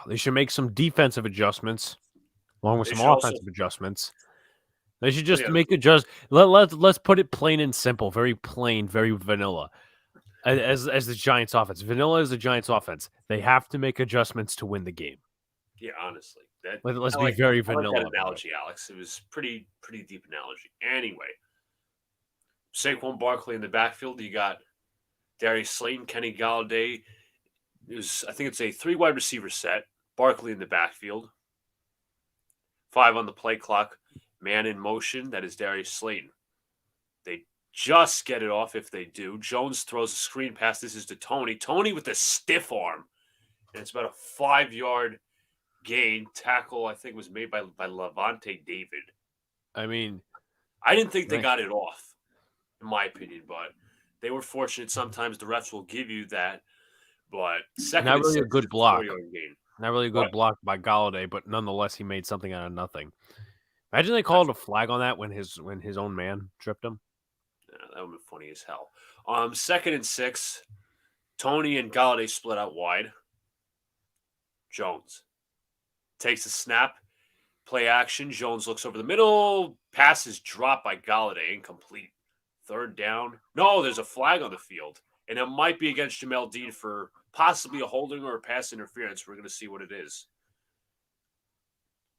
They should make some defensive adjustments, along with some offensive adjustments. They should just make let's put it plain and simple, very plain, very vanilla. As the Giants offense. Vanilla is the Giants offense. They have to make adjustments to win the game. Yeah, honestly. Let's be very vanilla. I like that analogy, Alex. It was pretty deep analogy. Anyway, Saquon Barkley in the backfield. You got Darius Slayton, Kenny Galladay. I think it's a 3 wide receiver set. Barkley in the backfield. 5 on the play clock. Man in motion. That is Darius Slayton. They just get it off if they do. Jones throws a screen pass. This is to Tony. Tony with a stiff arm. And it's about a 5-yard gain. Tackle, I think, was made by Levante David. I mean, I didn't think they got it off, in my opinion, but they were fortunate. Sometimes the refs will give you that. But second, not really a good block. Gain. Not really a good block by Galladay, but nonetheless, he made something out of nothing. Imagine they called a flag on that when his own man tripped him. Yeah, that would be funny as hell. 2nd and 6, Tony and Galladay split out wide. Jones takes a snap, play action. Jones looks over the middle. Pass is dropped by Galladay, incomplete. 3rd down. No, there's a flag on the field, and it might be against Jamel Dean for possibly a holding or a pass interference. We're going to see what it is.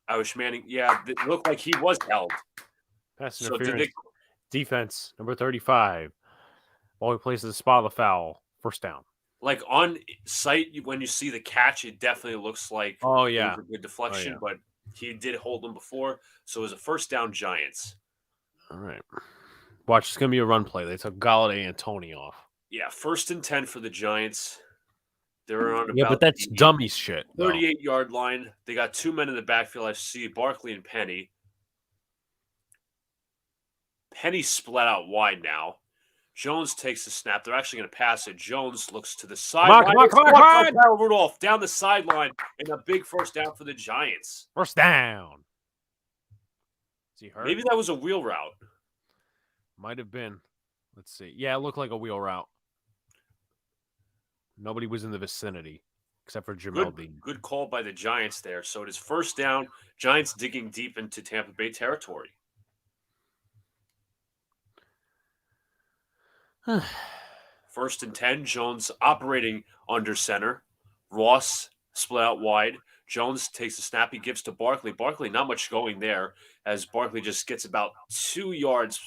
Irish Manning, it looked like he was held. Pass interference. Defense, number 35. Ball plays the spot of the foul. 1st down. Like on site, when you see the catch, it definitely looks like a good deflection, but he did hold them before. So it was a 1st down, Giants. All right. Watch, it's going to be a run play. They took Galladay and Tony off. Yeah, 1st and 10 for the Giants. They're on but that's dummy shit. 38-yard line. They got 2 men in the backfield. I see Barkley and Penny. Penny split out wide now. Jones takes the snap. They're actually going to pass it. Jones looks to the on, sideline. come on, It's come on, caught come by on. Kyle Rudolph down the sideline, and a big first down for the Giants. First down. Is he hurt? Maybe that was a wheel route. Might have been. Let's see. Yeah, it looked like a wheel route. Nobody was in the vicinity except for Jamel Dean. Good call by the Giants there. So it is first down. Giants digging deep into Tampa Bay territory. First and 10. Jones operating under center. Ross split out wide. Jones takes the snap. He gives to Barkley. Barkley, not much going there, as Barkley just gets about 2 yards,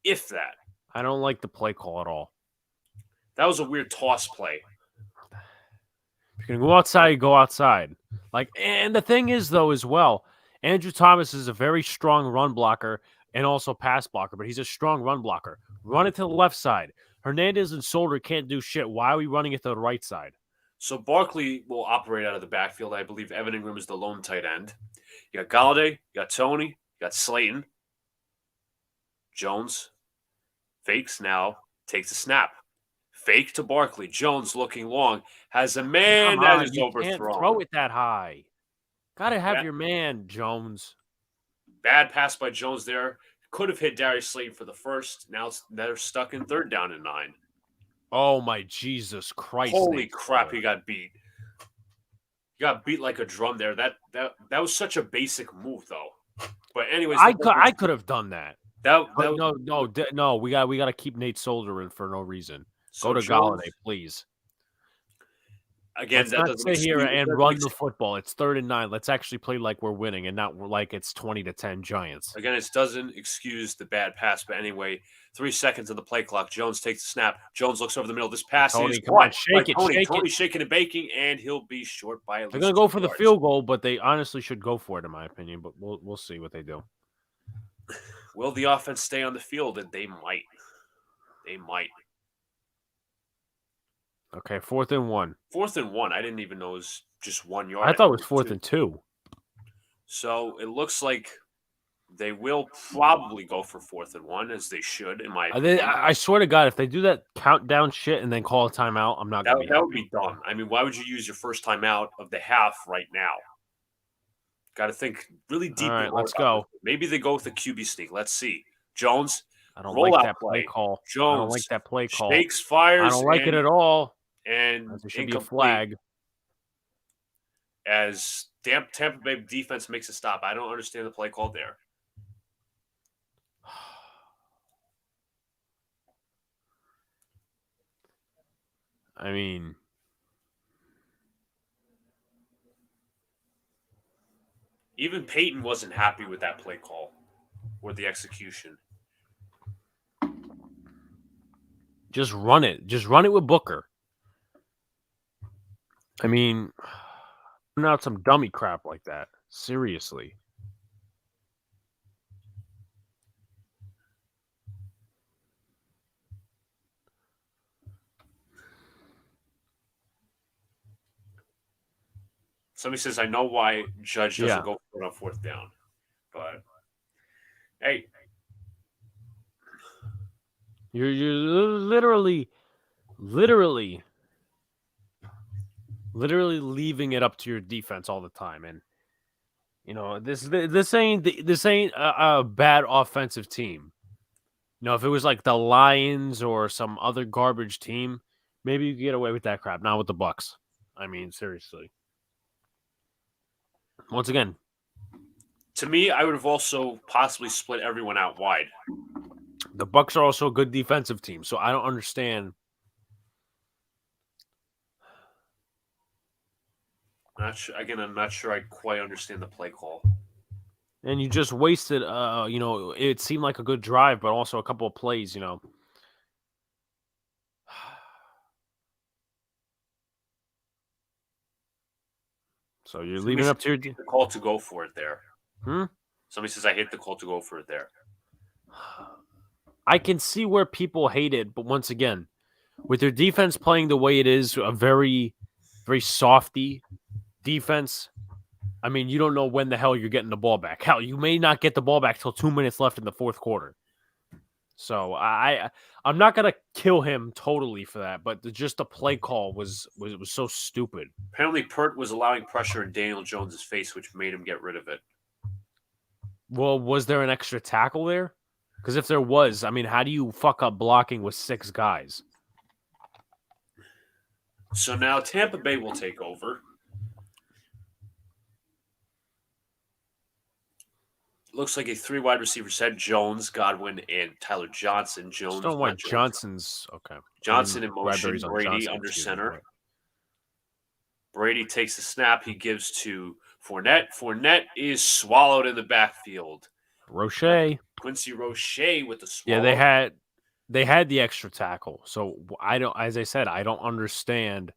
if that. I don't like the play call at all. That was a weird toss play. If you're going to go outside, you go outside. And the thing is, though, as well, Andrew Thomas is a very strong run blocker and also pass blocker, but he's a strong run blocker. Run it to the left side. Hernandez and Solder can't do shit. Why are we running it to the right side? So Barkley will operate out of the backfield. I believe Evan Ingram is the lone tight end. You got Galladay, you got Tony, you got Slayton. Jones fakes now, takes a snap. Fake to Barkley. Jones looking long. Has a man that is overthrown. Can't throw it that high. Gotta have your man, Jones. Bad pass by Jones there. Could have hit Darius Slayton for the first. Now they're stuck in third down and 9. Oh, my Jesus Christ. Holy crap, he got beat. He got beat like a drum there. That was such a basic move, though. But anyways. I could have done that. No. We got to keep Nate Solder in for no reason. So Go to Galladay, please. Again, let's not sit here and run the football. It's 3rd and 9. Let's actually play like we're winning and not like it's 20-10 Giants. Again, it doesn't excuse the bad pass, but anyway, 3 seconds of the play clock. Jones takes the snap. Jones looks over the middle. This pass is come on, shake it. Tony shaking and baking, and he'll be short by at least. They're going to go for the field goal, but they honestly should go for it, in my opinion. But we'll see what they do. Will the offense stay on the field? And they might. They might. Okay, 4th and 1. 4th and 1. I didn't even know it was just 1 yard. I thought it was 4th and 2. So it looks like they will probably go for 4th and 1, as they should, in my opinion. I swear to God, if they do that countdown shit and then call a timeout, I'm not going to be That would be dumb. I mean, why would you use your first timeout of the half right now? Got to think really deep. All right, let's go. Maybe they go with a QB sneak. Let's see. Jones. I don't like that play call. Jones. I don't like that play call. Shakes, fires. I don't like it at all. And there should be a flag. As Tampa Bay defense makes a stop. I don't understand the play call there. I mean, even Peyton wasn't happy with that play call or the execution. Just run it. Just run it with Booker. I mean, not some dummy crap like that. Seriously. Somebody says, I know why Judge doesn't go for it on 4th down. But, hey. You're literally leaving it up to your defense all the time. And, you know, this ain't a bad offensive team. You know, if it was like the Lions or some other garbage team, maybe you could get away with that crap. Not with the Bucs. I mean, seriously. Once again. To me, I would have also possibly split everyone out wide. The Bucs are also a good defensive team, so I don't understand. I'm not sure I quite understand the play call. And you just wasted, you know, it seemed like a good drive, but also a couple of plays, you know. So you're leaving up to the call to go for it there. Hmm? Somebody says I hate the call to go for it there. I can see where people hate it, but once again, with their defense playing the way it is, a very, very softy defense, I mean, you don't know when the hell you're getting the ball back. Hell, you may not get the ball back till 2 minutes left in the 4th quarter. So I'm not gonna kill him totally for that, but just the play call was so stupid. Apparently, Pert was allowing pressure in Daniel Jones's face, which made him get rid of it. Well, was there an extra tackle there? Because if there was, I mean, how do you fuck up blocking with 6 guys? So now Tampa Bay will take over. Looks like a 3 wide receiver set: Jones, Godwin, and Tyler Johnson. I just don't know why Johnson's okay. Johnson in motion. Bradbury's on Brady Johnson, under excuse me, center. but- Brady takes the snap. He gives to Fournette. Fournette is swallowed in the backfield. Roche. Quincy Roche with the swallow. Yeah, they had the extra tackle. So I don't, as I said, I don't understand.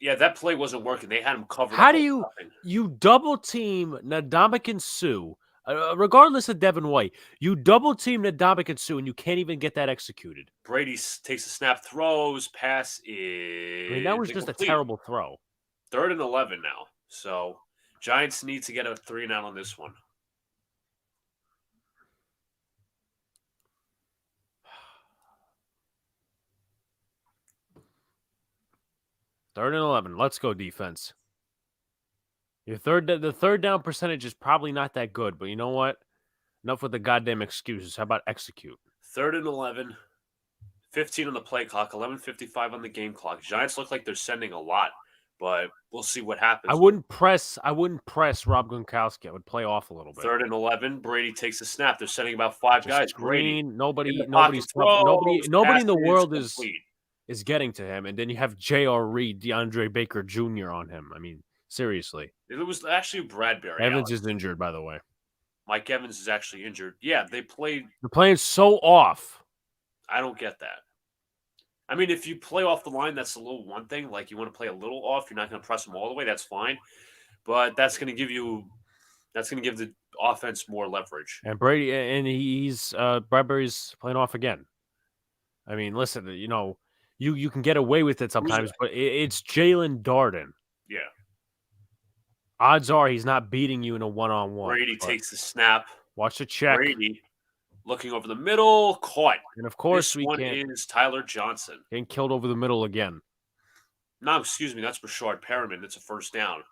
Yeah, that play wasn't working. They had him covered. How do you double team Ndamukong Suh, regardless of Devin White? You double team Ndamukong Suh and you can't even get that executed. Brady takes the snap, throws, pass is. I mean, that was just a terrible throw. 3rd and 11 now. So Giants need to get a 3 and out on this one. Third and 11. Let's go defense. The third down percentage is probably not that good, but you know what? Enough with the goddamn excuses. How about execute? 3rd and 11. 15 on the play clock. 11:55 on the game clock. Giants look like they're sending a lot, but we'll see what happens. I wouldn't press Rob Gronkowski. I would play off a little bit. 3rd and 11. Brady takes the snap. They're sending about 5 guys. Brady. Nobody in throws, the world is getting to him, and then you have J.R. Reed, DeAndre Baker Jr. on him. I mean, seriously. It was actually Bradbury. Evans is injured, by the way. Mike Evans is actually injured. Yeah, they're playing so off. I don't get that. I mean, if you play off the line, that's a little one thing. Like, you want to play a little off. You're not going to press them all the way. That's fine. But that's going to give the offense more leverage. And Brady, and Bradbury's playing off again. I mean, listen, you can get away with it sometimes, but it's Jalen Darden. Yeah. Odds are he's not beating you in a one-on-one. Brady takes the snap. Watch the check. Brady looking over the middle, caught. And of course, this one is Tyler Johnson. Getting killed over the middle again. No, excuse me, that's Rashard Perriman. It's a 1st down.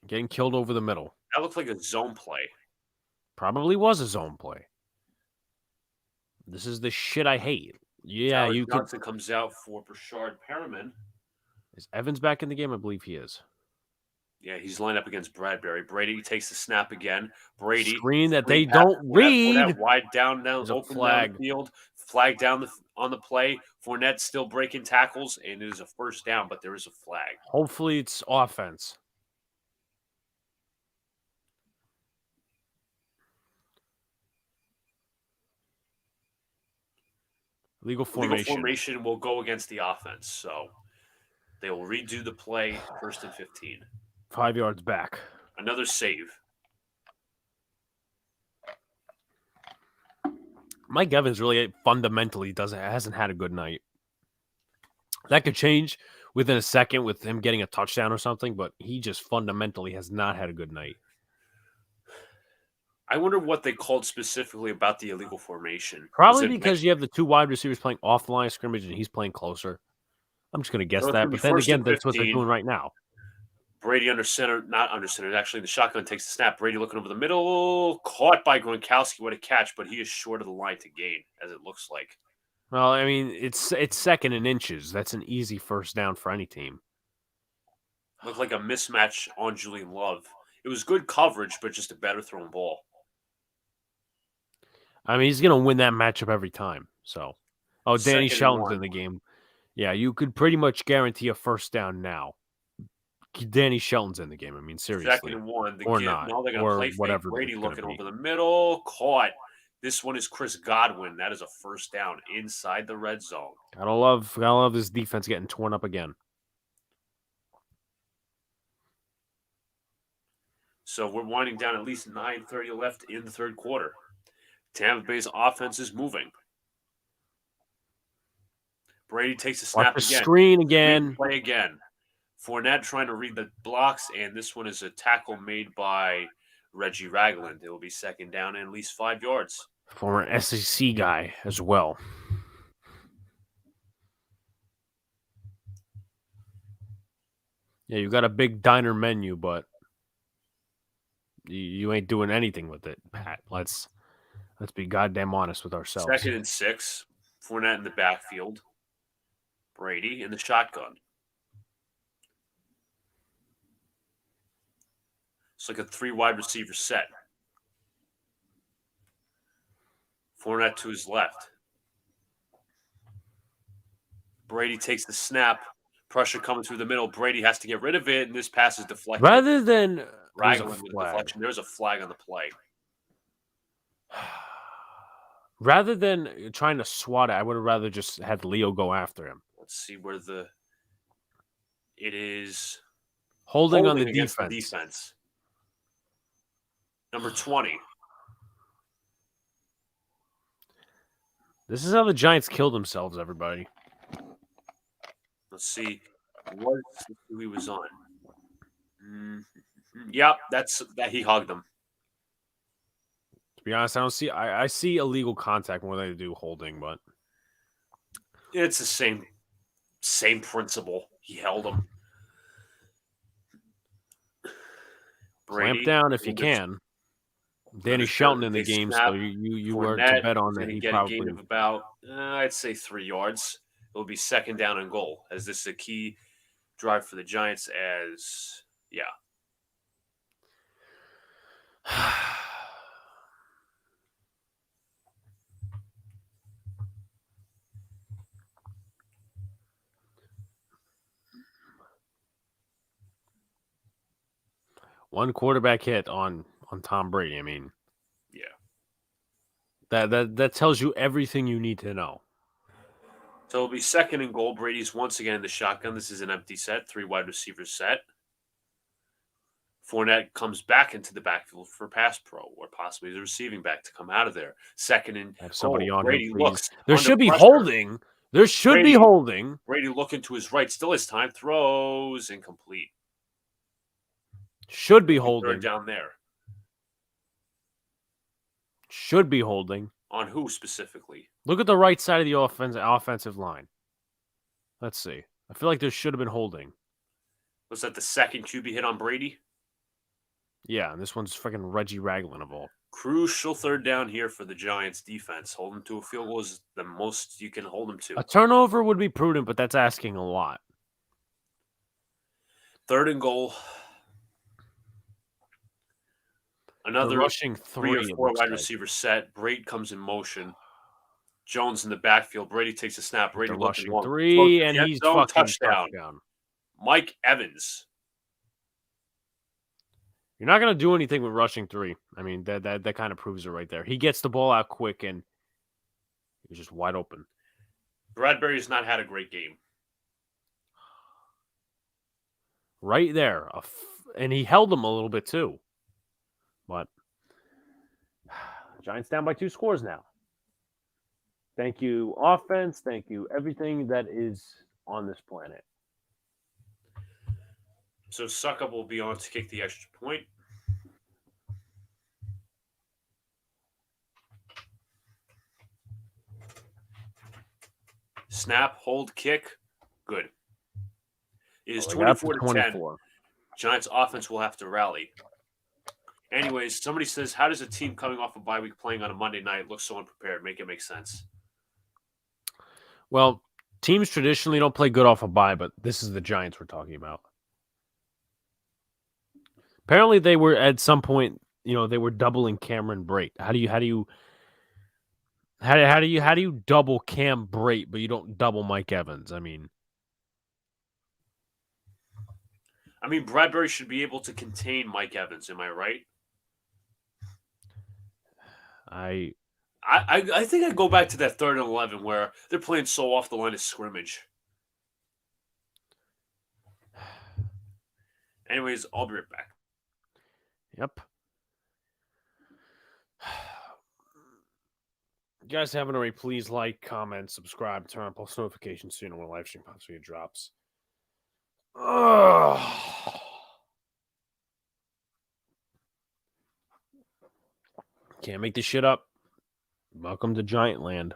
Getting killed over the middle. That looked like a zone play. Probably was a zone play. This is the shit I hate. Yeah, Tyler Johnson comes out for Rashard Perriman. Is Evans back in the game? I believe he is. Yeah, he's lined up against Bradbury. Brady takes the snap again. Brady screen that they don't read. Wide down, open flag. down the field. Flag down on the play. Fournette still breaking tackles, and it is a 1st down, but there is a flag. Hopefully, it's offense. Legal formation will go against the offense, so they will redo the play. 1st and 15. 5 yards back. Another save. Mike Evans really fundamentally hasn't had a good night. That could change within a second with him getting a touchdown or something, but he just fundamentally has not had a good night. I wonder what they called specifically about the illegal formation. Probably because you have the 2 wide receivers playing off the line of scrimmage and he's playing closer. I'm just going to guess that. But then again, that's what they're doing right now. Brady under center, not under center. Actually, the shotgun takes the snap. Brady looking over the middle. Caught by Gronkowski. What a catch, but he is short of the line to gain, as it looks like. Well, I mean, it's 2nd in inches. That's an easy 1st down for any team. Looked like a mismatch on Julian Love. It was good coverage, but just a better thrown ball. I mean, he's going to win that matchup every time. So, Danny Shelton's in the game. Yeah, you could pretty much guarantee a 1st down now. Danny Shelton's in the game. I mean, seriously. 2nd and 1. Or not. Now they're going to play whatever. Brady looking over the middle. Caught. This one is Chris Godwin. That is a 1st down inside the red zone. Gotta love this defense getting torn up again. So we're winding down at least 9:30 left in the 3rd quarter. Tampa Bay's offense is moving. Brady takes a snap again. Screen again. Play again. Fournette trying to read the blocks, and this one is a tackle made by Reggie Ragland. It will be second down and at least 5 yards. Former SEC guy as well. Yeah, you got a big diner menu, but you ain't doing anything with it, Pat. Let's be goddamn honest with ourselves. 2nd and 6. Fournette in the backfield. Brady in the shotgun. It's like a 3 wide receiver set. Fournette to his left. Brady takes the snap. Pressure coming through the middle. Brady has to get rid of it, and this pass is deflected. Rather than Ragland with a deflection. There's a flag on the play. Rather than trying to swat it, I would have rather just had Leo go after him. Let's see where it is holding on the against defense. The defense. Number 20. This is how the Giants kill themselves, everybody. Let's see what he was on. Yep, that he hugged him. To be honest, I see illegal contact more than I do holding, but it's the same principle. He held him. Clamp down if you can. Danny Shelton in the game, so you were to bet on that. He probably gain of about I'd say 3 yards. It will be second down and goal, as this is a key drive for the Giants. One quarterback hit on Tom Brady. I mean, that tells you everything you need to know. So it'll be second and goal. Brady's once again in the shotgun. This is an empty set, 3 wide receivers set. Fournette comes back into the backfield for pass pro, or possibly the receiving back to come out of there. Second and have somebody on Brady him, looks. There should be holding. There should be holding. Brady looking to his right. Still his time. Throws incomplete. Should be holding. Third down there. Should be holding. On who specifically? Look at the right side of the offensive line. Let's see. I feel like there should have been holding. Was that the second QB hit on Brady? Yeah, and this one's freaking Reggie Ragland of all. Crucial third down here for the Giants defense. Hold them to a field goal is the most you can hold them to. A turnover would be prudent, but that's asking a lot. Third and goal. Another rushing 3 or 4 wide receiver set. Brady comes in motion. Jones in the backfield. Brady takes a snap. Brady rushing 3, and he's fucking touchdown. Mike Evans. You're not going to do anything with rushing 3. I mean, that kind of proves it right there. He gets the ball out quick, and he's just wide open. Bradbury's not had a great game. Right there. And he held him a little bit, too. But Giants down by 2 scores now. Thank you, offense. Thank you, everything that is on this planet. So Suckup will be on to kick the extra point. Snap, hold, kick. Good. It is 24-10. Giants offense will have to rally. Anyways, somebody says, how does a team coming off a bye week playing on a Monday night look so unprepared? Make it make sense. Well, teams traditionally don't play good off a bye, but this is the Giants we're talking about. Apparently, they were at some point, they were doubling Cameron Brate. How do you double Cam Brate, but you don't double Mike Evans? I mean, Bradbury should be able to contain Mike Evans. Am I right? I think I go back to that 3rd and 11 where they're playing so off the line of scrimmage. Anyways, I'll be right back. Yep. You guys haven't already, please like, comment, subscribe, turn on post notifications so you know when Livestream pops video drops. Ugh. Can't make this shit up. Welcome to Giant Land.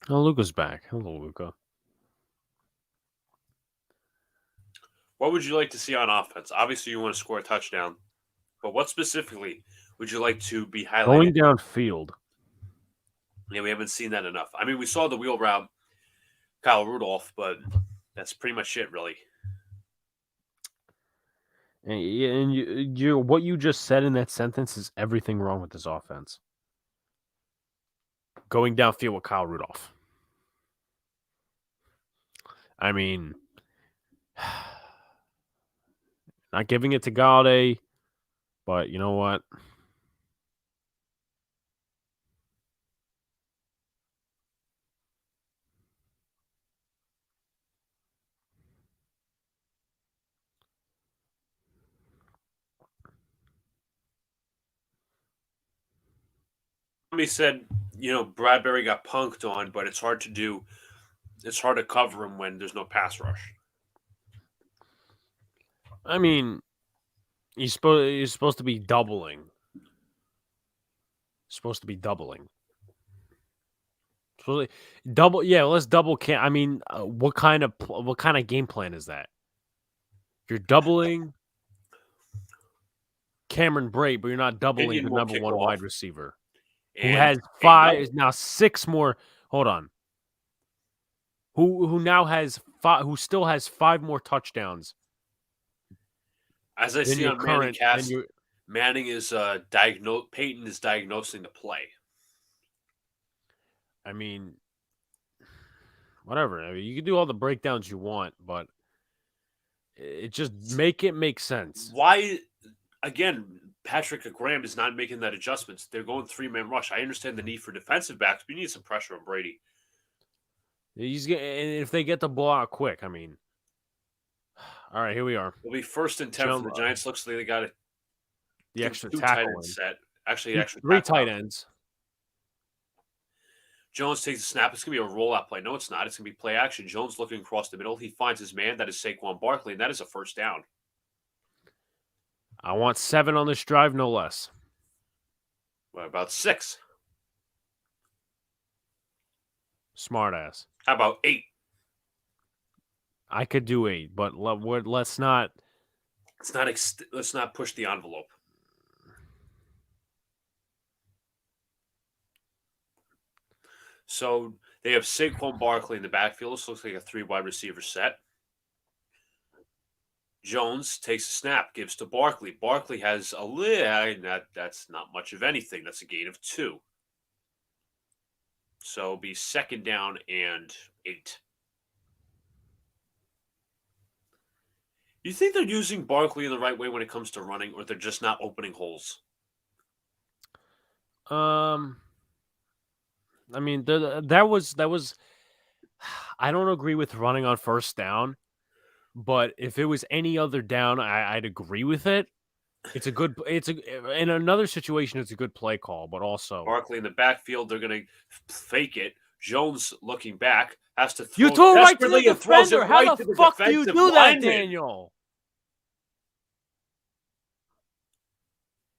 Oh, Luca's back. Hello, Luca. What would you like to see on offense? Obviously, you want to score a touchdown, but what specifically would you like to be highlighted? Going downfield. Yeah, we haven't seen that enough. I mean, we saw the wheel route, Kyle Rudolph, but that's pretty much it, really. And you, what you just said in that sentence is everything wrong with this offense. Going downfield with Kyle Rudolph. I mean, not giving it to Galladay, but you know what? Somebody said, Bradbury got punked on, but it's hard to do. It's hard to cover him when there's no pass rush. I mean, he's supposed to be doubling. Supposed to be doubling. Double, yeah. Let's double. I mean, what kind of game plan is that? You're doubling Cameron Brate, but you're not doubling the number one wide receiver who has six more. Hold on. Who now has five? Who still has 5 more touchdowns? As I see on Manning cast, Manning is Peyton is diagnosing the play. I mean, whatever. I mean, you can do all the breakdowns you want, but it just make sense. Why? Again, Patrick Graham is not making that adjustments. They're going 3-man rush. I understand the need for defensive backs, but you need some pressure on Brady. And if they get the ball out quick, I mean, all right, here we are. It'll be 1st and 10 for the Giants. Looks like they got the extra tackle set. Actually, extra 3 tight ends. Jones takes the snap. It's going to be a rollout play. No, it's not. It's going to be play action. Jones looking across the middle. He finds his man. That is Saquon Barkley, and that is a first down. I want 7 on this drive, no less. What about 6? Smart ass. How about 8? I could do 8, but let's not. Let's not push the envelope. So they have Saquon Barkley in the backfield. This looks like a 3 wide receiver set. Jones takes a snap, gives to Barkley. Barkley has that's not much of anything. That's a gain of 2. So it'll be 2nd down and 8. You think they're using Barkley in the right way when it comes to running, or they're just not opening holes? I mean, that was. I don't agree with running on 1st down, but if it was any other down, I'd agree with it. It's a good. In another situation, it's a good play call, but also Barkley in the backfield, they're going to fake it. Jones looking back has to throw. You threw right to the defender. How the fuck do you do that, Daniel?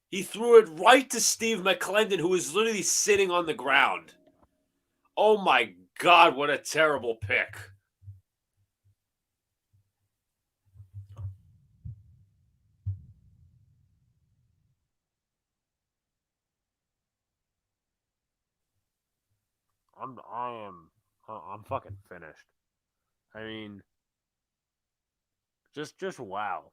He threw it right to Steve McClendon, who was literally sitting on the ground. Oh my God, what a terrible pick. I'm fucking finished. I mean, just wow.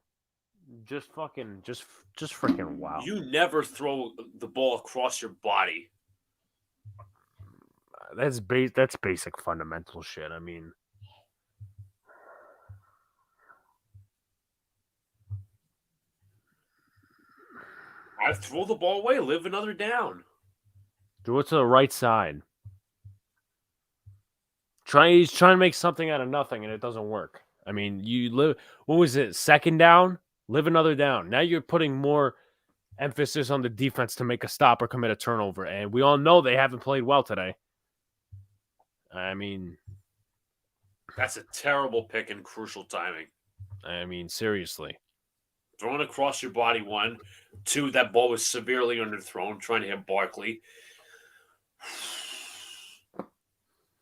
Just freaking wow. You never throw the ball across your body. That's basic fundamental shit. I mean, I throw the ball away, live another down. Do it to the right side. He's trying to make something out of nothing, and it doesn't work. I mean, you live. What was it? Second down, live another down. Now you're putting more emphasis on the defense to make a stop or commit a turnover, and we all know they haven't played well today. I mean, That's a terrible pick and crucial timing. Seriously. Throwing across your body, 1. 2, that ball was severely underthrown, trying to hit Barkley.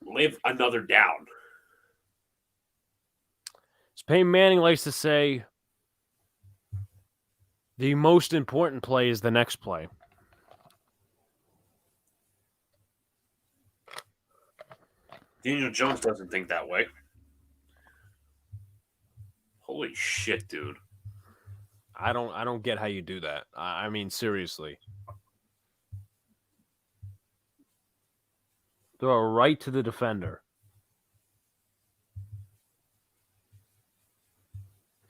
Live another down. As Peyton Manning likes to say, the most important play is the next play. Daniel Jones doesn't think that way. Holy shit, dude. I don't get how you do that. I mean, seriously. Throw it right to the defender.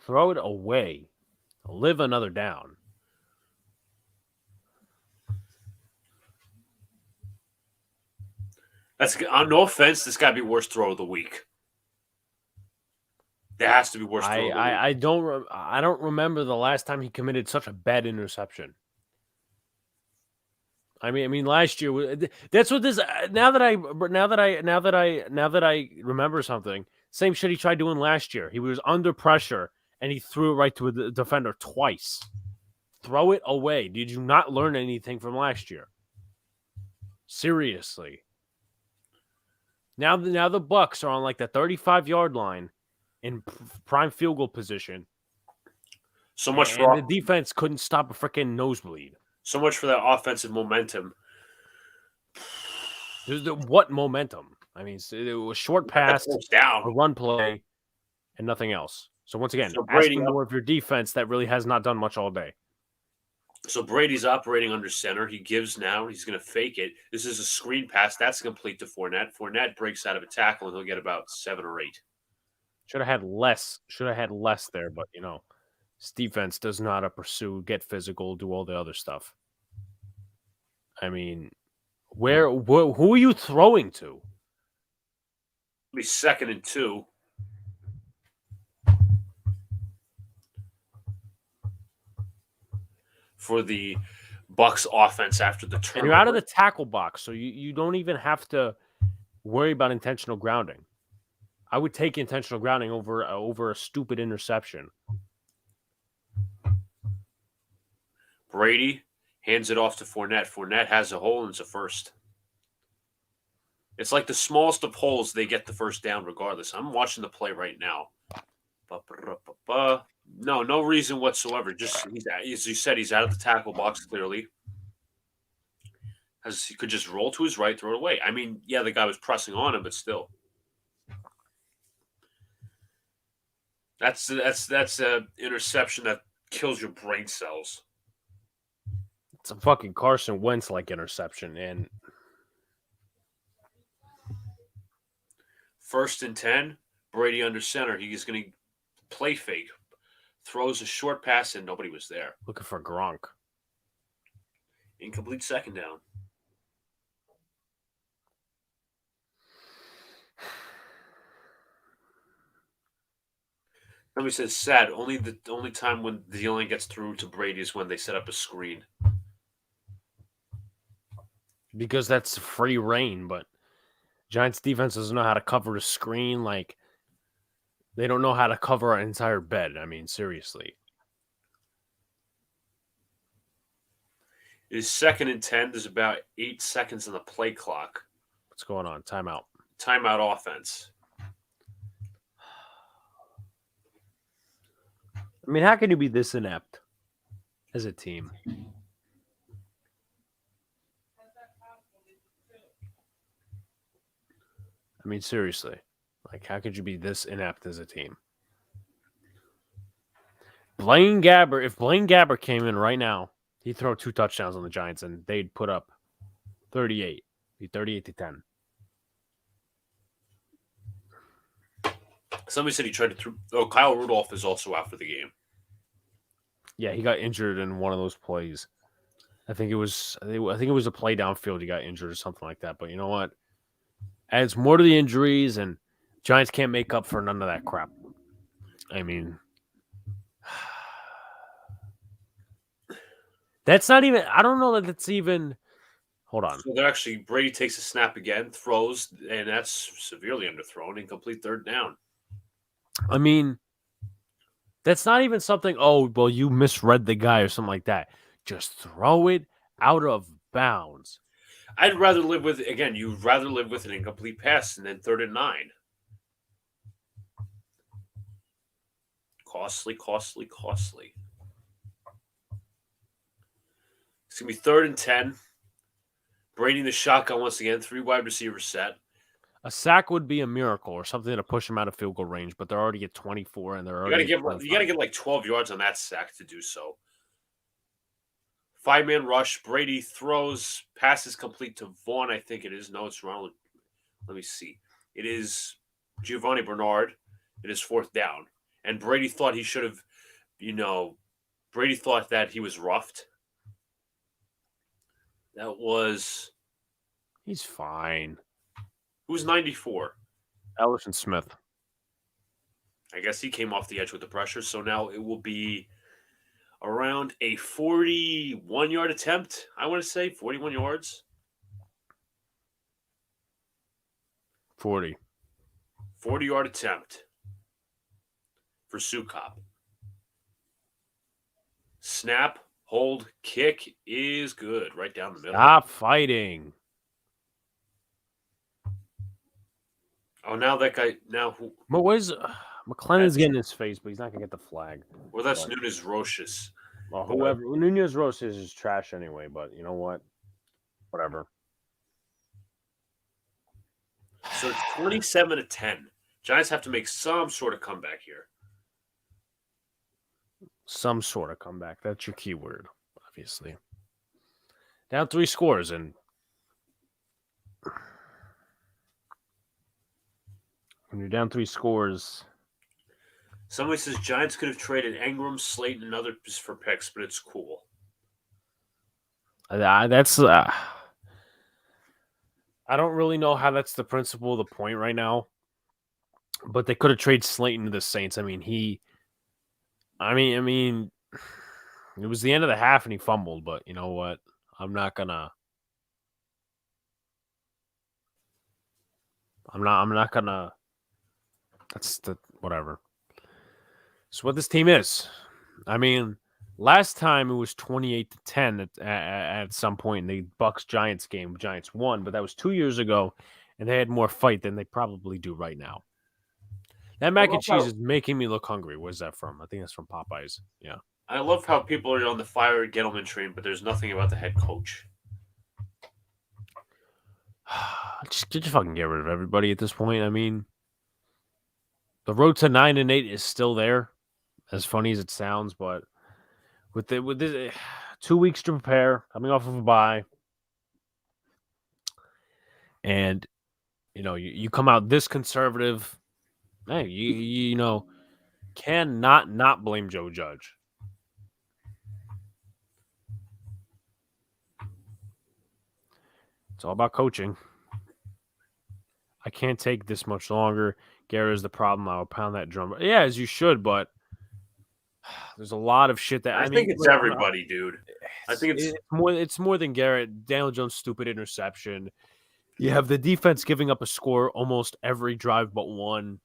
Throw it away. Live another down. That's no offense. This got to be worst throw of the week. There has to be worst throw of the week. I don't remember the last time he committed such a bad interception. I mean, last year. That's what this. Now that I remember something, same shit he tried doing last year. He was under pressure and he threw it right to a defender twice. Throw it away. Did you not learn anything from last year? Seriously. Now the Bucs are on like the 35-yard line in prime field goal position. So much for the defense couldn't stop a freaking nosebleed. So much for that offensive momentum. What momentum? I mean, it was short pass, a run play, and nothing else. So once again, asking more of your defense that really has not done much all day. So Brady's operating under center. He gives now. He's going to fake it. This is a screen pass. That's complete to Fournette. Fournette breaks out of a tackle, and he'll get about 7 or 8. Should have had less. Should have had less there, but, his defense does know how to pursue, get physical, do all the other stuff. I mean, who are you throwing to? It'll be 2nd and 2. For the Bucs offense after the turnover. And you're out of the tackle box, so you don't even have to worry about intentional grounding. I would take intentional grounding over a stupid interception. Brady hands it off to Fournette. Fournette has a hole and it's a first. It's like the smallest of holes, they get the first down regardless. I'm watching the play right now. No reason whatsoever. Just as you said, he's out of the tackle box clearly. As he could just roll to his right, throw it away. I mean, yeah, the guy was pressing on him, but still. That's a interception that kills your brain cells. It's a fucking Carson Wentz-like interception, and 1st and 10, Brady under center. He's going to play fake. Throws a short pass, and nobody was there. Looking for Gronk. Incomplete 2nd down. Somebody says sad. The only time when the line gets through to Brady is when they set up a screen. Because that's free reign, but Giants defense doesn't know how to cover a screen. Like, they don't know how to cover an entire bed. I mean, seriously. It is 2nd and 10. There's about 8 seconds on the play clock. What's going on? Timeout. Timeout offense. I mean, how can you be this inept as a team? I mean, seriously. Like, how could you be this inept as a team? If Blaine Gabbert came in right now, he'd throw 2 touchdowns on the Giants, and they'd put up 38. Be 38-10. Somebody said he tried to throw. Oh, Kyle Rudolph is also out for the game. Yeah, he got injured in one of those plays. I think it was a play downfield. He got injured or something like that. But you know what? Adds more to the injuries, and Giants can't make up for none of that crap. I mean, that's not even. I don't know that that's even. Hold on. So they're actually Brady takes a snap again, throws, and that's severely underthrown. Incomplete third down. I mean, that's not even something. Oh, well, you misread the guy or something like that. Just throw it out of bounds. I'd rather live with again. You'd rather live with an incomplete pass and then 3rd and 9. Costly. It's gonna be 3rd and 10. Brady in the shotgun once again. 3 wide receivers set. A sack would be a miracle or something to push them out of field goal range, but they're already at 24 and they're You gotta already give at 25. you gotta get like 12 yards on that sack to do so. 5-man rush. Brady throws, passes complete to Vaughn. I think it is. No, it's Ronald. Let me see. It is Giovanni Bernard. It is 4th down, and Brady thought he should have. Brady thought that he was roughed. That was He's fine. who's 94. Ellison Smith. I guess he came off the edge with the pressure. So now it will be around a 41-yard attempt. I want to say 41 yards. 40. 40-yard attempt for Sukop. Snap, hold, kick is good. Right down the middle. Stop fighting. Oh, now that guy. Now who? But where's McLennan's getting his face, but he's not gonna get the flag. Well, that's Nunes Roches. Well, whoever Nunez Roses is trash anyway, but you know what? Whatever. So it's 27-10. Giants have to make some sort of comeback here. Some sort of comeback. That's your key word, obviously. Down 3 scores, and when you're down 3 scores, Somebody says Giants could have traded Engram, Slayton, and others for picks, but it's cool. that's I don't really know how that's the principle of the point right now, but they could have traded Slayton to the Saints. I mean, it was the end of the half and he fumbled, but you know what? I'm not gonna. That's the whatever. It's what this team is. I mean, last time it was 28-10 at some point in the Bucks Giants game. Giants won, but that was 2 years ago, and they had more fight than they probably do right now. That mac and cheese is making me look hungry. Where's that from? I think that's from Popeyes. Yeah. I love how people are on the fire Gettleman train, but there's nothing about the head coach. Just fucking get rid of everybody at this point. I mean, the road to 9-8 is still there, as funny as it sounds, but with this 2 weeks to prepare, coming off of a bye, and you come out this conservative, hey, you cannot not blame Joe Judge. It's all about coaching. I can't take this much longer. Guerra is the problem. I'll pound that drum. Yeah, as you should, but there's a lot of shit that I think it's everybody, dude. I think it's more than Garrett. Daniel Jones' stupid interception. You have the defense giving up a score almost every drive but one.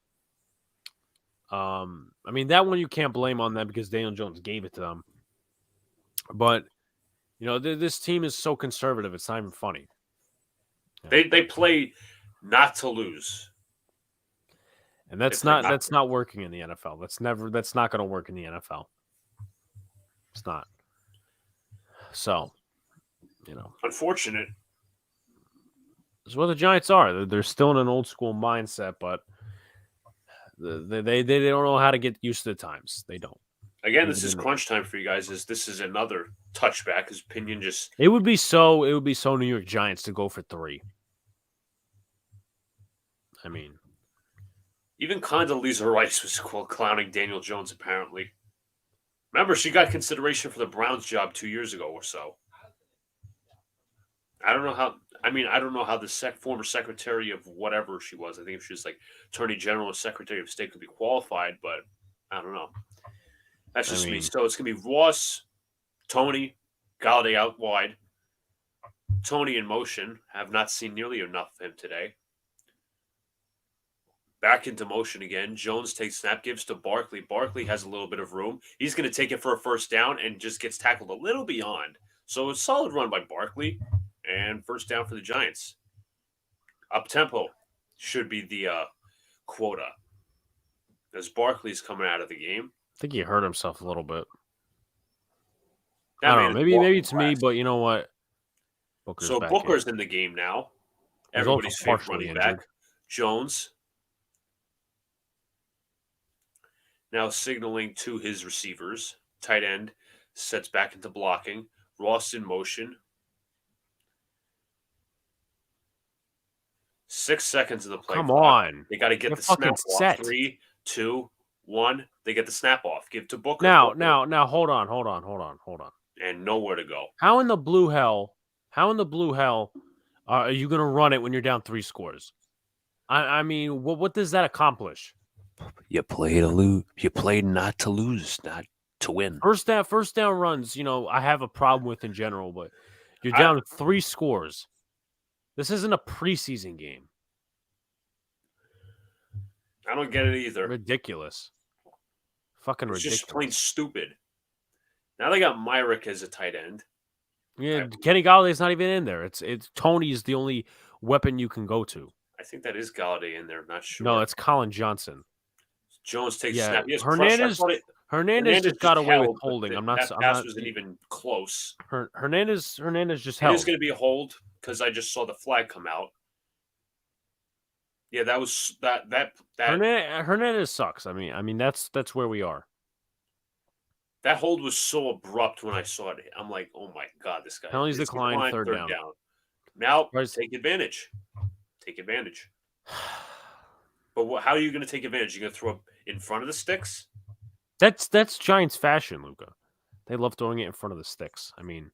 I mean, that one you can't blame on them because Daniel Jones gave it to them. But this team is so conservative; it's not even funny. They play not to lose, and that's not working in the NFL. That's not going to work in the NFL. It's not. So, unfortunate. That's what the Giants are. They're still in an old school mindset, but they don't know how to get used to the times. They don't. Again, this is crunch time for you guys. This is another touchback. His opinion just it would be so New York Giants to go for 3. I mean, even Condoleezza Rice was clowning Daniel Jones. Apparently, remember she got consideration for the Browns job 2 years ago or so. I don't know how. I mean, I don't know how the former secretary of whatever she was. I think if she was like Attorney General or Secretary of State could be qualified, but I don't know. That's just me. So it's going to be Ross, Tony, Galladay out wide. Tony in motion. Have not seen nearly enough of him today. Back into motion again. Jones takes snap, gives to Barkley. Barkley has a little bit of room. He's going to take it for a first down and just gets tackled a little beyond. So a solid run by Barkley and first down for the Giants. Up-tempo should be the quota. As Barkley's coming out of the game. I think he hurt himself a little bit. That I don't know. Maybe it's me, but you know what? Booker's in the game now. Everybody's favorite running back. Jones now signaling to his receivers. Tight end sets back into blocking. Ross in motion. 6 seconds of the play. Come on. They got to get the snap off. 3, 2, 1. They get the snap off. Give to Booker. Now, hold on. And nowhere to go. How in the blue hell are you going to run it when you're down 3 scores? I mean, what does that accomplish? You play to lose. You play not to lose, not to win. First down runs, I have a problem with in general, but you're down 3 scores. This isn't a preseason game. I don't get it either. Ridiculous. Fucking ridiculous. Just plain stupid. Now they got Myrick as a tight end. Yeah, Kenny Galladay's not even in there. It's Tony's the only weapon you can go to. I think that is Galladay in there. I'm not sure. No, it's Colin Johnson. Jones takes snap. Hernandez just got away with holding. That pass wasn't even close. Hernandez just held. It is going to be a hold because I just saw the flag come out. Yeah, that was that. Hernandez sucks. I mean that's where we are. That hold was so abrupt when I saw it. I'm like, oh my god, this guy. Penalties decline, third down. Now take advantage. Take advantage. But how are you going to take advantage? You're going to throw it in front of the sticks? That's Giants fashion, Luca. They love throwing it in front of the sticks. I mean,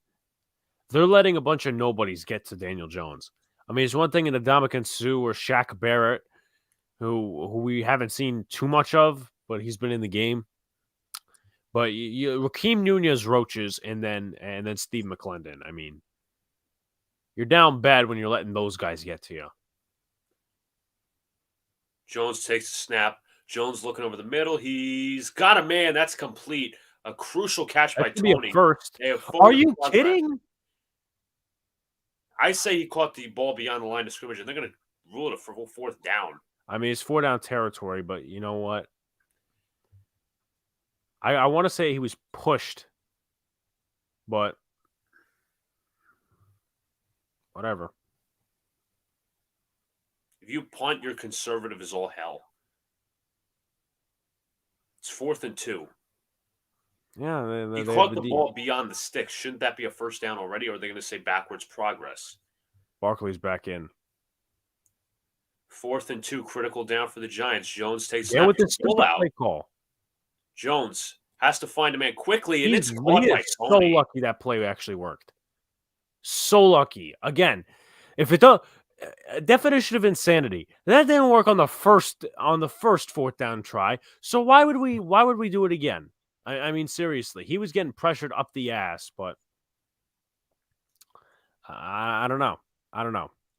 they're letting a bunch of nobodies get to Daniel Jones. I mean, it's one thing in Ndamukong Suh or Shaq Barrett, who we haven't seen too much of, but he's been in the game. But Rakeem Nunez roaches and then Steve McClendon. I mean, you're down bad when you're letting those guys get to you. Jones takes the snap. Jones looking over the middle. He's got a man. That's complete. A crucial catch by Tony. First. Are you kidding? I say he caught the ball beyond the line of scrimmage, and they're going to rule it for fourth down. I mean, it's 4 down territory, but you know what? I want to say he was pushed, but whatever. If you punt, you're conservative as all hell. It's 4th and 2. Yeah, he caught the ball beyond the sticks. Shouldn't that be a first down already, or are they going to say backwards progress? Barkley's back in. 4th and 2, critical down for the Giants. Jones takes snap. With this play call. Jones has to find a man quickly, and it's caught by Tony. So lucky that play actually worked. So lucky. Again, if it does, definition of insanity. That didn't work on the first 4th down try. So why would we do it again? I mean, seriously, he was getting pressured up the ass, but I don't know.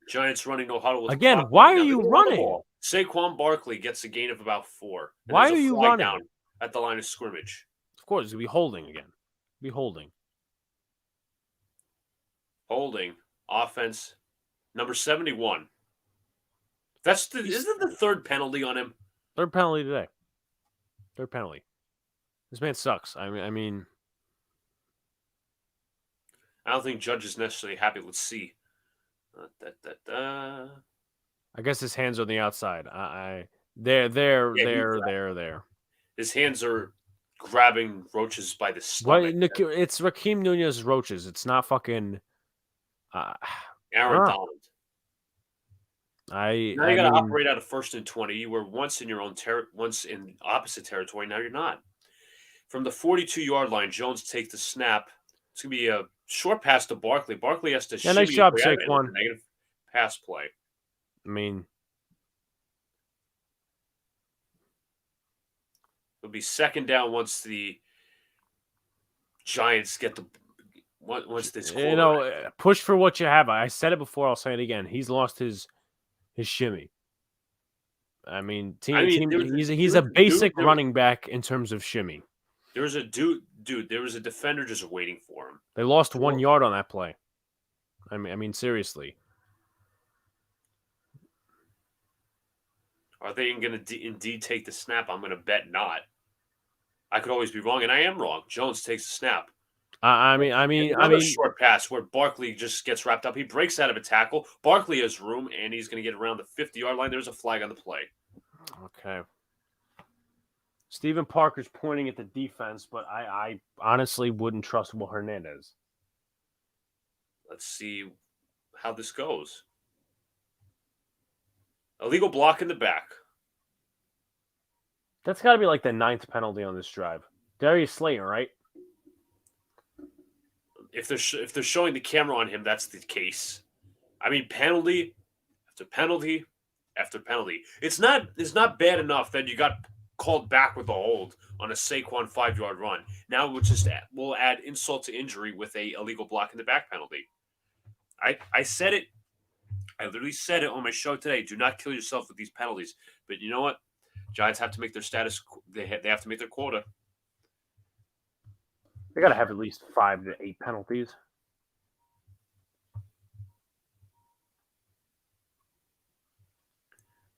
Giants running no huddle. Again, why are you running? Saquon Barkley gets a gain of about 4. Why are you running? Down at the line of scrimmage. Of course, it's going to be holding again. Holding. Offense. Number 71. Isn't the third penalty on him? Third penalty today. Third penalty. This man sucks. I mean, I don't think Judge is necessarily happy. Let's see. I guess his hands are on the outside. There. His hands are grabbing roaches by the stomach. It's Rakeem Nunez roaches. It's not fucking Aaron Donald. Now you got to operate out of 1st and 20. You were once in your own once in opposite territory. Now you're not. From the 42-yard line, Jones takes the snap. It's going to be a short pass to Barkley. Barkley has to nice job, Saquon. Negative pass play. I mean, It'll be second down once the Giants get the once this quarterback. push for what you have. I said it before. I'll say it again. He's lost his shimmy. I mean, he's a basic running back in terms of shimmy. There was a dude. There was a defender just waiting for him. They lost 1 yard on that play. I mean, seriously. Are they going to indeed take the snap? I'm going to bet not. I could always be wrong, and I am wrong. Jones takes the snap. Another short pass where Barkley just gets wrapped up. He breaks out of a tackle. Barkley has room, and he's going to get around the 50-yard line. There's a flag on the play. Okay. Stephen Parker's pointing at the defense, but I honestly wouldn't trust Will Hernandez. Let's see how this goes. Illegal block in the back. That's got to be like the 9th penalty on this drive. Darius Slayton, right? If they're showing the camera on him, that's the case. I mean, penalty after penalty after penalty. It's not bad enough that you got called back with a hold on a Saquon 5-yard run. Now we'll add insult to injury with a illegal block in the back penalty. I said it. I literally said it on my show today. Do not kill yourself with these penalties. But you know what? Giants have to make their status. They have to make their quota. They got to have at least 5 to 8 penalties.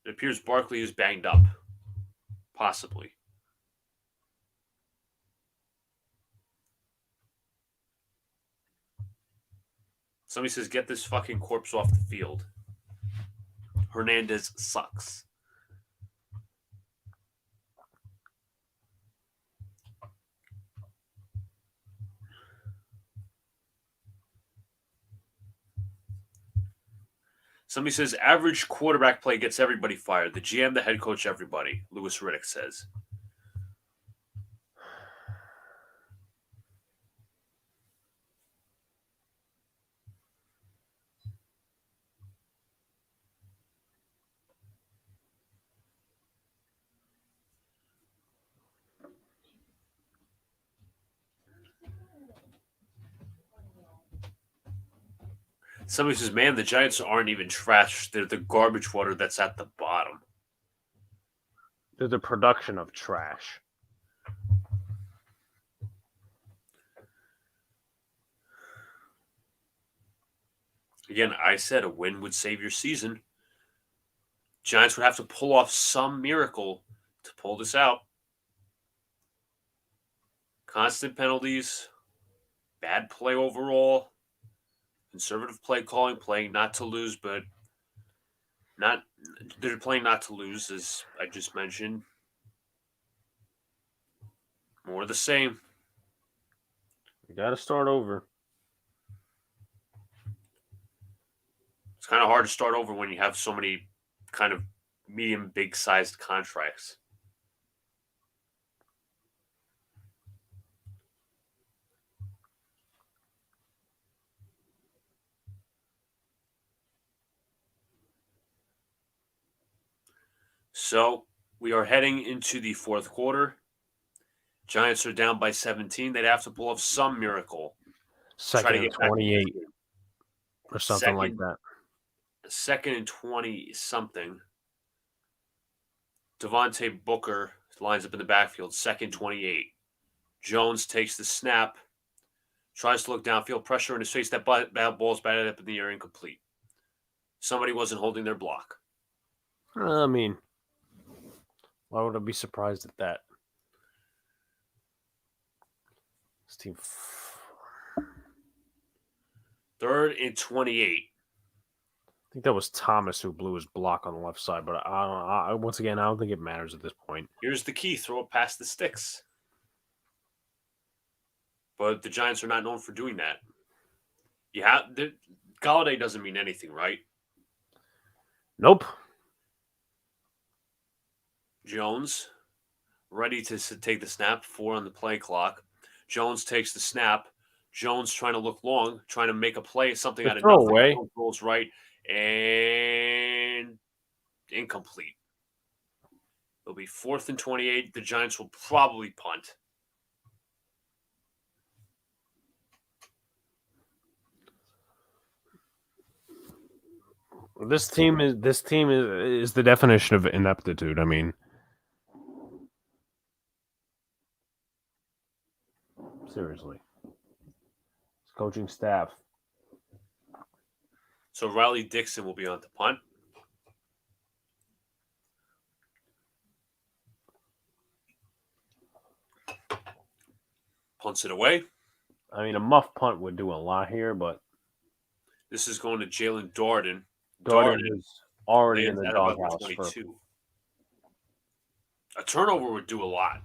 It appears Barkley is banged up. Possibly. Somebody says, get this fucking corpse off the field. Hernandez sucks. Somebody says, average quarterback play gets everybody fired. The GM, the head coach, everybody. Louis Riddick says. Somebody says, man, the Giants aren't even trash. They're the garbage water that's at the bottom. They're the production of trash. Again, I said a win would save your season. Giants would have to pull off some miracle to pull this out. Constant penalties, bad play overall. Conservative play calling, playing not to lose, but they're playing not to lose, as I just mentioned. More of the same. You got to start over. It's kind of hard to start over when you have so many kind of medium, big-sized contracts. So we are heading into the fourth quarter. Giants are down by 17. They'd have to pull off some miracle. Second and 28 or something like that. Second and 20-something. Devontae Booker lines up in the backfield. Second 28. Jones takes the snap. Tries to look downfield. Pressure in his face. That ball's batted up in the air, incomplete. Somebody wasn't holding their block. I mean, why would I be surprised at that? This team. Third and 28. I think that was Thomas who blew his block on the left side, but once again, I don't think it matters at this point. Here's the key: throw it past the sticks. But the Giants are not known for doing that. Galladay doesn't mean anything, right? Nope. Jones, ready to take the snap. 4 on the play clock. Jones takes the snap. Jones trying to look long, trying to make a play, something out of nothing. Away. Goes right and incomplete. It'll be 4th and 28. The Giants will probably punt. This team is the definition of ineptitude. I mean, seriously, it's coaching staff. So Riley Dixon will be on the punt. Punts it away. I mean, a muff punt would do a lot here, but this is going to Jalen Darden. Darden is already in the at doghouse. about 22. A turnover would do a lot.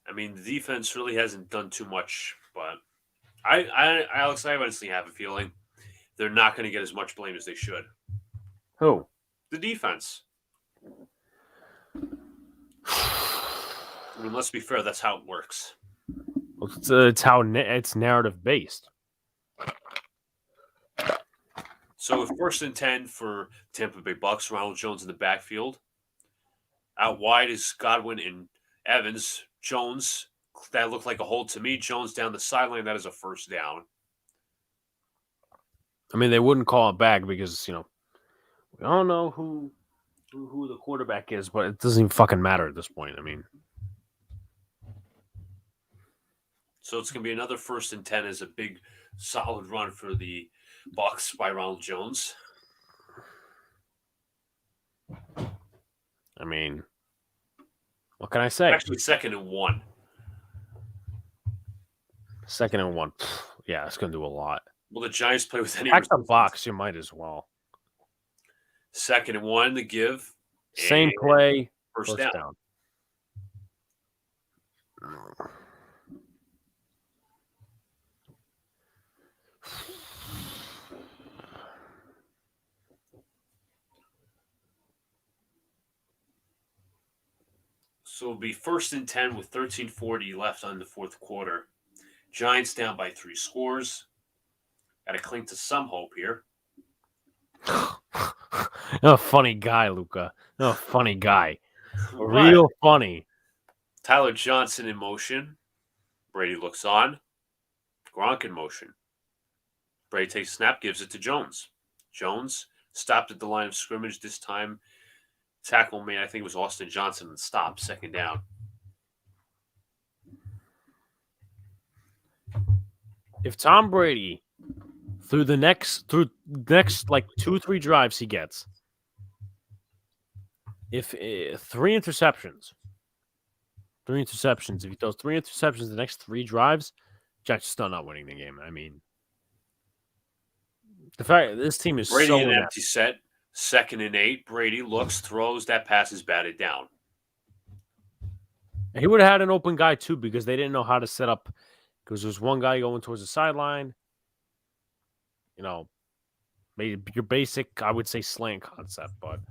I mean, the defense really hasn't done too much, but Alex, I honestly have a feeling they're not going to get as much blame as they should. Who? The defense. I mean, let's be fair. That's how it works. It's how it's narrative based. So, 1st and 10 for Tampa Bay Bucks. Ronald Jones in the backfield. Out wide is Godwin and Evans. Jones, that looked like a hold to me. Jones down the sideline. That is a 1st down. I mean, they wouldn't call it back because we don't know who the quarterback is, but it doesn't even fucking matter at this point. I mean, so it's going to be another 1st and 10 as a big, solid run for the Bucks by Ronald Jones. I mean, what can I say? Actually, 2nd and 1. 2nd and 1. Yeah, it's going to do a lot. Will the Giants play with any? Back the box, you might as well. 2nd and 1 to give. Same play. First down. So it'll be 1st and 10 with 13:40 left on the 4th quarter. Giants down by 3 scores. Got to cling to some hope here. You're a funny guy, Luca. You're a funny guy. Real funny. Tyler Johnson in motion. Brady looks on. Gronk in motion. Brady takes a snap, gives it to Jones. Jones stopped at the line of scrimmage this time. Tackle me, I think it was Austin Johnson, and stop, 2nd down. If Tom Brady, through the next like 2-3 drives he gets, if 3 interceptions, if he throws 3 interceptions the next 3 drives, Giants still not winning the game. I mean, the fact this team is Brady so in an empty set. 2nd and 8. Brady looks, throws. That pass is batted down. He would have had an open guy too because they didn't know how to set up. Because there's one guy going towards the sideline. Maybe your basic, I would say, slant concept, but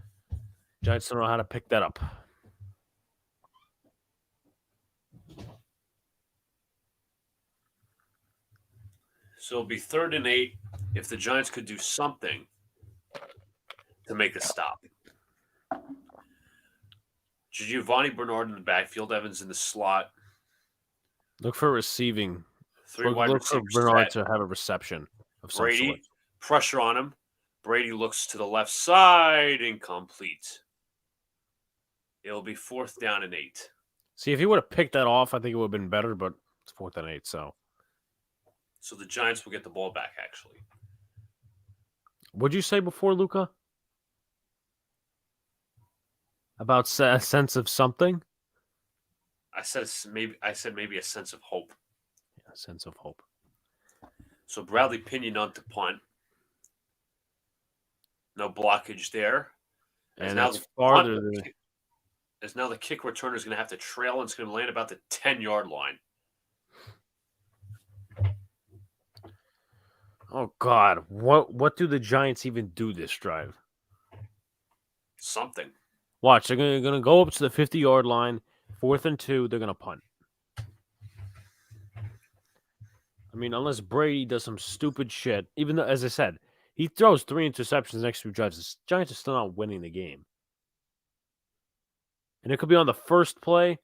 Giants don't know how to pick that up. So it'll be 3rd and 8 if the Giants could do something to make a stop. Giovanni Bernard in the backfield, Evans in the slot. Look for receiving. 3 wide Look for receivers. Bernard to have a reception of some Brady, sort. pressure on him. Brady looks to the left side, incomplete. It'll be 4th down and 8. See, if he would have picked that off, I think it would have been better, but it's 4th and 8, so. So the Giants will get the ball back, actually. What'd you say before, Luca? About a sense of something? I said maybe a sense of hope. Yeah, a sense of hope. So Bradley Pinion on to punt. No blockage there. And now that's farther than... As now the kick returner is going to have to trail and it's going to land about the 10-yard line. Oh, God. What do the Giants even do this drive? Something. Watch, they're going to go up to the 50-yard line. 4th and 2, they're going to punt. I mean, unless Brady does some stupid shit. Even though, as I said, He throws 3 interceptions the next 2 drives. The Giants are still not winning the game. And it could be on the first play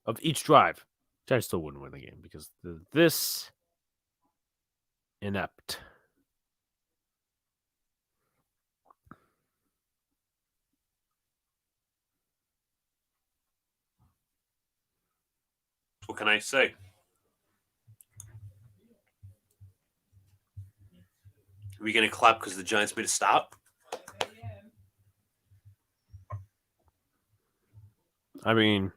of each drive. Giants still wouldn't win the game because this inept. What can I say? Are we going to clap because the Giants made a stop? I mean,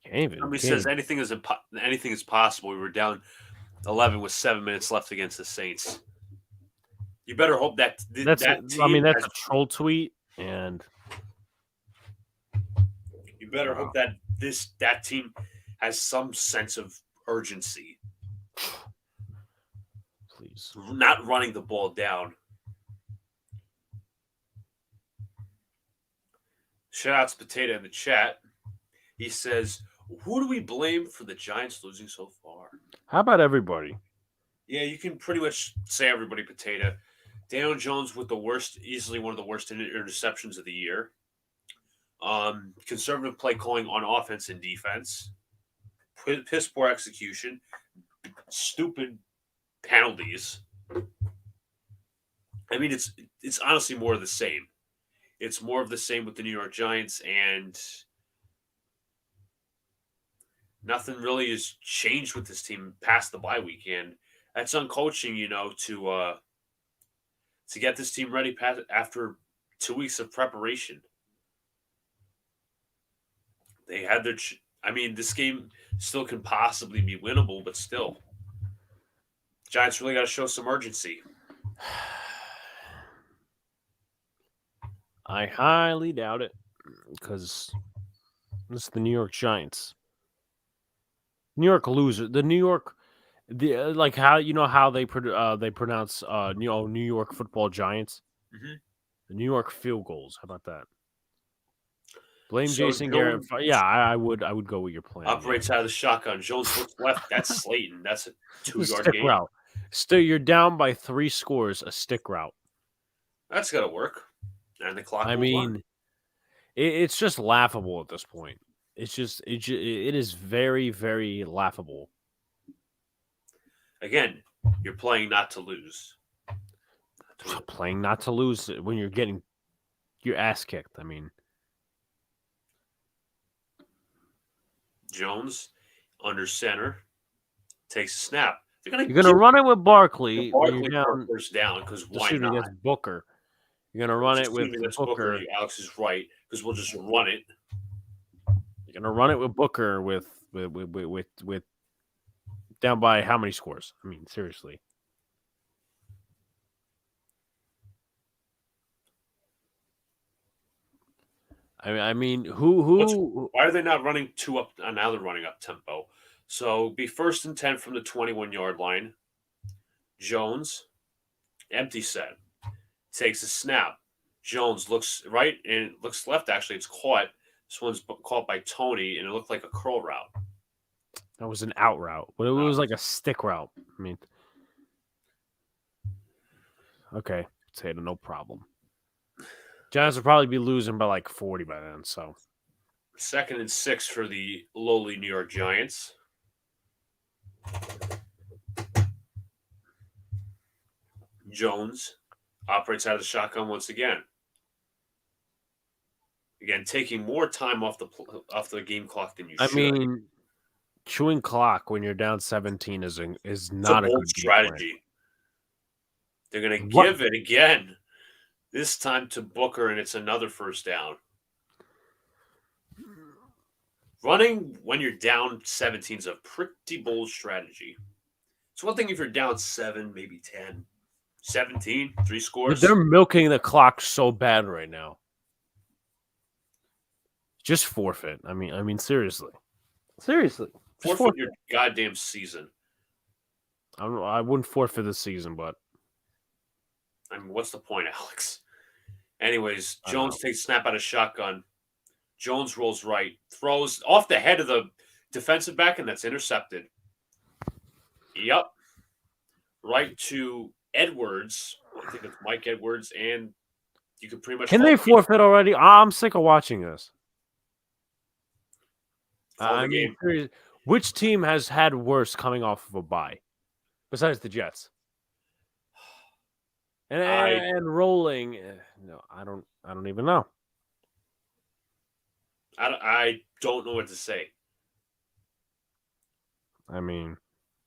Somebody says anything is possible. We were down 11 with 7 minutes left against the Saints. You better hope that that's that team. that's a troll tweet, and you better hope that that team has some sense of urgency. Please, not running the ball down. Shout out to Potato in the chat. He says, "Who do we blame for the Giants losing so far?" How about everybody? Yeah, you can pretty much say everybody. Potato. Daniel Jones with easily one of the worst interceptions of the year. Conservative play calling on offense and defense. Piss poor execution. Stupid penalties. I mean, it's honestly more of the same. It's more of the same with the New York Giants, and nothing really has changed with this team past the bye week. And that's on coaching, to get this team ready after 2 weeks of preparation. They had their. This game still can possibly be winnable, but still, Giants really got to show some urgency. I highly doubt it because this is the New York Giants. New York loser. The New York, like how they pronounce New York Football Giants. Mm-hmm. The New York field goals. How about that? Blame So Jason Garrett. Yeah, I would go with your plan. Operates out of the shotgun. Jones looks left. That's Slayton. That's a 2-yard stick gain. route. Still, you're down by 3 scores. A stick route. That's got to work. And the clock. It's just laughable at this point. It is very, very laughable. Again, you're playing not to lose. Playing not to lose when you're getting your ass kicked. I mean, Jones under center takes a snap. You're gonna run it with Barkley. Barkley first down because why not? Against Booker. You're gonna run it with Booker. Alex is right because we'll just run it. You're gonna run it with Booker with down by how many scores? I mean, seriously. I mean, who? Why are they not running 2 up? Now they're running up tempo. So be 1st and 10 from the 21-yard line. Jones, empty set, takes a snap. Jones looks right and looks left. Actually, it's caught. This one's caught by Tony, and it looked like a curl route. That was an out route. But it was like a stick route. I mean, okay, potato, no problem. Giants will probably be losing by like 40 by then. So 2nd and 6 for the lowly New York Giants. Jones operates out of the shotgun once again. Again, taking more time off the game clock than you should. I mean, chewing clock when you're down 17 is not a good strategy. They're going to give it again. This time to Booker, and it's another 1st down. Running when you're down 17 is a pretty bold strategy. It's one thing if you're down 7, maybe 10. 17, 3 scores. But they're milking the clock so bad right now. Just forfeit. I mean, seriously. Forfeit your goddamn season. I wouldn't forfeit the season, but I mean, what's the point, Alex? Anyways, Jones takes a snap out of shotgun. Jones rolls right, throws off the head of the defensive back, and that's intercepted. Yep. right to Edwards. I think it's Mike Edwards, and you could pretty much Can call they the game. forfeit already? I'm sick of watching this. Call I the mean, game. seriously, which team has had worse coming off of a bye besides the Jets? And rolling. No, I don't even know. I don't know what to say. I mean,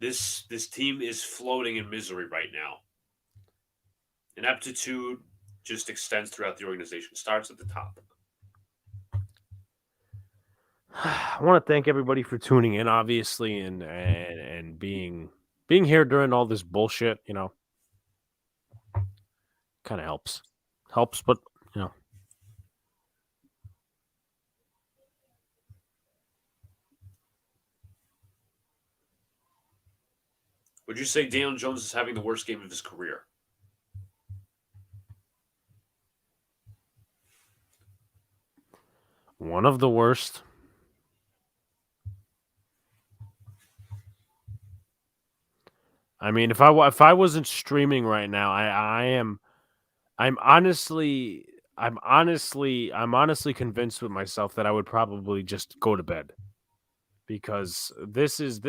This team is floating in misery right now. Ineptitude just extends throughout the organization. Starts at the top. I want to thank everybody for tuning in, obviously, and being here during all this bullshit. You know, kind of helps, but you know. Would you say Daniel Jones is having the worst game of his career? One of the worst. I mean, if I wasn't streaming right now, I'm honestly convinced with myself that I would probably just go to bed because this is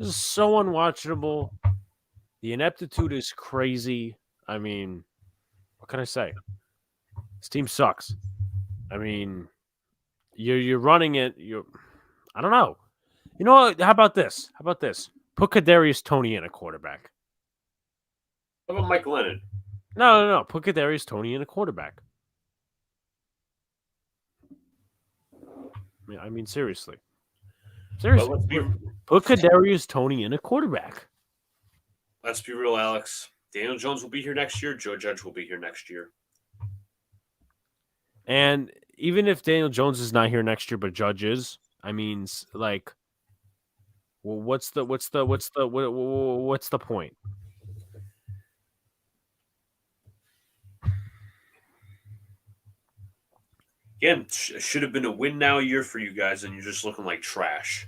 so unwatchable. The ineptitude is crazy. I mean, what can I say? This team sucks. I mean, you're running it. I don't know. You know what? How about this? Put Kadarius Toney in a quarterback. How about Mike Lennon? No. Put Kadarius Toney in a quarterback. I mean, seriously. But Put Kadarius Toney in a quarterback. let's be real, Alex. Daniel Jones will be here next year. Joe Judge will be here next year. And even if Daniel Jones is not here next year, but Judge is, I mean, like, well, what's the point? Again, should have been a win now year for you guys, and you're just looking like trash.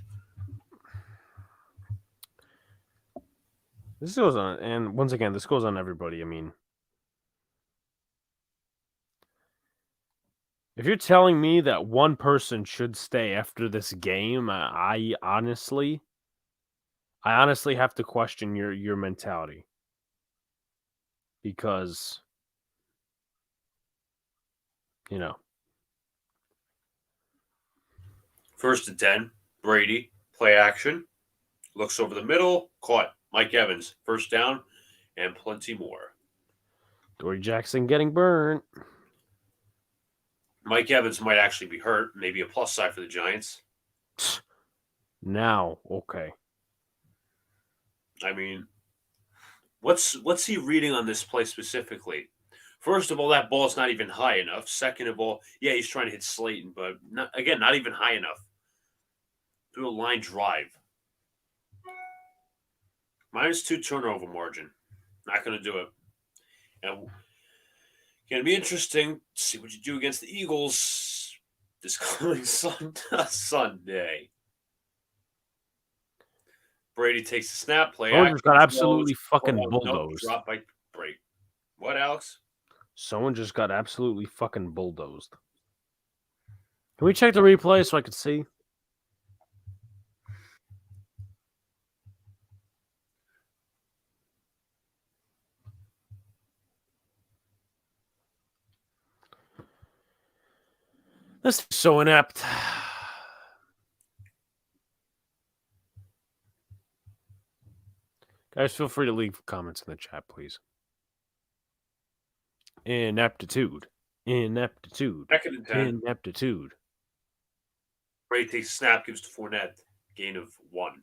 This goes on, and once again, this goes on everybody. I mean, if you're telling me that one person should stay after this game, I honestly have to question your mentality because you know. First and 10, Brady, play action, looks over the middle, caught. Mike Evans, first down, and plenty more. Dory Jackson getting burnt. Mike Evans might actually be hurt. Maybe a plus side for the Giants. Now, okay. I mean, what's he reading on this play specifically? First of all, that ball's not even high enough. Second of all, yeah, he's trying to hit Slayton, but not even high enough. Do a line drive. -2 turnover margin. Not going to do it. And going to be interesting to see what you do against the Eagles this coming Sunday. Brady takes the snap, play Someone action. just got absolutely fucking bulldozed. Drop by break. What, Alex? Someone just got absolutely fucking bulldozed. Can we check the replay so I can see? This is so inept. Guys, feel free to leave comments in the chat, please. Ineptitude. Second and 10. Ineptitude. Brady takes a snap, gives to Fournette. Gain of 1.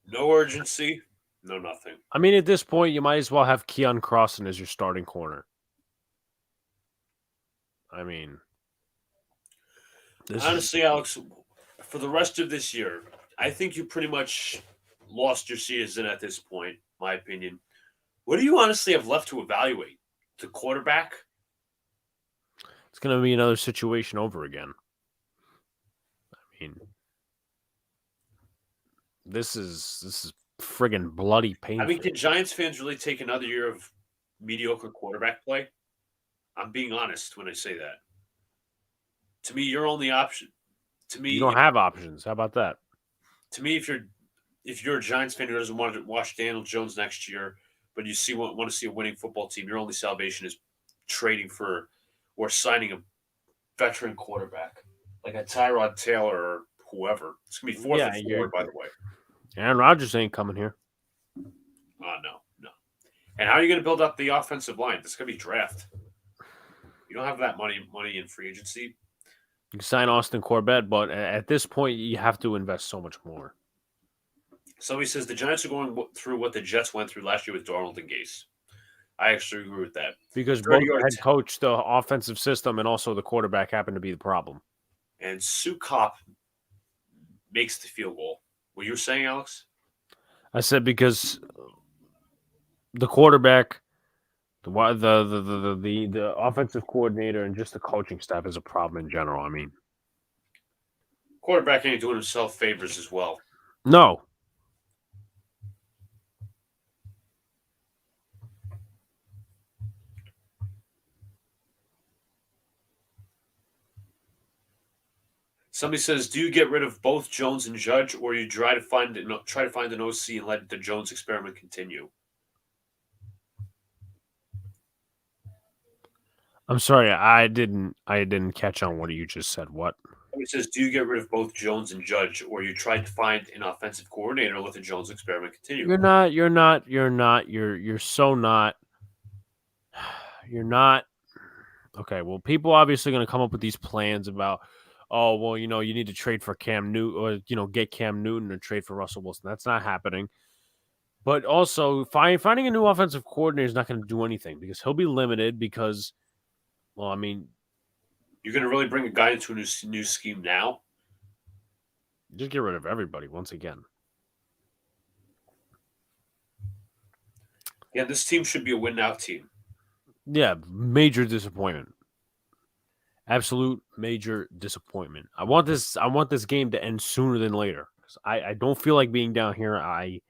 No urgency. No nothing. I mean, at this point, you might as well have Keon Crossan as your starting corner. I mean, honestly, Alex, for the rest of this year, I think you pretty much lost your season at this point, my opinion. What do you honestly have left to evaluate? The quarterback? It's going to be another situation over again. I mean, this is friggin' bloody painful. I mean, can Giants fans really take another year of mediocre quarterback play? I'm being honest when I say that. To me, your only option. To me, You don't have options. How about that? to me, if you're a Giants fan who doesn't want to watch Daniel Jones next year, but you want to see a winning football team, your only salvation is trading for or signing a veteran quarterback like a Tyrod Taylor or whoever. It's gonna be fourth and forward, by the way. Aaron Rodgers ain't coming here. No. And how are you going to build up the offensive line? This is going to be draft. You don't have that money in free agency. You can sign Austin Corbett, but at this point, you have to invest so much more. Somebody says the Giants are going through what the Jets went through last year with Darnold and Gase. I actually agree with that. Because both the head coach, the offensive system, and also the quarterback happen to be the problem. And Sue Kopp makes the field goal. What you were saying, Alex? I said because the quarterback, the offensive coordinator, and just the coaching staff is a problem in general. I mean, quarterback ain't doing himself favors as well. No. Somebody says, "Do you get rid of both Jones and Judge, or you try to find an OC and let the Jones experiment continue?" I'm sorry, I didn't catch on what you just said. What? Somebody says, "Do you get rid of both Jones and Judge, or you try to find an offensive coordinator and let the Jones experiment continue?" You're so not. You're not. Okay, well, people obviously going to come up with these plans about, oh, well, you need to trade for Cam Newton or, get Cam Newton or trade for Russell Wilson. That's not happening. But also, finding a new offensive coordinator is not going to do anything because he'll be limited because, well, I mean, you're going to really bring a guy into a new scheme now? Just get rid of everybody once again. Yeah, this team should be a win-now team. Yeah, major disappointment. Absolute major disappointment. I want this game to end sooner than later. I don't feel like being down here. I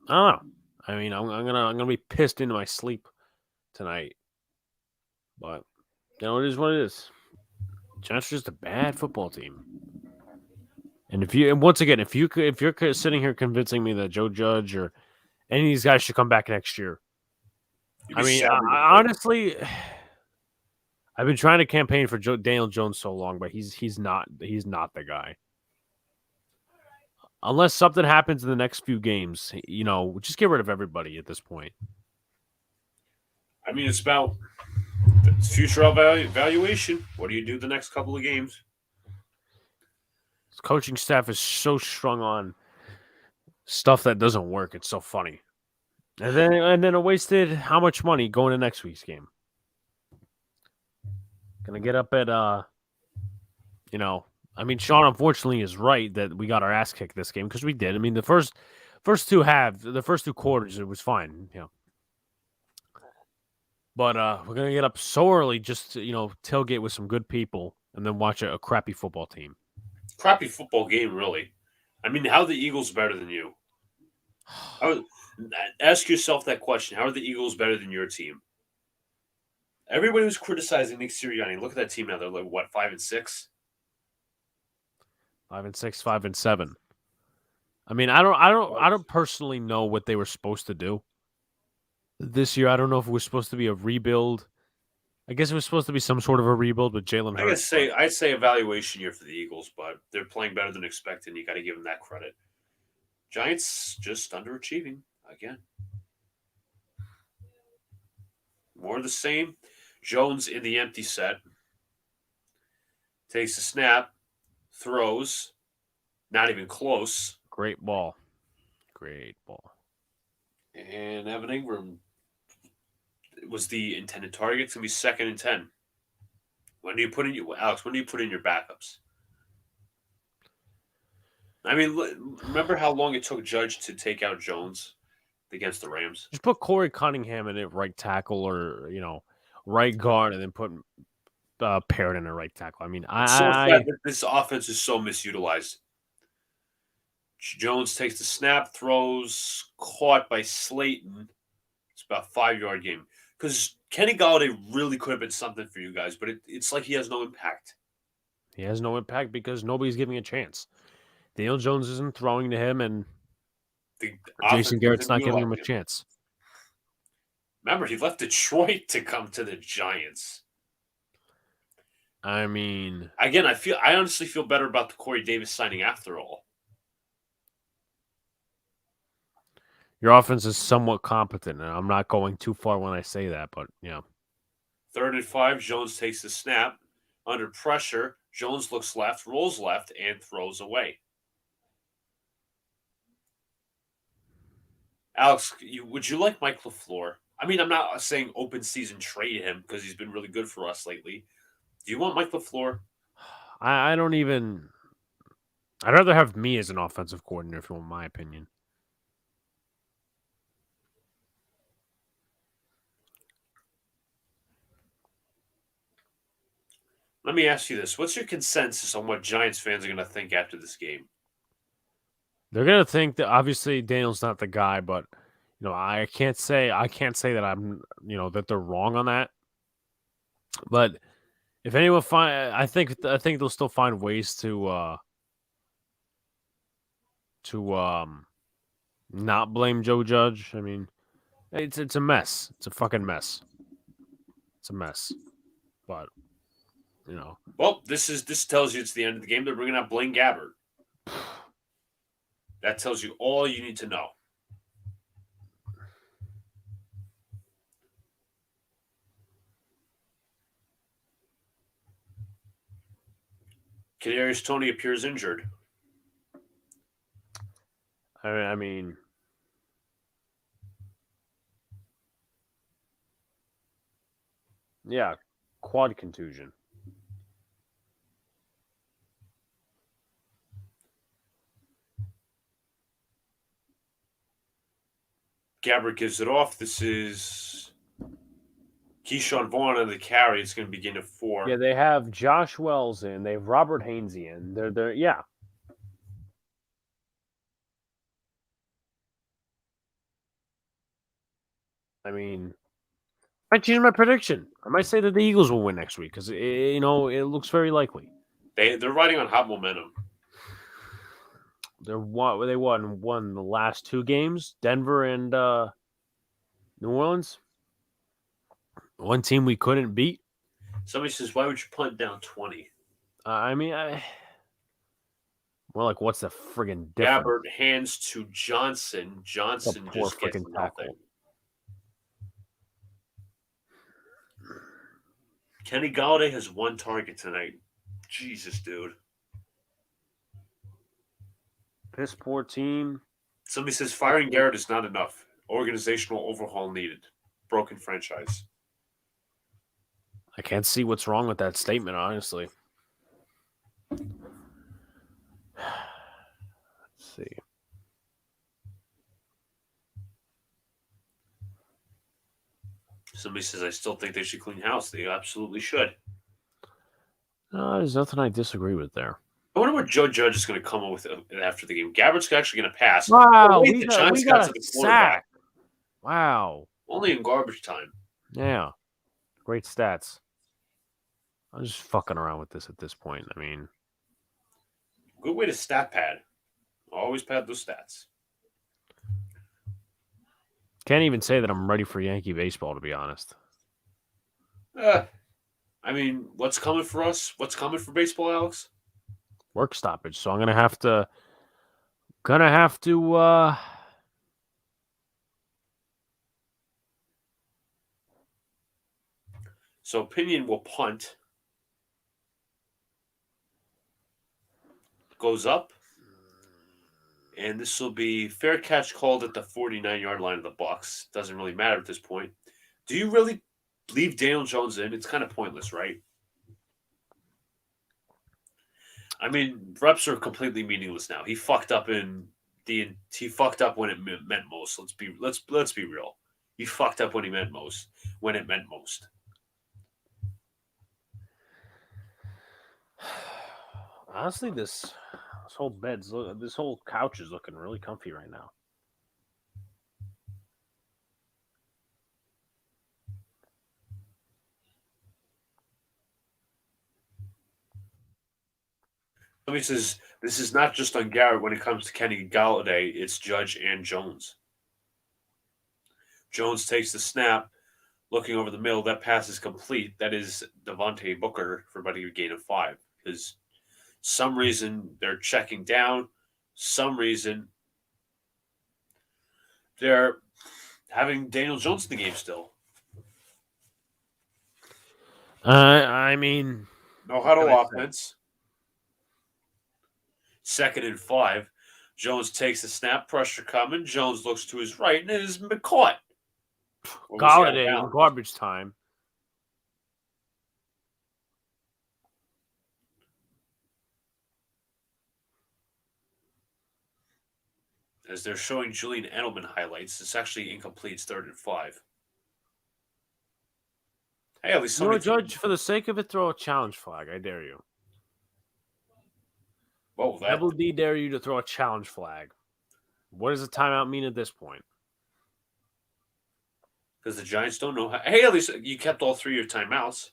don't know. I mean, I'm gonna be pissed into my sleep tonight. But it is what it is. Giants are just a bad football team. And if you're sitting here convincing me that Joe Judge or any of these guys should come back next year, I mean, honestly, I've been trying to campaign for Daniel Jones so long, but he's not the guy. Unless something happens in the next few games, just get rid of everybody at this point. I mean, it's about future evaluation. What do you do the next couple of games? This coaching staff is so strung on stuff that doesn't work. It's so funny. And then it wasted how much money going to next week's game? Gonna get up at I mean, Sean unfortunately is right that we got our ass kicked this game because we did. I mean, the first two quarters, it was fine, But we're gonna get up so early just to, tailgate with some good people and then watch a crappy football team. Crappy football game, really. I mean, how are the Eagles better than you? Ask yourself that question. How are the Eagles better than your team? Everybody was criticizing Nick Sirianni. Look at that team now. They're like, what, 5-6? 5-6, 5-7. I mean, I don't personally know what they were supposed to do this year. I don't know if it was supposed to be a rebuild. I guess it was supposed to be some sort of a rebuild with Jalen Hurts. I'd say evaluation year for the Eagles, but they're playing better than expected, and you got to give them that credit. Giants just underachieving again. More of the same. Jones in the empty set. Takes a snap. Throws. Not even close. Great ball. And Evan Ingram was the intended target. It's going to be 2nd and 10. When do you put in your backups? I mean, remember how long it took Judge to take out Jones against the Rams? Just put Corey Cunningham in at right tackle or, right guard and then put Parrott in a right tackle. I mean, this offense is so misutilized. Jones takes the snap, throws, caught by Slayton. It's about a 5-yard game. Because Kenny Galladay really could have been something for you guys, but it's like he has no impact. He has no impact because nobody's giving a chance. Daniel Jones isn't throwing to him, and Jason Garrett's not giving him a chance. Remember, he left Detroit to come to the Giants. I mean, again, I honestly feel better about the Corey Davis signing after all. your offense is somewhat competent, and I'm not going too far when I say that, but yeah. 3rd and 5, Jones takes the snap. Under pressure, Jones looks left, rolls left, and throws away. Alex, would you like Mike LaFleur? I mean, I'm not saying open season trade him because he's been really good for us lately. Do you want Mike LaFleur? I don't even. I'd rather have me as an offensive coordinator, if you want my opinion. Let me ask you this. What's your consensus on what Giants fans are going to think after this game? They're gonna think that obviously Daniel's not the guy, but I can't say that I'm that they're wrong on that. But if anyone I think they'll still find ways to not blame Joe Judge. I mean, it's a mess. It's a fucking mess. It's a mess. But well, this tells you it's the end of the game. They're bringing out Blaine Gabbert. That tells you all you need to know. Kadarius Toney appears injured. I mean, yeah, quad contusion. Gabbert gives it off. This is Keyshawn Vaughn on the carry. It's going to begin at 4. Yeah, they have Josh Wells in. They have Robert Hainsey in. They're yeah. I mean, I might change my prediction. I might say that the Eagles will win next week because it looks very likely. They're riding on hot momentum. They won the last 2 games, Denver and New Orleans. One team we couldn't beat. Somebody says, "Why would you punt down 20?" I mean, well, like, what's the friggin' difference? Gabbert hands to Johnson. Johnson just gets nothing. Kenny Galladay has 1 target tonight. Jesus, dude. Piss poor team. Somebody says firing Garrett is not enough. Organizational overhaul needed. Broken franchise. I can't see what's wrong with that statement, honestly. Let's see. Somebody says, I still think they should clean house. They absolutely should. There's nothing I disagree with there. I wonder what Joe Judge is going to come up with after the game. Gabbert's actually going to pass. Wow, we got a sack. Wow. Only in garbage time. Yeah. Great stats. I'm just fucking around with this at this point. I mean, good way to stat pad. Always pad those stats. Can't even say that I'm ready for Yankee baseball, to be honest. I mean, what's coming for us? What's coming for baseball, Alex? Work stoppage. So I'm gonna have to. So Opinion will punt. Goes up. And this will be fair catch called at the 49-yard line of the Bucs. Doesn't really matter at this point. Do you really leave Daniel Jones in? It's kind of pointless, right? I mean, reps are completely meaningless now. He fucked up when it meant most. Let's be real. He fucked up when it meant most. Honestly, this This whole couch is looking really comfy right now. Somebody says this is not just on Garrett when it comes to Kenny Galladay, it's Judge and Jones. Jones takes the snap, looking over the middle. That pass is complete. That is Devontae Booker for about a gain of 5. Because some reason they're checking down. Some reason they're having Daniel Jones in the game still. I mean, No huddle offense. 2nd and 5. Jones takes the snap, pressure coming. Jones looks to his right, and it is McCaught. Galladay in garbage time. As they're showing Julian Edelman highlights, it's actually incomplete. It's 3rd and 5. Hey, at least somebody... Judge, for the sake of it, throw a challenge flag. I dare you. Whoa, Double D dare you to throw a challenge flag. What does a timeout mean at this point? Because the Giants don't know how... Hey, at least you kept all 3 of your timeouts.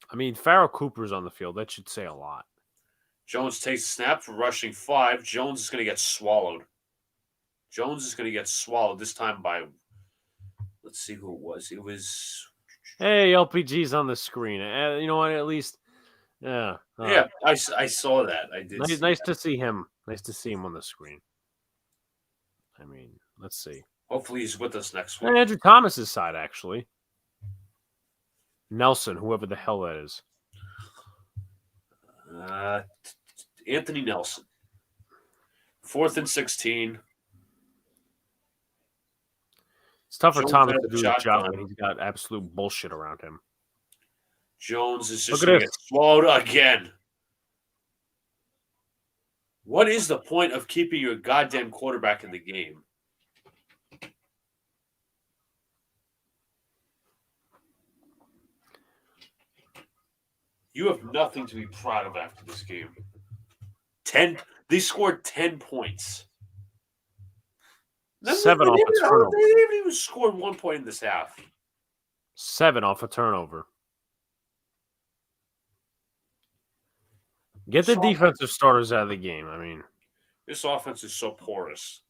I mean, Farrell Cooper's on the field. That should say a lot. Jones takes the snap for rushing 5. Jones is going to get swallowed. Jones is going to get swallowed this time by... Let's see who it was. It was... Hey, LPG's on the screen. You know what? At least... Yeah. Yeah, I saw that. I did. Nice to see him. Nice to see him on the screen. I mean, let's see. Hopefully he's with us next week. And Andrew Thomas's side, actually. Nelson, whoever the hell that is. Anthony Nelson. 4th and 16. It's tough for Thomas to do his job when he's got absolute bullshit around him. Jones is just going to get swallowed again. What is the point of keeping your goddamn quarterback in the game? You have nothing to be proud of after this game. They scored 10 points. 7 off a turnover. They haven't even scored 1 point in this half. 7 off a turnover. Get the defensive starters out of the game. I mean, this offense is so porous.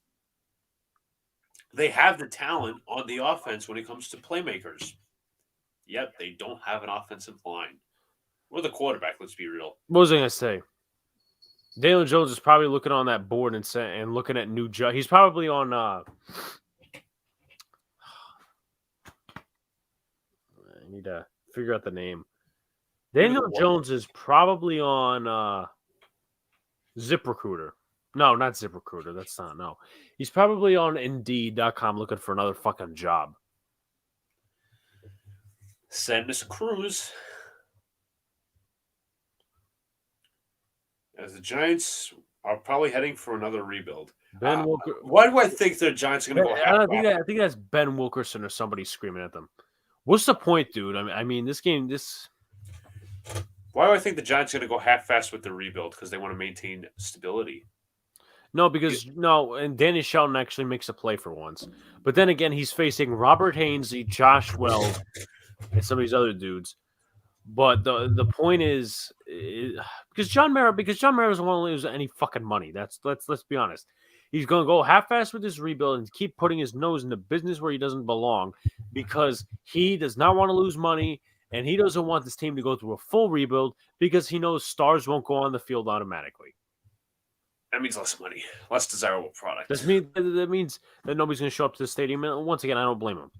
They have the talent on the offense when it comes to playmakers. Yet they don't have an offensive line. Or the quarterback, let's be real. What was I going to say? Daniel Jones is probably looking on that board and looking at new judge. He's probably on I need to figure out the name. Daniel Jones is probably on ZipRecruiter. No, not ZipRecruiter. That's not, no. He's probably on Indeed.com looking for another fucking job. Send us a cruise. As the Giants are probably heading for another rebuild. Ben Wilker. Why do I think the Giants are going to go half-back? I think that's Ben Wilkerson or somebody screaming at them. What's the point, dude? I mean, this game, Why do I think the Giants are going to go half-fast with the rebuild? Because they want to maintain stability. No, and Danny Shelton actually makes a play for once. But then again, he's facing Robert Hainsey, Josh Wells, and some of these other dudes. But the point is because John Mara doesn't want to lose any fucking money. Let's be honest. He's going to go half-assed with this rebuild and keep putting his nose in the business where he doesn't belong because he does not want to lose money and he doesn't want this team to go through a full rebuild because he knows stars won't go on the field automatically. That means less money, less desirable product. That means that nobody's going to show up to the stadium. And once again, I don't blame him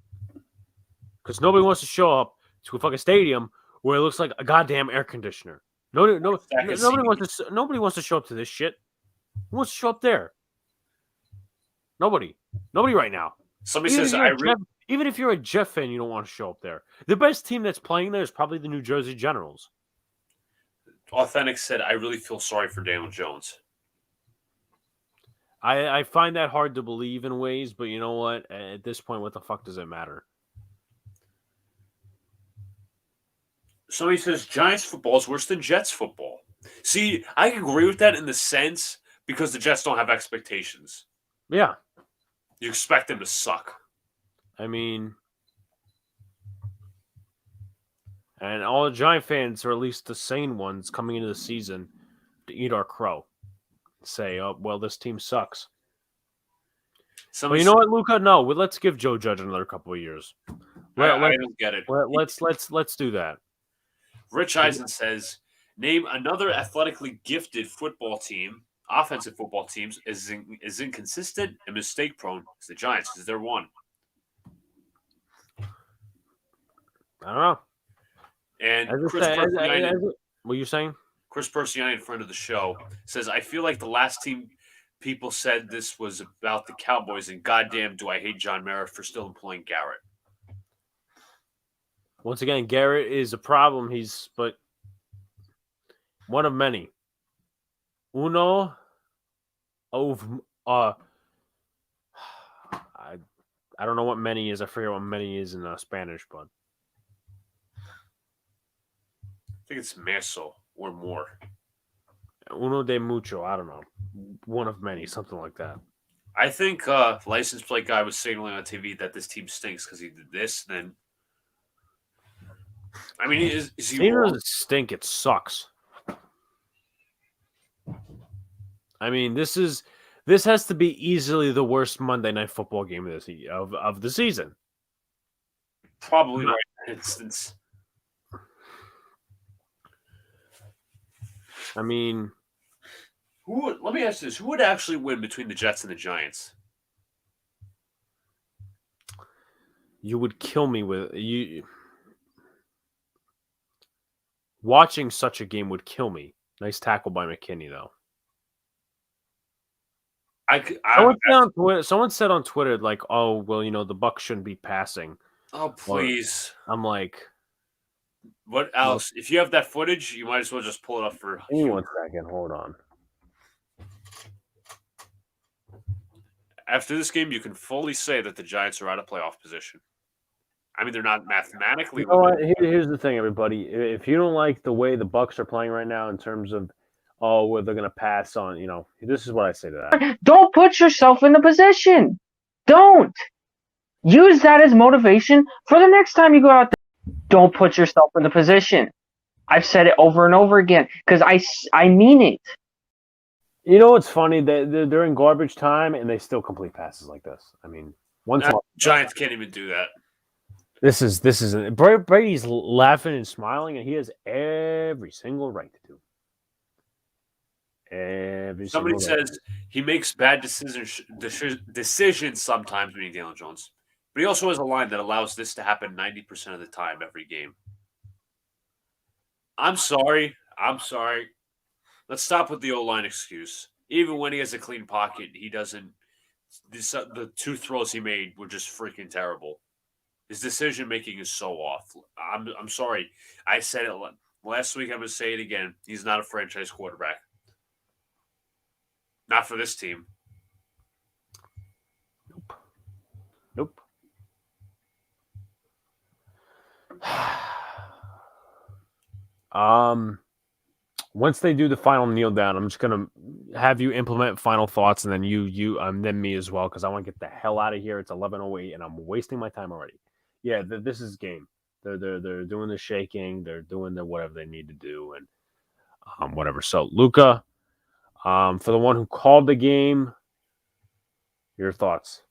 because nobody wants to show up to a fucking stadium where it looks like a goddamn air conditioner. Nobody wants to show up to this shit. Who wants to show up there? Nobody right now. Somebody even says, even if you're a Jeff fan, you don't want to show up there. The best team that's playing there is probably the New Jersey Generals. Authentic said, I really feel sorry for Daniel Jones. I find that hard to believe in ways, but you know what? At this point, what the fuck does it matter? Somebody says, Giants football is worse than Jets football. See, I agree with that in the sense because the Jets don't have expectations. Yeah. You expect them to suck. I mean, and all the Giant fans, or at least the sane ones coming into the season, to eat our crow. Say, oh, well, this team sucks. But you know what, Luca? No, let's give Joe Judge another couple of years. I don't get it. Let's do that. Rich Eisen says, name another athletically gifted football team, offensive football teams, is inconsistent and mistake prone. It's the Giants because they're one. I don't know. And Chris Persiani, what are you saying? Chris Persiani, friend of the show, says, I feel like the last team people said this was about the Cowboys, and goddamn do I hate John Mara for still employing Garrett. Once again, Garrett is a problem. But one of many. Uno of I don't know what many is. I forget what many is in Spanish, but I think it's meso or more. Uno de mucho. I don't know. One of many, something like that. I think license plate guy was signaling on TV that this team stinks because he did this. Then, I mean, is he Even wrong? does it stink? It sucks. I mean, this has to be easily the worst Monday Night Football game of the season. Probably right in that instance. I mean, let me ask you this: who would actually win between the Jets and the Giants? You would kill me with you. Watching such a game would kill me. Nice tackle by McKinney, though. Someone said on Twitter, like, "Oh, well, the Bucs shouldn't be passing." Oh, please! I'm like, what else? If you have that footage, you might as well just pull it up for. Give me 1 second. Hold on. After this game, you can fully say that the Giants are out of playoff position. I mean, they're not mathematically. You know what? Here's the thing, everybody. If you don't like the way the Bucs are playing right now in terms of, well, they're going to pass on, this is what I say to that. Don't put yourself in the position. Don't. Use that as motivation for the next time you go out there. Don't put yourself in the position. I've said it over and over again because I mean it. You know what's funny? They're in garbage time and they still complete passes like this. I mean, Giants can't even do that. This is Brady's laughing and smiling, and he has every single right to do. Somebody says he makes bad decisions sometimes, meaning Daniel Jones, but he also has a line that allows this to happen 90% of the time every game. I'm sorry. Let's stop with the O-line excuse. Even when he has a clean pocket, he doesn't. The 2 throws he made were just freaking terrible. His decision making is so off. I'm sorry. I said it last week. I'm going to say it again. He's not a franchise quarterback. Not for this team. Nope. Once they do the final kneel down, I'm just gonna have you implement final thoughts, and then then me as well, because I want to get the hell out of here. It's 11:08, and I'm wasting my time already. Yeah, this is game. They're doing the shaking. They're doing the whatever they need to do, and whatever. So, Luca, for the one who called the game, your thoughts?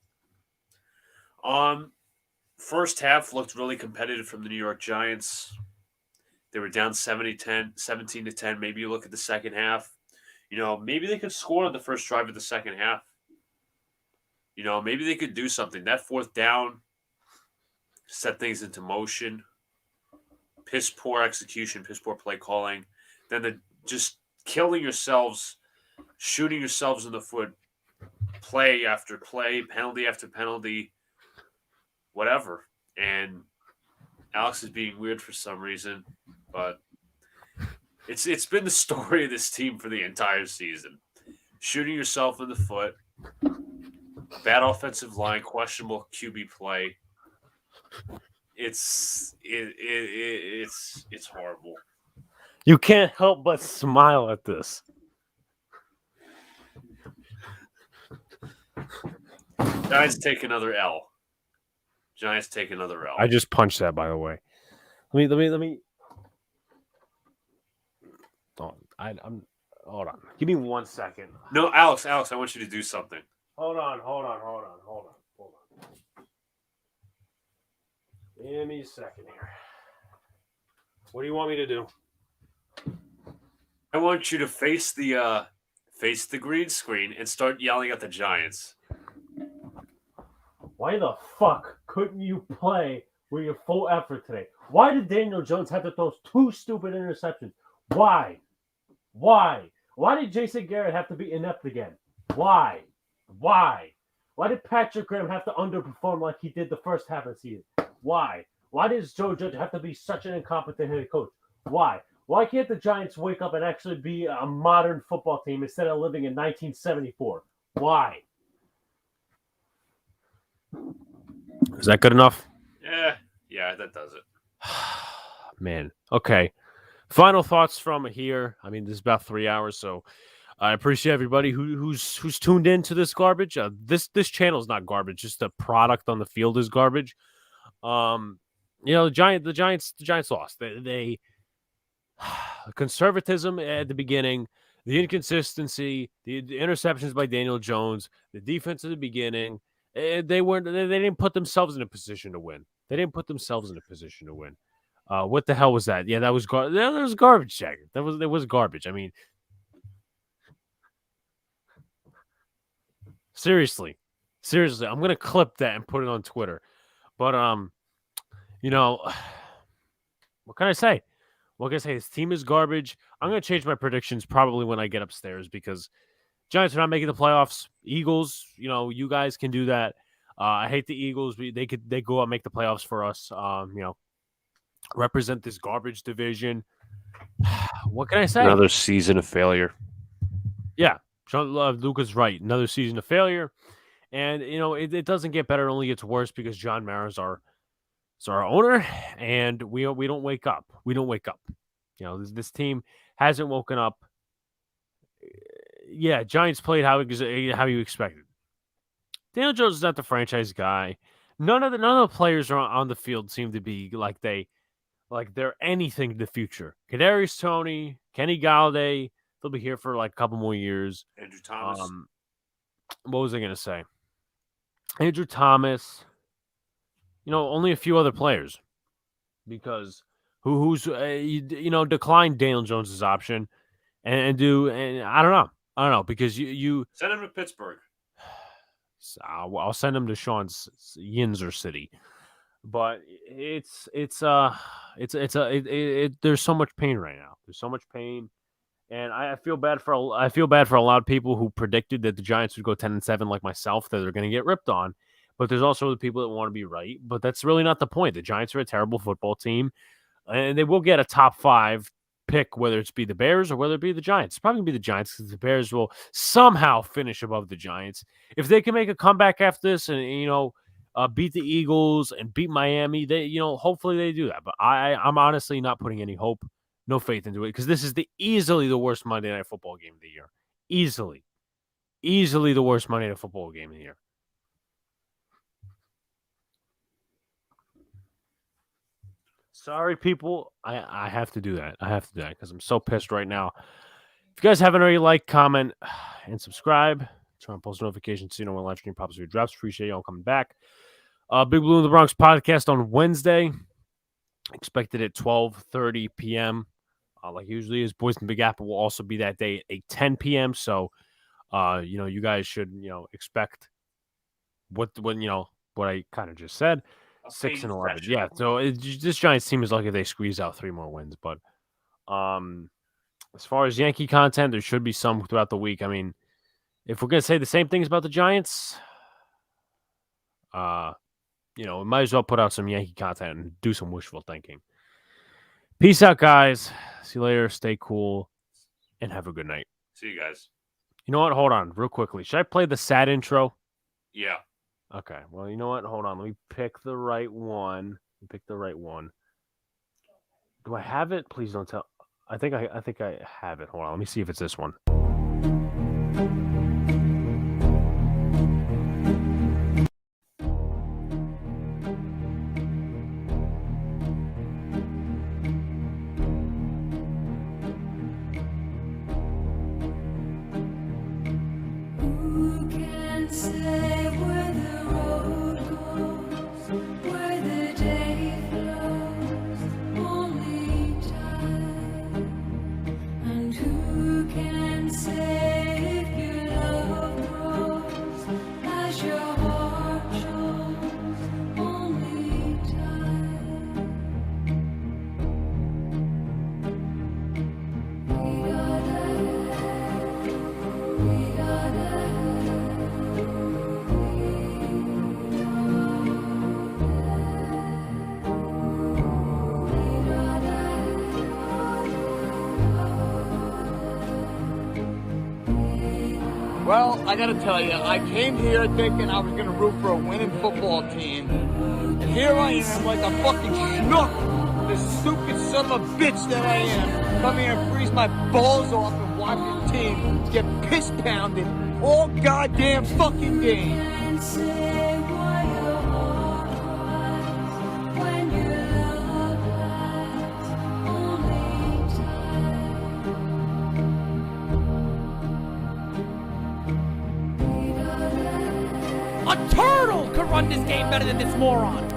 First half looked really competitive from the New York Giants. They were down 17-10. Maybe you look at the second half. Maybe they could score on the first drive of the second half. Maybe they could do something. That fourth down set things into motion. Piss poor execution, piss poor play calling. Then just killing yourselves, shooting yourselves in the foot, play after play, penalty after penalty, whatever. And Alex is being weird for some reason, but it's been the story of this team for the entire season. Shooting yourself in the foot, bad offensive line, questionable QB play. It's horrible. You can't help but smile at this. Giants take another L. Giants take another L. I just punched that, by the way. Let me. Oh, I'm. Hold on. Give me 1 second. No, Alex, I want you to do something. Hold on. Give me a second here. What do you want me to do? I want you to face the green screen and start yelling at the Giants. Why the fuck couldn't you play with your full effort today? Why did Daniel Jones have to throw 2 stupid interceptions? Why? Why did Jason Garrett have to be inept again? Why? Why did Patrick Graham have to underperform like he did the first half of the season? Why? Why does Joe Judge have to be such an incompetent head coach? Why? Why can't the Giants wake up and actually be a modern football team instead of living in 1974? Why? Is that good enough? Yeah, that does it. Man. Okay. Final thoughts from here. I mean, this is about 3 hours, so I appreciate everybody who's tuned in to this garbage. This channel is not garbage; just the product on the field is garbage. The Giants lost. They conservatism at the beginning, the inconsistency, the interceptions by Daniel Jones, the defense at the beginning. They didn't put themselves in a position to win. What the hell was that? Yeah, that was garbage, Jagger. That was garbage. I mean, seriously, I'm gonna clip that and put it on Twitter. But what can I say? This team is garbage. I'm gonna change my predictions probably when I get upstairs because Giants are not making the playoffs. Eagles, you guys can do that. I hate the Eagles. They go out and make the playoffs for us. Represent this garbage division. What can I say? Another season of failure. Yeah, Luca's right. Another season of failure, and it doesn't get better; it only gets worse because John Mara's our owner, and we don't wake up. We don't wake up. This team hasn't woken up. Yeah, Giants played how you expected. Daniel Jones is not the franchise guy. None of the players on the field seem to be like they're anything in the future. Kadarius Toney, Kenny Galladay, they'll be here for like a couple more years. Andrew Thomas. What was I gonna say? Andrew Thomas. Only a few other players because who's declined Daniel Jones's option and I don't know because you send him to Pittsburgh. I'll send him to Sean's Yinzer City. But there's so much pain right now. There's so much pain, and I feel bad for a lot of people who predicted that the Giants would go 10-7 like myself, that they're going to get ripped on. But there's also the people that want to be right. But that's really not the point. The Giants are a terrible football team, and they will get a top 5 pick, whether it's be the Bears or whether it be the Giants. It's probably going to be the Giants because the Bears will somehow finish above the Giants. If they can make a comeback after this and, beat the Eagles and beat Miami, they, hopefully they do that. But I'm honestly not putting any hope, no faith into it because this is easily the worst Monday Night Football game of the year. Easily the worst Monday Night Football game of the year. Sorry, people. I have to do that. Because I'm so pissed right now. If you guys haven't already, like, comment, and subscribe. Turn on post notifications so you know when Livestream pops or drops. Appreciate y'all coming back. Big Blue in the Bronx podcast on Wednesday. Expected at 12:30 p.m. Like usually is. Boys in Big Apple will also be that day at 8:10 p.m. So, you guys should, expect what I kind of just said. 6-11. Yeah. So this Giants team is lucky if they squeeze out 3 more wins. But as far as Yankee content, there should be some throughout the week. I mean, if we're gonna say the same things about the Giants, we might as well put out some Yankee content and do some wishful thinking. Peace out, guys. See you later. Stay cool and have a good night. See you guys. You know what? Hold on, real quickly. Should I play the sad intro? Yeah. Okay. Well, you know what? Hold on. Let me pick the right one. Do I have it? Please don't tell. I think I have it. Hold on. Let me see if it's this one. Who can say where the road goes, where the day flows? Only time. And who can say if your love grows as your heart shows? Only time. We Well, I gotta tell you, I came here thinking I was gonna root for a winning football team. And here I am like a fucking schnook, the stupid son of a bitch that I am, come here and freeze my balls off and watch your team get piss pounded all goddamn fucking game. can say why your heart cries when your love has only time. A turtle could run this game better than this moron.